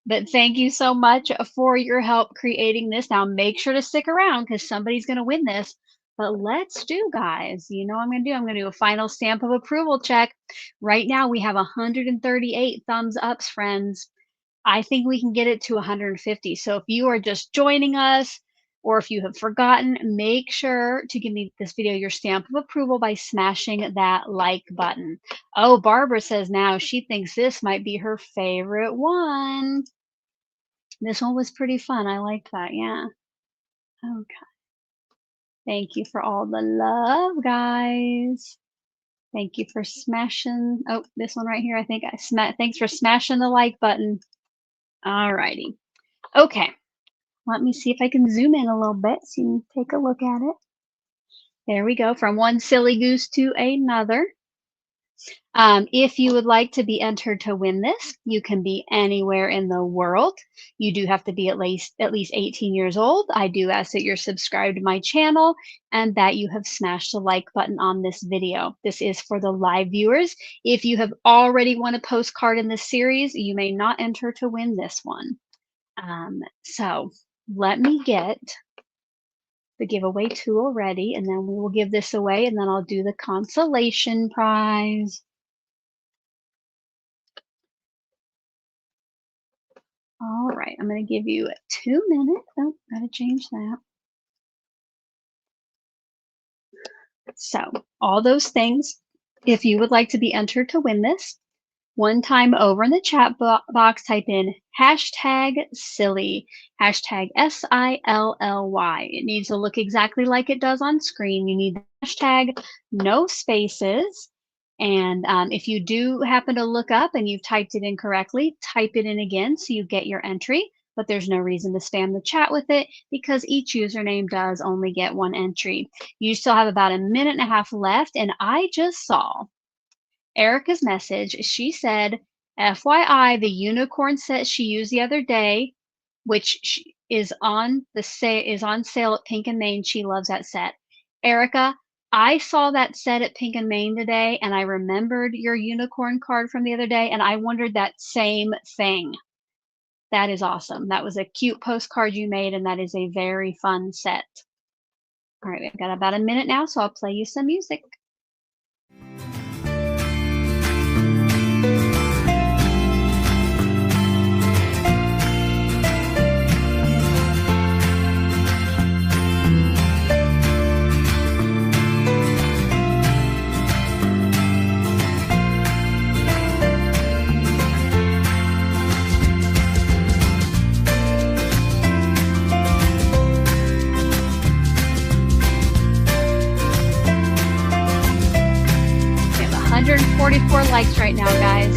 But thank you so much for your help creating this. Now make sure to stick around because somebody's going to win this. But let's do, guys. You know what I'm going to do? I'm going to do a final stamp of approval check. Right now we have 138 thumbs ups, friends. I think we can get it to 150. So if you are just joining us or if you have forgotten, make sure to give me this video your stamp of approval by smashing that like button. Oh, Barbara says now she thinks this might be her favorite one. This one was pretty fun. I liked that. Yeah. Okay. Thank you for all the love, guys. Thank you for smashing. Oh, this one right here. I think thanks for smashing the like button. All righty. Okay. Let me see if I can zoom in a little bit so you can take a look at it. There we go. From one silly goose to another. If you would like to be entered to win this, you can be anywhere in the world. You do have to be at least 18 years old. I do ask that you're subscribed to my channel and that you have smashed the like button on this video. This is for the live viewers. If you have already won a postcard in this series, you may not enter to win this one. So let me get the giveaway tool ready and then we will give this away and then I'll do the consolation prize. All right, I'm going to give you 2 minutes. Oh, gotta change that. So all those things, if you would like to be entered to win this, one time over in the chat box, type in hashtag silly, hashtag SILLY. It needs to look exactly like it does on screen. You need the hashtag, no spaces. And if you do happen to look up and you've typed it incorrectly, type it in again so you get your entry. But there's no reason to spam the chat with it because each username does only get one entry. You still have about a minute and a half left. And I just saw Erica's message, she said, FYI, the unicorn set she used the other day, which is on sale at Pink and Main. She loves that set. Erica, I saw that set at Pink and Main today, and I remembered your unicorn card from the other day, and I wondered that same thing. That is awesome. That was a cute postcard you made, and that is a very fun set. All right, we've got about a minute now, so I'll play you some music. We have 144 likes right now, guys.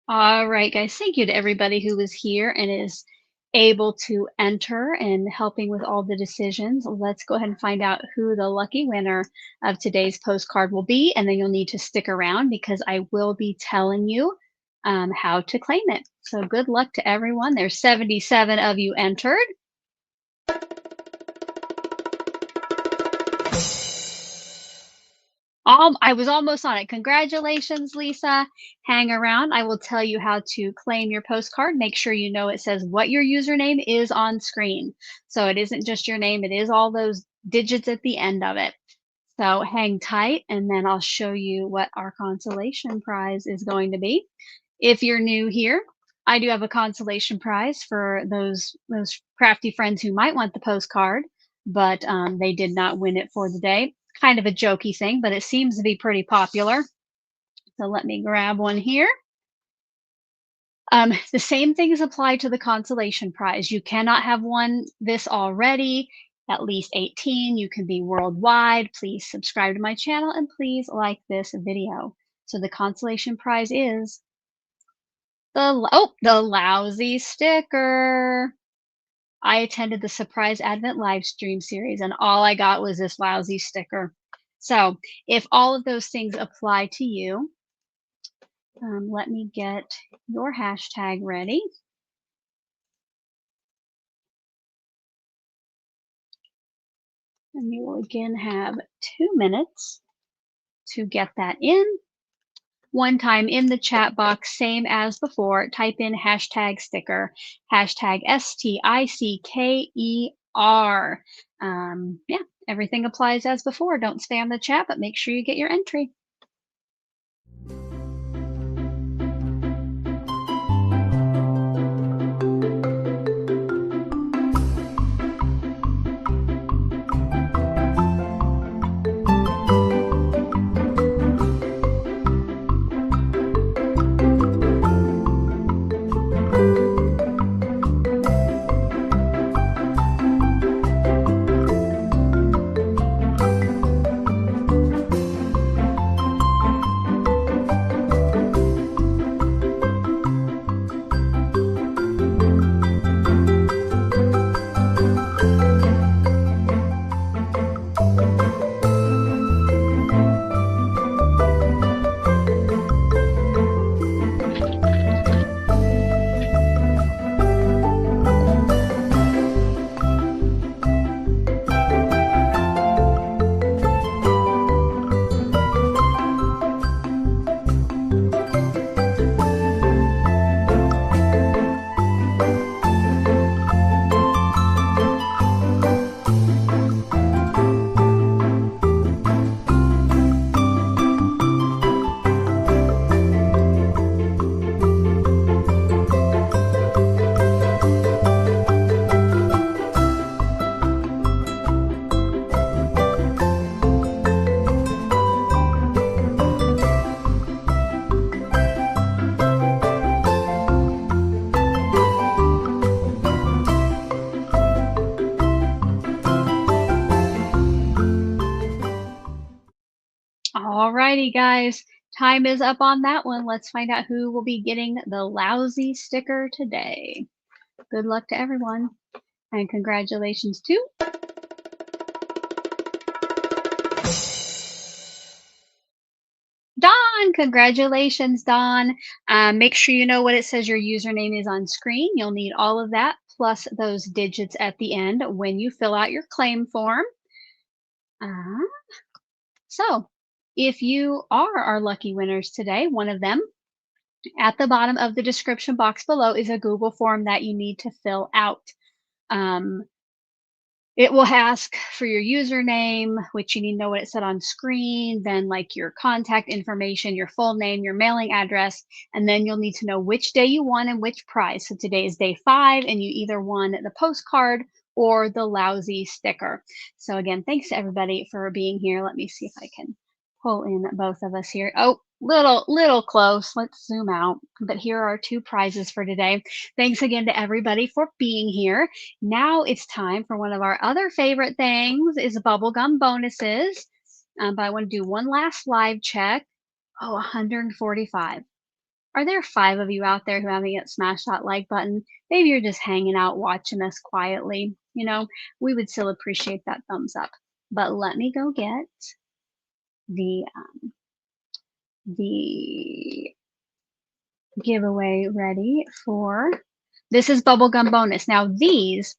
All right, guys, thank you to everybody who was here and is able to enter and helping with all the decisions. Let's go ahead and find out who the lucky winner of today's postcard will be, and then you'll need to stick around because I will be telling you how to claim it. So good luck to everyone. There's 77 of you entered. I was almost on it. Congratulations, Lisa. Hang around. I will tell you how to claim your postcard. Make sure you know it says what your username is on screen. So it isn't just your name. It is all those digits at the end of it. So hang tight, and then I'll show you what our consolation prize is going to be. If you're new here, I do have a consolation prize for those crafty friends who might want the postcard, but they did not win it for the day. Kind of a jokey thing, but it seems to be pretty popular. So let me grab one here. The same things apply to the consolation prize. You cannot have won this already, at least 18. You can be worldwide. Please subscribe to my channel and please like this video. So the consolation prize is the lousy sticker. I attended the surprise Advent live stream series and all I got was this lousy sticker. So if all of those things apply to you, let me get your hashtag ready. And you will again have 2 minutes to get that in. One time in the chat box, same as before, type in hashtag sticker, hashtag STICKER. Yeah, everything applies as before. Don't spam the chat, but make sure you get your entry. Alrighty, guys. Time is up on that one. Let's find out who will be getting the lousy sticker today. Good luck to everyone. And congratulations to Dawn. Congratulations, Dawn. Make sure you know what it says your username is on screen. You'll need all of that plus those digits at the end when you fill out your claim form. Uh, so if you are our lucky winners today, one of them, at the bottom of the description box below is a Google form that you need to fill out. It will ask for your username, which you need to know what it said on screen, then like your contact information, your full name, your mailing address, and then you'll need to know which day you won and which prize. So today is day 5, and you either won the postcard or the lousy sticker. So again, thanks to everybody for being here. Let me see if I can pull in both of us here. Oh, little close. Let's zoom out. But here are 2 prizes for today. Thanks again to everybody for being here. Now it's time for one of our other favorite things is bubblegum bonuses. But I want to do one last live check. Oh, 145. Are there 5 of you out there who haven't yet smashed that like button? Maybe you're just hanging out watching us quietly. You know, we would still appreciate that thumbs up. But let me go get the giveaway ready for, this is bubblegum bonus. Now this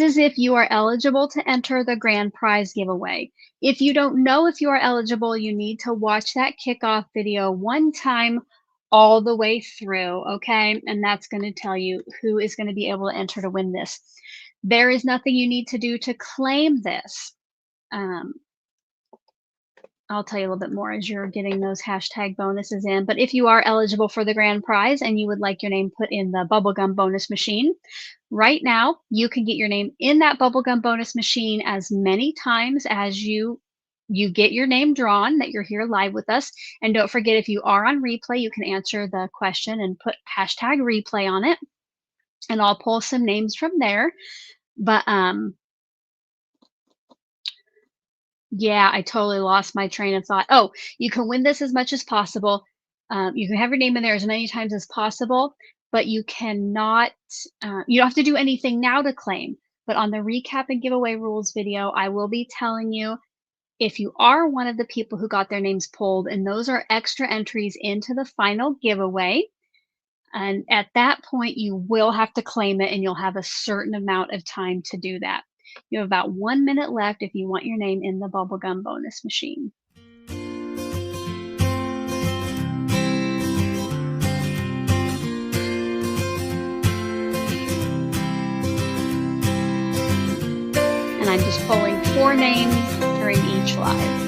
is if you are eligible to enter the grand prize giveaway. If you don't know if you are eligible, you need to watch that kickoff video one time all the way through, okay? And that's going to tell you who is going to be able to enter to win this. There is nothing you need to do to claim this. I'll tell you a little bit more as you're getting those hashtag bonuses in. But if you are eligible for the grand prize and you would like your name put in the bubblegum bonus machine, right now you can get your name in that bubblegum bonus machine as many times as you get your name drawn, that you're here live with us. And don't forget, if you are on replay, you can answer the question and put hashtag replay on it. And I'll pull some names from there. But yeah, I totally lost my train of thought. Oh, you can win this as much as possible. You can have your name in there as many times as possible, but you cannot, you don't have to do anything now to claim. But on the recap and giveaway rules video, I will be telling you if you are one of the people who got their names pulled, and those are extra entries into the final giveaway. And at that point, you will have to claim it, and you'll have a certain amount of time to do that. You have about 1 minute left if you want your name in the bubblegum bonus machine. And I'm just pulling 4 names during each live.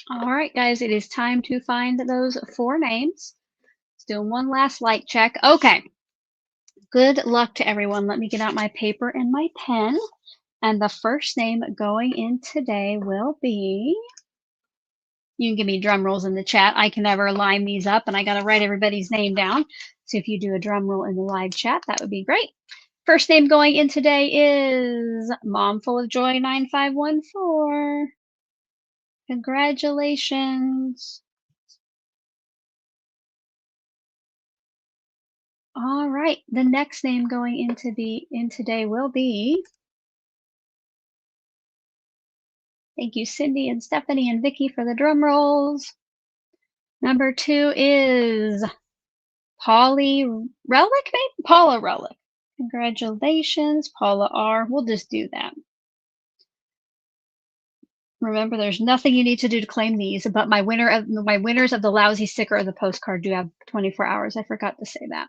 All right, guys, it is time to find those 4 names. Let's do one last like check. Okay. Good luck to everyone. Let me get out my paper and my pen. And the first name going in today will be, you can give me drum rolls in the chat. I can never line these up, and I got to write everybody's name down. So if you do a drum roll in the live chat, that would be great. First name going in today is Mom Full of Joy 9514. Congratulations. All right, the next name going in today will be, thank you, Cindy and Stephanie and Vicky for the drum rolls. Number 2 is Paula Relic. Congratulations, Paula R. We'll just do that. Remember, there's nothing you need to do to claim these, but my winners of the lousy sticker or the postcard do have 24 hours. I forgot to say that.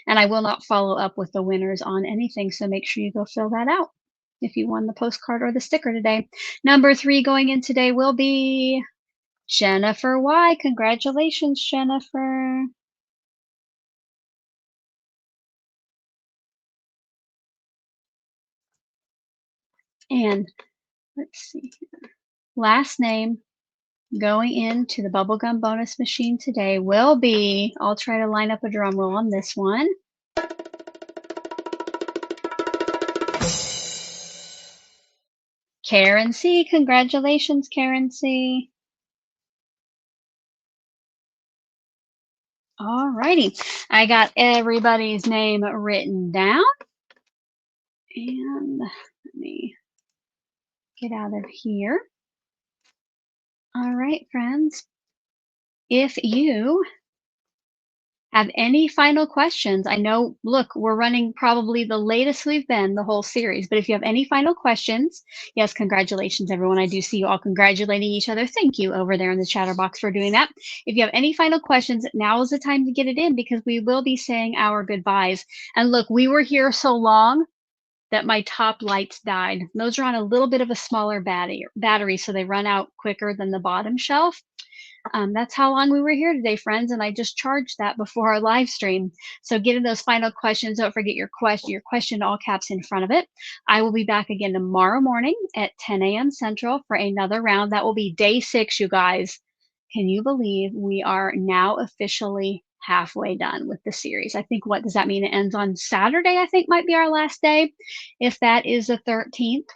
And I will not follow up with the winners on anything, so make sure you go fill that out if you won the postcard or the sticker today. Number 3 going in today will be Jennifer Y. Congratulations, Jennifer. And let's see here. Last name going into the bubblegum bonus machine today will be, I'll try to line up a drum roll on this one. Karen C. Congratulations, Karen C. All righty. I got everybody's name written down. And let me get out of here. All right, friends. If you have any final questions, I know, look, we're running probably the latest we've been the whole series, but if you have any final questions, yes, congratulations, everyone. I do see you all congratulating each other. Thank you over there in the chatter box for doing that. If you have any final questions, now is the time to get it in because we will be saying our goodbyes. And look, we were here so long that my top lights died. Those are on a little bit of a smaller battery, so they run out quicker than the bottom shelf. That's how long we were here today, friends, and I just charged that before our live stream. So getting those final questions, don't forget your question all caps in front of it. I will be back again tomorrow morning at 10 a.m. Central for another round. That will be day 6, you guys. Can you believe we are now officially halfway done with the series? I think, what does that mean? It ends on Saturday, I think might be our last day, if that is the 13th.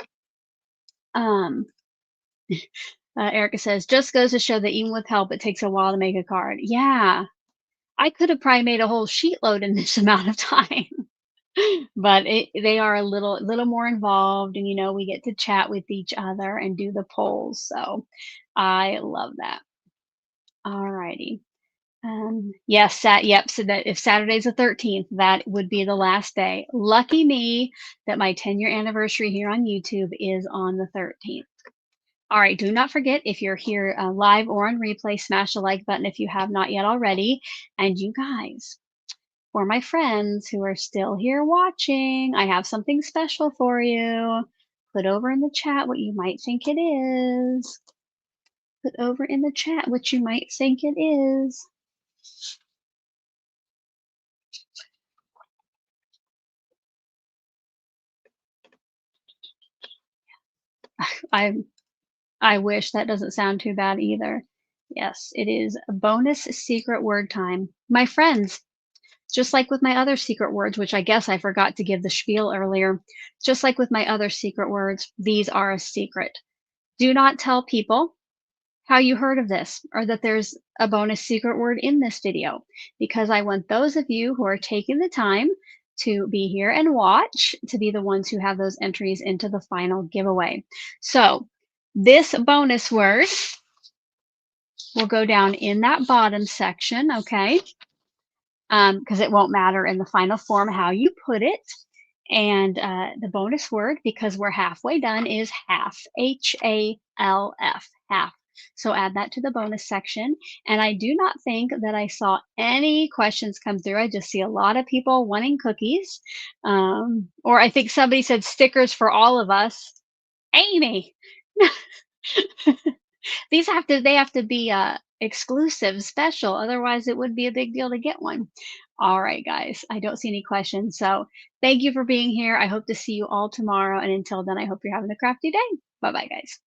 Erica says, just goes to show that even with help, it takes a while to make a card. Yeah, I could have probably made a whole sheet load in this amount of time. But they are a little more involved, and we get to chat with each other and do the polls. So I love that. All righty. Yes, yep. So that if Saturday's the 13th, that would be the last day. Lucky me that my 10-year anniversary here on YouTube is on the 13th. All right, do not forget, if you're here live or on replay, smash the like button if you have not yet already. And you guys, for my friends who are still here watching, I have something special for you. Put over in the chat what you might think it is. Put over in the chat what you might think it is. I wish that doesn't sound too bad either. Yes, it is a bonus secret word time. My friends, just like with my other secret words, which I guess I forgot to give the spiel earlier, just like with my other secret words, these are a secret. Do not tell people how you heard of this or that there's a bonus secret word in this video, because I want those of you who are taking the time to be here and watch to be the ones who have those entries into the final giveaway. So this bonus word will go down in that bottom section, okay? Because it won't matter in the final form how you put it. And the bonus word, because we're halfway done, is half, H-A-L-F, half. So add that to the bonus section. And I do not think that I saw any questions come through. I just see a lot of people wanting cookies. Or I think somebody said stickers for all of us. Amy! They have to be exclusive, special. Otherwise, it would be a big deal to get one. All right, guys, I don't see any questions. So thank you for being here. I hope to see you all tomorrow. And until then, I hope you're having a crafty day. Bye-bye, guys.